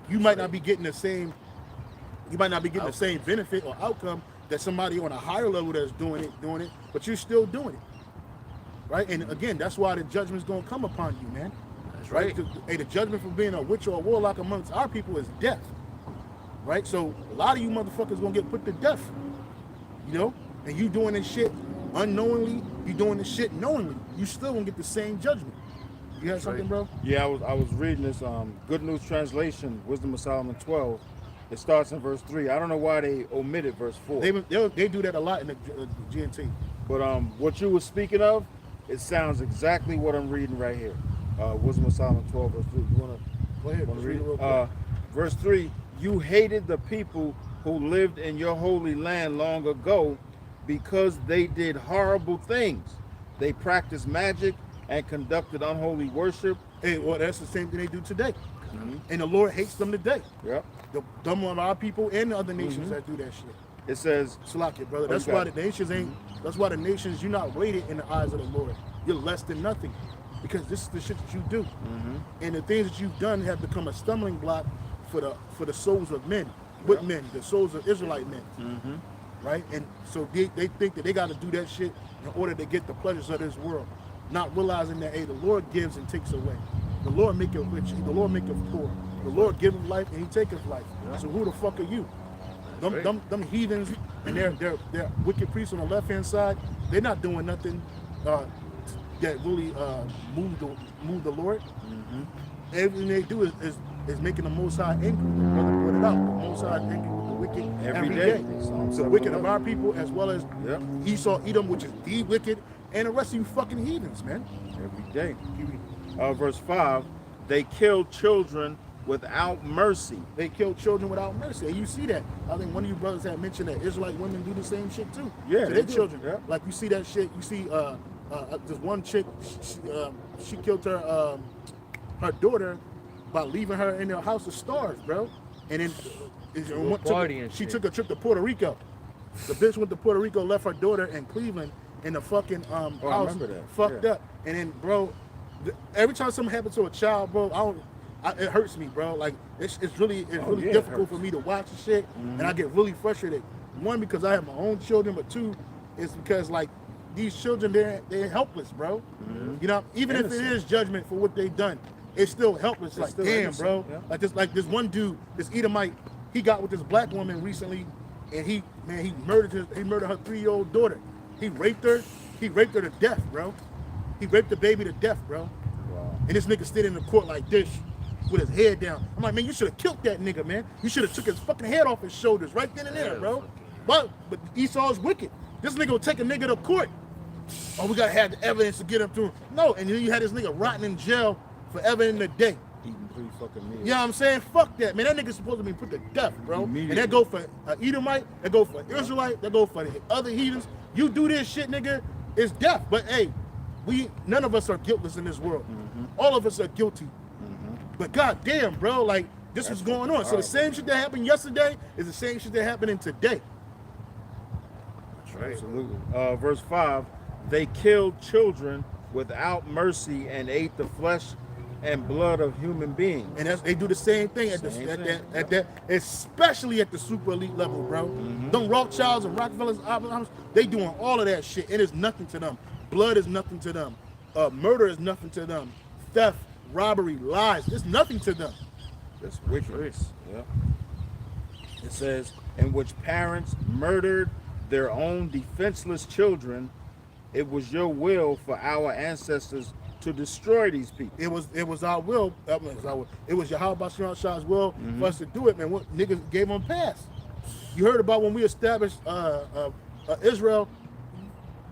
You might not be getting the same. You might not be getting the same benefit or outcome that somebody on a higher level that's doing it, but you're still doing it, right? And again, that's why the judgment's gonna come upon you, man. That's right. The judgment for being a witch or a warlock amongst our people is death, right? So a lot of you motherfuckers gonna get put to death, you know. And you doing this shit unknowingly, you doing this shit knowingly, you still gonna get the same judgment. You had something, bro? Yeah, I was reading this Good News Translation, Wisdom of Solomon 12. It starts in verse 3. I don't know why they omitted verse 4. They do that a lot in the GNT. But what you were speaking of it sounds exactly what I'm reading right here. Wisdom of Solomon 12 verse 3. You want to Go ahead. read Read it real it? quick. Verse 3, you hated the people who lived in your holy land long ago because they did horrible things. They practiced magic and conducted unholy worship. Hey, well, that's the same thing they do today. And the Lord hates them today. Yep. The dumb of our people and the other nations that do that shit. It says, Slack it, brother. That's you why got the nations ain't. That's why the nations, you're not weighted in the eyes of the Lord. You're less than nothing, because this is the shit that you do, and the things that you've done have become a stumbling block for the souls of men, with men, the souls of Israelite men, right? And so they think that they got to do that shit in order to get the pleasures of this world, not realizing that hey, the Lord gives and takes away. The Lord maketh rich. The Lord maketh poor. The Lord giveth life and He taketh life. So who the fuck are you? Them heathens and their wicked priests on the left hand side, they're not doing nothing that really move the Lord. Everything they do is making the Most High angry. The brother brought it out. The Most High is angry with the wicked every day. The wicked of our people, as well as Esau, Edom, which is the wicked, and the rest of you fucking heathens, man. every day. Verse 5, they kill children without mercy. They kill children without mercy. And you see that. I think one of you brothers had mentioned that Israelite women do the same shit too. Yeah, to they their do. children. Yeah. Like you see that shit. You see this one chick, she killed her daughter by leaving her in her house of stars, bro. And then she took a trip to Puerto Rico. The bitch went to Puerto Rico, left her daughter in Cleveland in the fucking house, I remember that. fucked up. And then, bro, every time something happens to a child, bro, it hurts me, bro. Like it's really difficult for me to watch the shit, and I get really frustrated. One, because I have my own children, but two, is because like these children, they're helpless, bro. You know, even if it is judgment for what they've done, it's still helpless. It's like, still damn, innocent, bro. yeah. Like this one dude, this Edomite, he got with this black woman recently, and he murdered her 3-year-old daughter. He raped her to death, bro. He raped the baby to death, bro. Wow. And this nigga standing in the court like this, with his head down. I'm like, man, you should have killed that nigga, man. You should have took his fucking head off his shoulders right then and there, bro. But Esau's wicked. This nigga will take a nigga to court. Oh, we gotta have the evidence to get him through. No, and then you had this nigga rotting in jail forever in the day. Eating 3 fucking meals. You know what I'm saying? Fuck that, man. That nigga's supposed to be put to death, bro. And that go for Edomite, that go for Israelite, that go for the other heathens. You do this shit, nigga, it's death. But hey, none of us are guiltless in this world. All of us are guilty. But goddamn, bro, like this was going on. So the same shit that happened yesterday is the same shit that happening today. That's right. Absolutely. Verse 5, they killed children without mercy and ate the flesh and blood of human beings. And they do the same thing at that, especially at the super elite level, bro. Them Rothschilds and Rockefellers, they doing all of that shit. It is nothing to them. Blood is nothing to them. Murder is nothing to them. Theft, robbery, lies, it's nothing to them. That's wickedness. Yeah. It says, in which parents murdered their own defenseless children. It was your will for our ancestors to destroy these people. It was our will. It was Yahweh Shah's will for us to do it, man. What niggas gave them a pass. You heard about when we established Israel,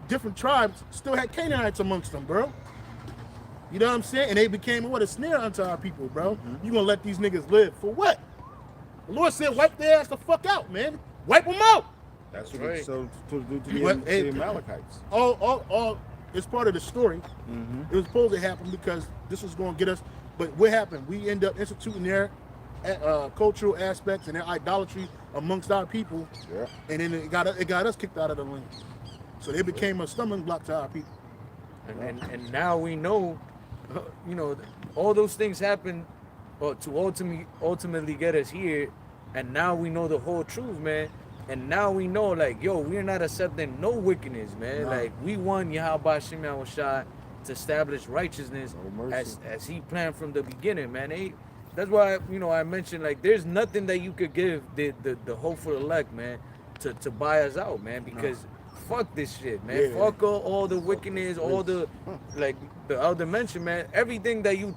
different tribes still had Canaanites amongst them, bro. You know what I'm saying? And they became a snare unto our people, bro. You gonna let these niggas live for what? The Lord said, wipe their ass the fuck out, man. Wipe them out. That's what right. it's so to do to the Amalekites. All it's part of the story. It was supposed to happen because this was going to get us. But what happened? We end up instituting their cultural aspects and their idolatry amongst our people, and then it got us kicked out of the land. So they became a stumbling block to our people. And now we know, you know, all those things happen to ultimately get us here, and now we know the whole truth, man. And now we know, like, yo, we're not accepting no wickedness, man. No. Like, we want Yahweh Shah to establish righteousness as he planned from the beginning, man. That's why, you know, I mentioned, like, there's nothing that you could give the hopeful elect, man, to buy us out, man, because fuck this shit, man. Yeah. Fuck all the wickedness, all the, like, the elder mentioned, man. Everything that you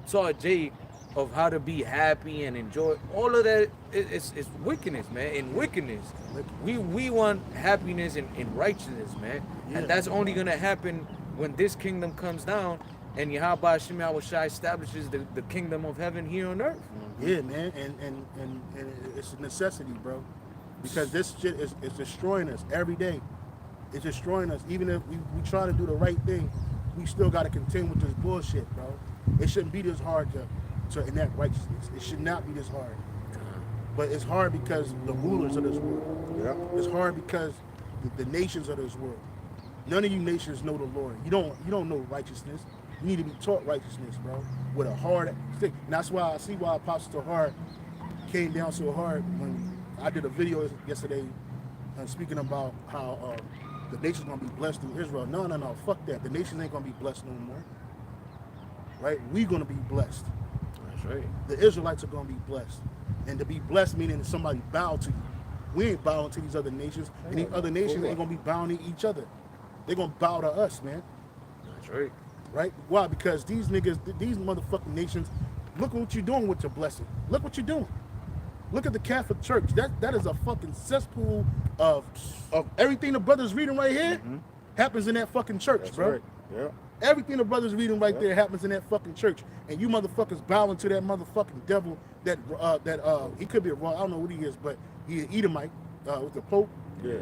taught Jay of how to be happy and enjoy, all of that is wickedness, man. In wickedness, we want happiness and righteousness, man. And that's only gonna happen when this kingdom comes down and Yahweh Hashem Yahushua establishes the kingdom of heaven here on earth. Yeah, man, and it's a necessity, bro, because this shit is destroying us every day. It's destroying us. Even if we try to do the right thing, we still got to contend with this bullshit, bro. It shouldn't be this hard to enact righteousness. It should not be this hard. But it's hard because the rulers of this world. Yeah. It's hard because the nations of this world. None of you nations know the Lord. You don't know righteousness. You need to be taught righteousness, bro, with a hard stick. And that's why I see why Apostle Hard came down so hard when I did a video yesterday speaking about how the nation's gonna be blessed through Israel. No, fuck that. The nations ain't gonna be blessed no more. Right? We gonna be blessed. That's right. The Israelites are gonna be blessed. And to be blessed meaning that somebody bow to you. We ain't bowing to these other nations, and these other nations ain't gonna be bowing to each other. They're gonna bow to us, man. That's right. Right? Why? Because these niggas, these motherfucking nations, look at what you're doing with your blessing. Look what you're doing. Look at the Catholic Church. That is a fucking cesspool of everything the brothers reading right here happens in that fucking church, That's bro. right. Yeah. Everything the brothers reading right there happens in that fucking church, and you motherfuckers bowing to that motherfucking devil. That he could be a I don't know what he is, but he an Edomite with the Pope. Yeah.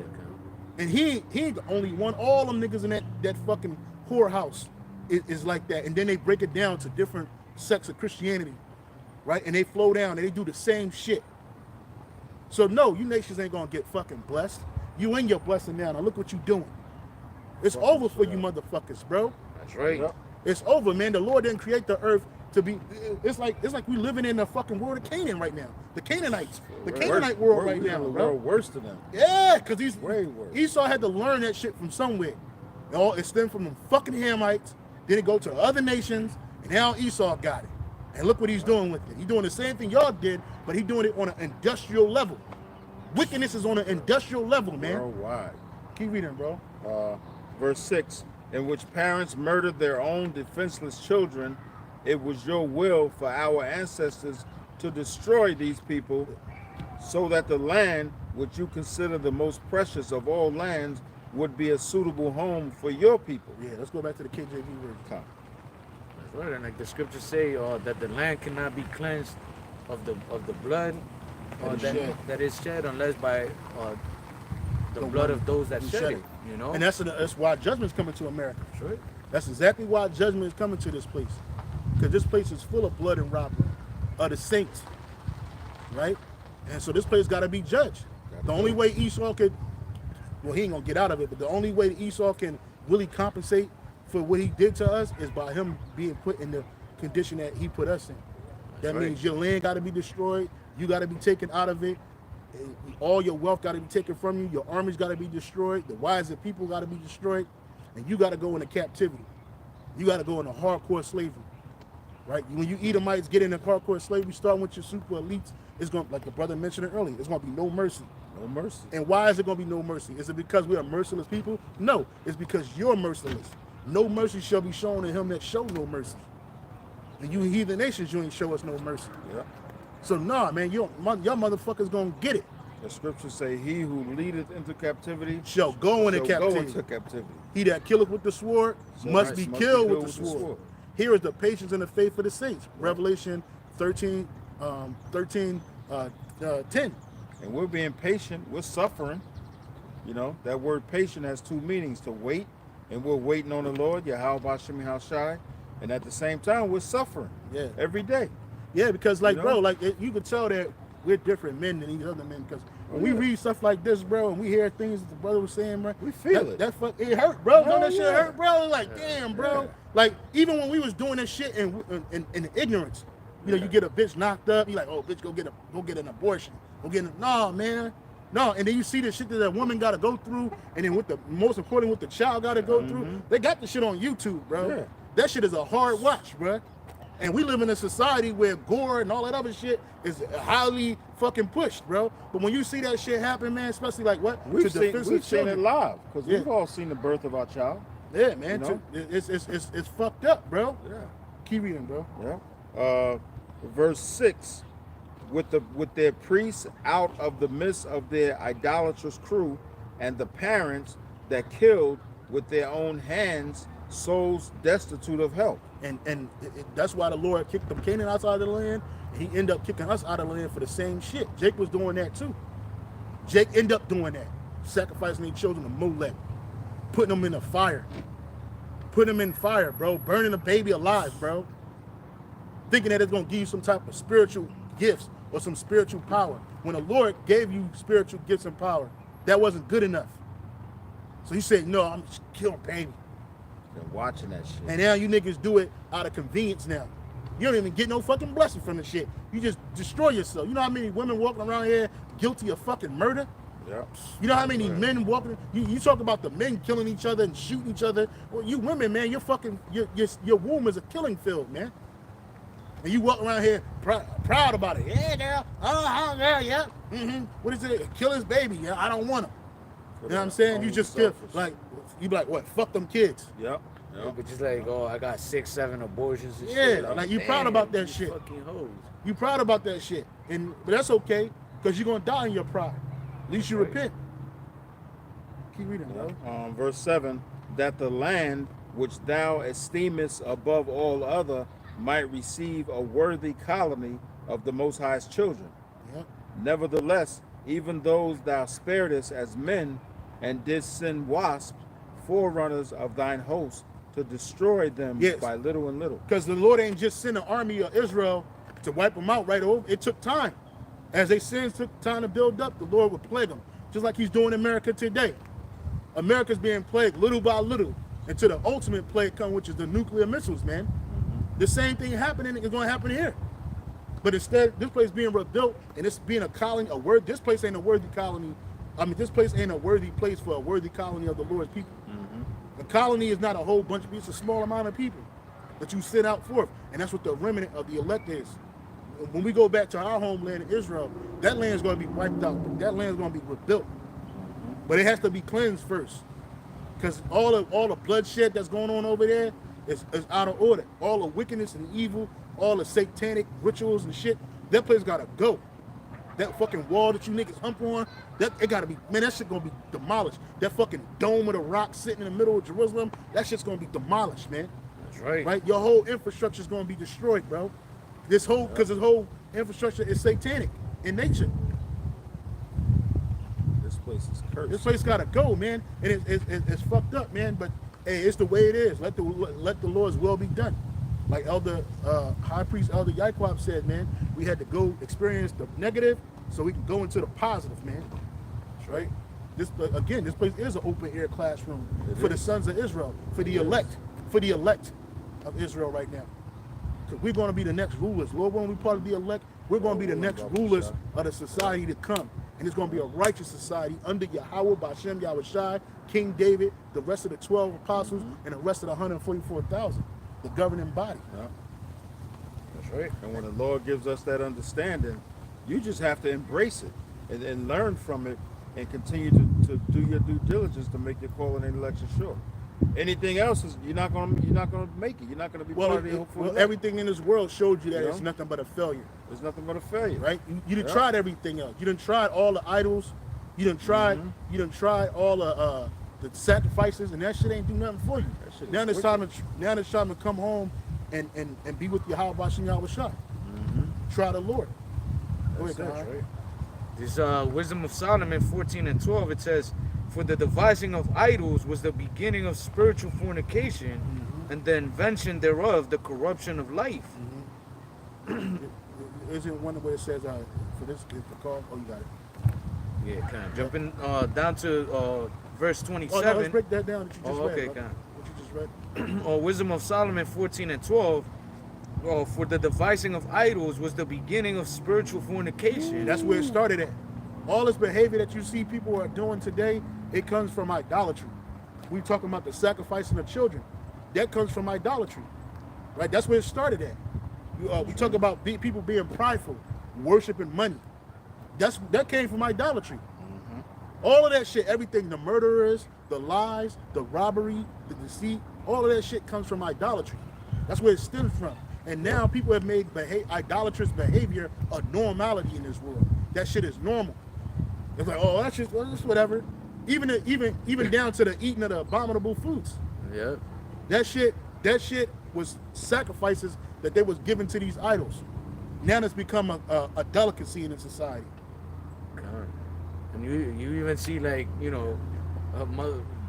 And he ain't the only one. All them niggas in that fucking whorehouse is like that. And then they break it down to different sects of Christianity, right? And they flow down and they do the same shit. So no, you nations ain't gonna get fucking blessed. You in your blessing now. Now look what you doing. It's over for you motherfuckers, bro. That's right. Yep. It's over, man. The Lord didn't create the earth to be. It's like we living in the fucking world of Canaan right now. The Canaanites, the Canaanite world right now, bro. Worse than them. Yeah, because he's Way worse. Esau had to learn that shit from somewhere. It stemmed from them fucking Hamites. Then it go to other nations, and now Esau got it. And look what he's doing with it. He's doing the same thing y'all did, but he's doing it on an industrial level. Wickedness is on an industrial level, man. Worldwide. Keep reading, bro. Verse 6, in which parents murdered their own defenseless children, it was your will for our ancestors to destroy these people, so that the land, which you consider the most precious of all lands, would be a suitable home for your people. Yeah, let's go back to the KJV version. Come. That's right. And like the scriptures say, that the land cannot be cleansed of the blood that is shed unless by the blood of those that shed it. You know. And that's why judgment's coming to America. That's right. That's exactly why judgment is coming to this place. Because this place is full of blood and robbery of the saints. Right? And so this place got to be judged. The only way Esau could, well, he ain't going to get out of it, but the only way Esau can really compensate for what he did to us is by him being put in the condition that he put us in. That means your land got to be destroyed. You got to be taken out of it. All your wealth got to be taken from you. Your armies got to be destroyed. The wiser people got to be destroyed. And you got to go into captivity. You got to go into hardcore slavery. Right? When you Edomites get into hardcore slavery, starting with your super elites, it's going to, like the brother mentioned it earlier, it's going to be no mercy. No mercy. And why is it going to be no mercy? Is it because we are merciless people? No, it's because you're merciless. No mercy shall be shown to him that show no mercy. And you heathen nations, you ain't show us no mercy. Yeah. So nah, man, y'all motherfuckers gonna get it. The scriptures say, he who leadeth into captivity Shall go into captivity. He that killeth with the sword must be killed with the sword. Here is the patience and the faith of the saints. Right. Revelation 13, 10. And we're being patient, we're suffering. You know, that word patient has two meanings, to wait, and we're waiting on the Lord, Yahweh Hashem Yahushai, and at the same time, we're suffering every day. Yeah, because like, you know? bro, like you can tell that we're different men than these other men, because when we read stuff like this, bro, and we hear things that the brother was saying, bro, we feel it. It hurt, bro. Don't that shit hurt, bro? Like, damn, bro. Like, even when we was doing this shit in ignorance, you know, you get a bitch knocked up, you like, oh, bitch, go get an abortion. No, man. No, and then you see the shit that that woman got to go through, and then most important, what the child got to go through. They got the shit on YouTube, bro. Yeah. That shit is a hard watch, bro. And we live in a society where gore and all that other shit is highly fucking pushed, bro. But when you see that shit happen, man, especially like what? We've seen it live, because we've all seen the birth of our child. Yeah, man. You know? It's fucked up, bro. Yeah. Keep reading, bro. Yeah. Verse 6, with their priests out of the midst of their idolatrous crew, and the parents that killed with their own hands souls destitute of help. And that's why the Lord kicked the Canaanites out of the land. And he ended up kicking us out of the land for the same shit. Jake was doing that too. Jake ended up doing that. Sacrificing their children to Molech. Putting them in the fire. Putting them in fire, bro. Burning a baby alive, bro. Thinking that it's going to give you some type of spiritual gifts or some spiritual power. When the Lord gave you spiritual gifts and power, that wasn't good enough. So he said, no, I'm just killing baby. Been watching that shit. And now you niggas do it out of convenience now. You don't even get no fucking blessing from the shit. You just destroy yourself. You know how many women walking around here guilty of fucking murder? Yep. You know how many men walking? You talk about the men killing each other and shooting each other. Well, you women, man, your womb is a killing field, man. And you walk around here proud about it. Yeah, girl. Oh, girl, yeah. What is it? Kill his baby. Yeah, I don't want him. You know what I'm saying? You just feel like, you be like, what? Fuck them kids. Yep. Yeah, but just like, oh, I got 6, 7 abortions and yeah, shit. like you proud about that shit. Fucking hoes. You proud about that shit. But that's okay, because you're going to die in your pride. At least you repent. Keep reading, bro. Verse 7, that the land which thou esteemest above all other might receive a worthy colony of the Most High's children. Yep. Nevertheless, even those thou sparedest as men, and didst send wasps, forerunners of thine host, to destroy them by little and little. Because the Lord ain't just send an army of Israel to wipe them out right over. It took time. As they sins took time to build up, the Lord would plague them. Just like he's doing in America today. America's being plagued little by little until the ultimate plague comes, which is the nuclear missiles, man. The same thing happening is going to happen here. But instead, this place being rebuilt and it's being a colony, this place ain't a worthy colony. I mean, this place ain't a worthy place for a worthy colony of the Lord's people. A colony is not a whole bunch of people, it's a small amount of people that you send out forth. And that's what the remnant of the elect is. When we go back to our homeland in Israel, that land is going to be wiped out. That land is going to be rebuilt. But it has to be cleansed first. Because all the bloodshed that's going on over there is out of order. All the wickedness and evil, all the satanic rituals and shit, that place got to go. That fucking wall that you niggas hump on, it gotta be, man, that shit gonna be demolished. That fucking dome of the rock sitting in the middle of Jerusalem, that shit's gonna be demolished, man. That's right. Right? Your whole infrastructure's gonna be destroyed, bro. Because this whole infrastructure is satanic in nature. This place is cursed. This place gotta go, man. And it's fucked up, man, but hey, it's the way it is. Let the Lord's will be done. Like High Priest Elder Yaquab said, man, we had to go experience the negative so we can go into the positive, man. That's right. This place is an open air classroom for the sons of Israel, for the elect of Israel right now. Because we're going to be the next rulers. Lord, when we part of the elect, we're going to be the next rulers of the society to come. And it's going to be a righteous society under Yahweh, Bashem, Yahushai, King David, the rest of the 12 apostles, and the rest of the 144,000. The governing body. Yeah. That's right. And when the Lord gives us that understanding, you just have to embrace it and learn from it and continue to do your due diligence to make your calling and election sure. Anything else is you're not gonna make it. You're not gonna be part of the hopeful elect. Everything in this world showed you that it's nothing but a failure. It's nothing but a failure. Right? You done tried everything else. You done tried all the idols. You done tried all the sacrifices, and that shit ain't do nothing for you. Now it's time to come home and be with Yahweh Bashem Yahushai. Try the Lord. That's right. This Wisdom of Solomon 14 and 12, it says, for the devising of idols was the beginning of spiritual fornication, and the invention thereof the corruption of life. Isn't one where it says for this is the call? Oh, you got it. Yeah, kind of jumping down to verse 27. Oh, no, let's break that down that you just read. Okay, What you just read. Wisdom of Solomon 14 and 12. For the devising of idols was the beginning of spiritual fornication. That's where it started at. All this behavior that you see people are doing today, it comes from idolatry. We talking about the sacrificing of children. That comes from idolatry, right? That's where it started at. We talk about people being prideful, worshiping money. That came from idolatry. All of that shit, everything, the murderers, the lies, the robbery, the deceit, all of that shit comes from idolatry. That's where it stems from. And now people have made idolatrous behavior a normality in this world. That shit is normal. It's like, oh, that's whatever. Even down to the eating of the abominable foods. Yeah. That shit was sacrifices that they was given to these idols. Now it's become a delicacy in the society. And you even see, like, you know,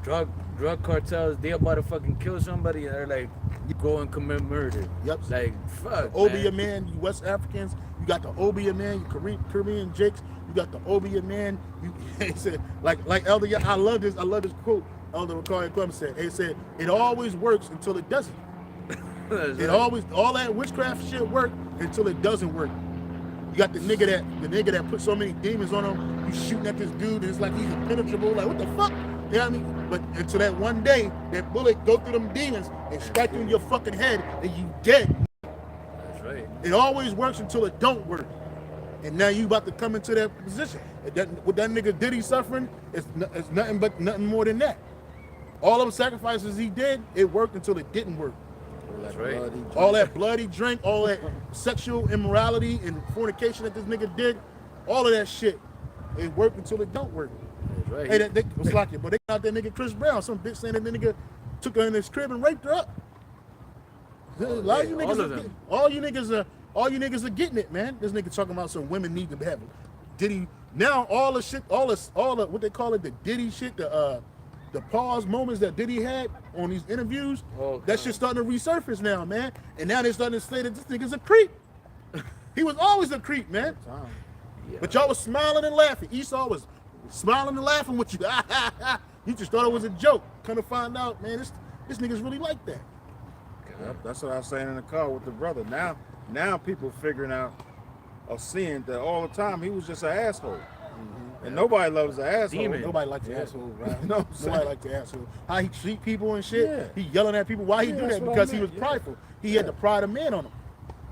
drug cartels, they about to fucking kill somebody and they're like, go and commit murder. Yep. Like, fuck, Obeah man, you West Africans, you got the Obeah man, you Caribbean Jakes, you got the Obeah man. He said, like Elder, I love this quote Elder Ricard Clemens said. He said, it always works until it doesn't. All that witchcraft shit work until it doesn't work. You got the nigga that put so many demons on him, you shooting at this dude and it's like he's impenetrable, like what the fuck? You know what I mean? But until that one day, that bullet go through them demons and strike through your fucking head and you dead. That's right. It always works until it don't work. And now you about to come into that position. What that nigga Diddy suffering is nothing more than that. All of the sacrifices he did, it worked until it didn't work. That's right. All that blood he drank, all that sexual immorality and fornication that this nigga did, all of that shit, it worked until it don't work. That's right. Hey, they was like it, but they got that nigga Chris Brown, some bitch saying that nigga took her in his crib and raped her up. All you niggas are getting it, man. This nigga talking about some women need to have it. Diddy now all the shit, all the what they call it, the Diddy shit, the pause moments that Diddy had on these interviews, that shit's starting to resurface now, man. And now they're starting to say that this nigga's a creep. He was always a creep, man. Yeah. But y'all was smiling and laughing. Esau was smiling and laughing with you. You just thought it was a joke. Come to find out, man, this nigga's really like that. Yep, that's what I was saying in the car with the brother. Now people figuring out or seeing that all the time he was just an asshole. And nobody loves an asshole. Demon. Nobody likes an asshole, right? No, Nobody likes an asshole. How he treat people and shit. Yeah. He yelling at people. Why he do that? Because he was prideful. He had the pride of man on him.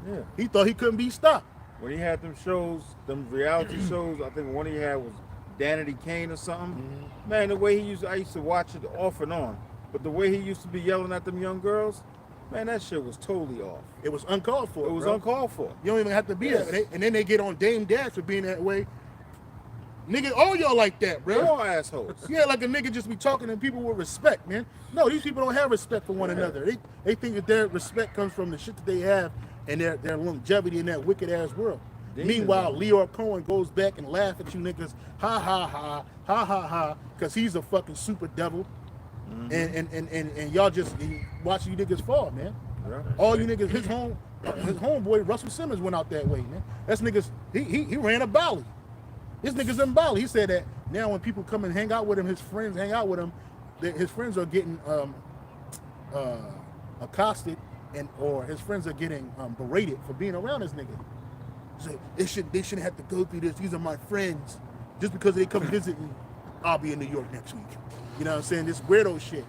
Yeah. He thought he couldn't be stopped. When he had them shows, them reality shows, I think one he had was Danity Kane or something. Man, the way I used to watch it off and on. But the way he used to be yelling at them young girls, man, that shit was totally off. It was uncalled for. It was bro. uncalled for. You don't even have to be that. And then they get on Dame Dash for being that way. Nigga, all y'all like that, bro. They're all assholes. Yeah, like a nigga just be talking to people with respect, man. No, these people don't have respect for one another. They think that their respect comes from the shit that they have and their longevity in that wicked ass world. Meanwhile, Leo Cohen goes back and laugh at you niggas, ha ha ha, ha ha ha, because he's a fucking super devil. And y'all just watch you niggas fall, man. Yeah. All you niggas, his homeboy Russell Simmons went out that way, man. That's niggas, he ran a Bali. This nigga's in Bali. He said that now when people come and hang out with him, his friends hang out with him, his friends are getting accosted or his friends are getting berated for being around this nigga. So they shouldn't have to go through this. These are my friends. Just because they come visit me, I'll be in New York next week. You know what I'm saying? This weirdo shit.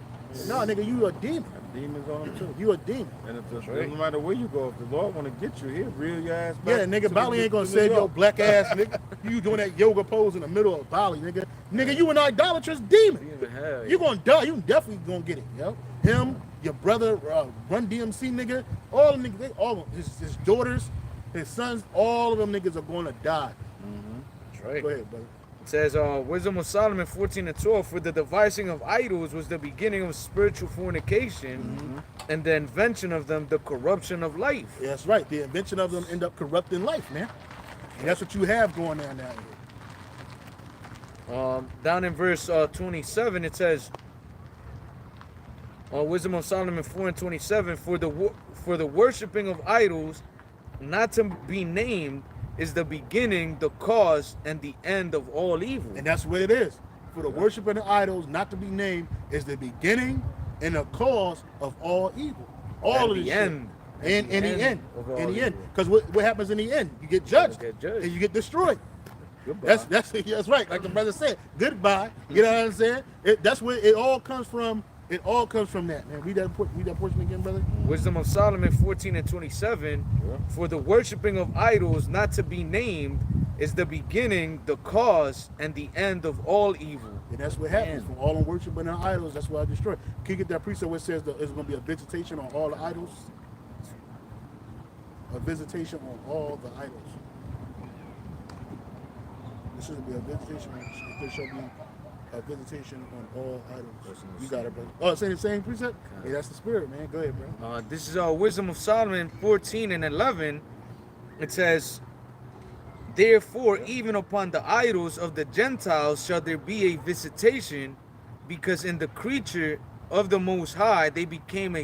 No, nigga, you a demon. Demons on him too. You a demon. And no matter where you go, if the Lord want to get you, he'll reel your ass back. Yeah, nigga, Bali ain't gonna save your black ass, nigga. You doing that yoga pose in the middle of Bali, nigga. Nigga, you an idolatrous demon. You gonna die. You definitely gonna get it, yo. Him, your brother, Run DMC, nigga. All them niggas, all his daughters, his sons, all of them niggas are gonna die. That's right. Go ahead, brother. It says, Wisdom of Solomon 14:12, for the devising of idols was the beginning of spiritual fornication, and the invention of them, the corruption of life. Yeah, that's right. The invention of them end up corrupting life, man. And that's what you have going on down here. Down in verse 27, it says, Wisdom of Solomon 4:27, for the worshiping of idols, not to be named, is the beginning, the cause, and the end of all evil. And that's what it is. For the worship of the idols, not to be named, is the beginning and the cause of all evil. All of the end. And in the end. In the end. Because what happens in the end? You get judged. And you get destroyed. That's right. Like the brother said. Goodbye. You know what I'm saying? That's where it all comes from. It all comes from that, man. Read that portion again, brother. Wisdom of Solomon 14:27. For the worshiping of idols not to be named is the beginning, the cause, and the end of all evil. And that's what happens from all the worshiping of idols. That's what I destroy. Can you get that precept where it says that there's going to be a visitation on all the idols? A visitation on all the idols. There should be a visitation. There shall be a visitation on all idols. You got it, bro. Oh, saying the same precept? Yeah, that's the spirit, man. Go ahead, bro. This is Wisdom of Solomon 14 and 11. It says, therefore, even upon the idols of the Gentiles shall there be a visitation, because in the creature of the Most High they became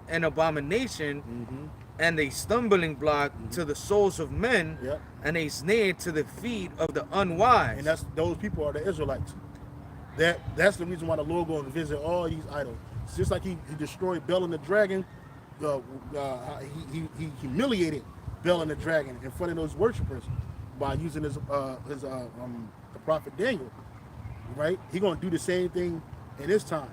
an abomination and a stumbling block to the souls of men, and a snare to the feet of the unwise. And those people are the Israelites. That's the reason why the Lord going to visit all these idols. It's just like he destroyed Bel and the dragon. He humiliated Bel and the dragon in front of those worshipers by using the prophet Daniel. Right? He going to do the same thing in this time.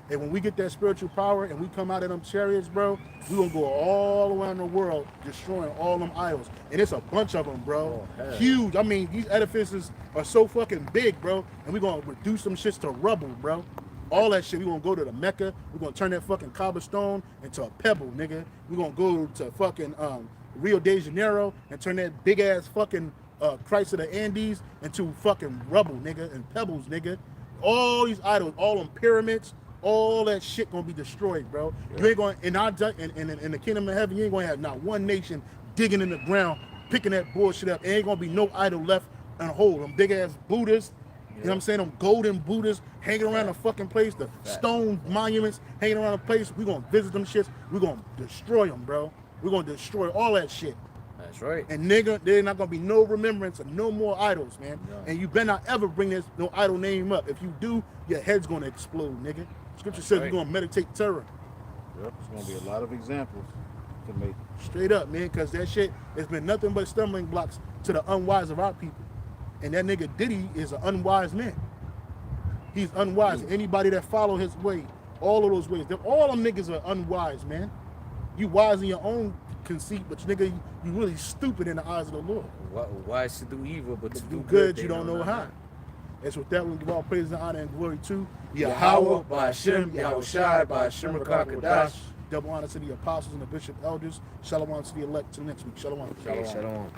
And when we get that spiritual power and we come out of them chariots, bro, we gonna go all around the world destroying all them idols. And it's a bunch of them, bro. Huge. I mean, these edifices are so fucking big, bro. And we gonna reduce them shits to rubble, bro. All that shit, we gonna go to the Mecca. We gonna turn that fucking cobblestone into a pebble, nigga. We gonna go to fucking Rio de Janeiro and turn that big ass fucking Christ of the Andes into fucking rubble, nigga, and pebbles, nigga. All these idols, all them pyramids, all that shit gonna be destroyed, bro. You ain't gonna in the kingdom of heaven, you ain't gonna have not one nation digging in the ground, picking that bullshit up. There ain't gonna be no idol left in a hole. Them big ass Buddhists, you know what I'm saying? Them golden Buddhists hanging around the fucking place, the stone monuments hanging around the place. We gonna visit them shits. We gonna destroy them, bro. We gonna destroy all that shit. That's right. And nigga, there's not gonna be no remembrance of no more idols, man. And you better not ever bring no idol name up. If you do, your head's gonna explode, nigga. Scripture says you're gonna meditate terror. Yep, there's gonna be a lot of examples to make. Straight up, man, because that shit has been nothing but stumbling blocks to the unwise of our people. And that nigga Diddy is an unwise man. He's unwise. Anybody that follow his way, all of those ways, all them niggas are unwise, man. You wise in your own conceit, but nigga, you really stupid in the eyes of the Lord. Wise to do evil, but to do good, you don't know how. That's with that, we give all praise and honor and glory to Yahweh, Ba'ashem, Yahushai, Ba'ashem, Rakakadash. Double honor to the apostles and the bishop elders. Shalom to the elect. Till next week. Shalom. Shalom.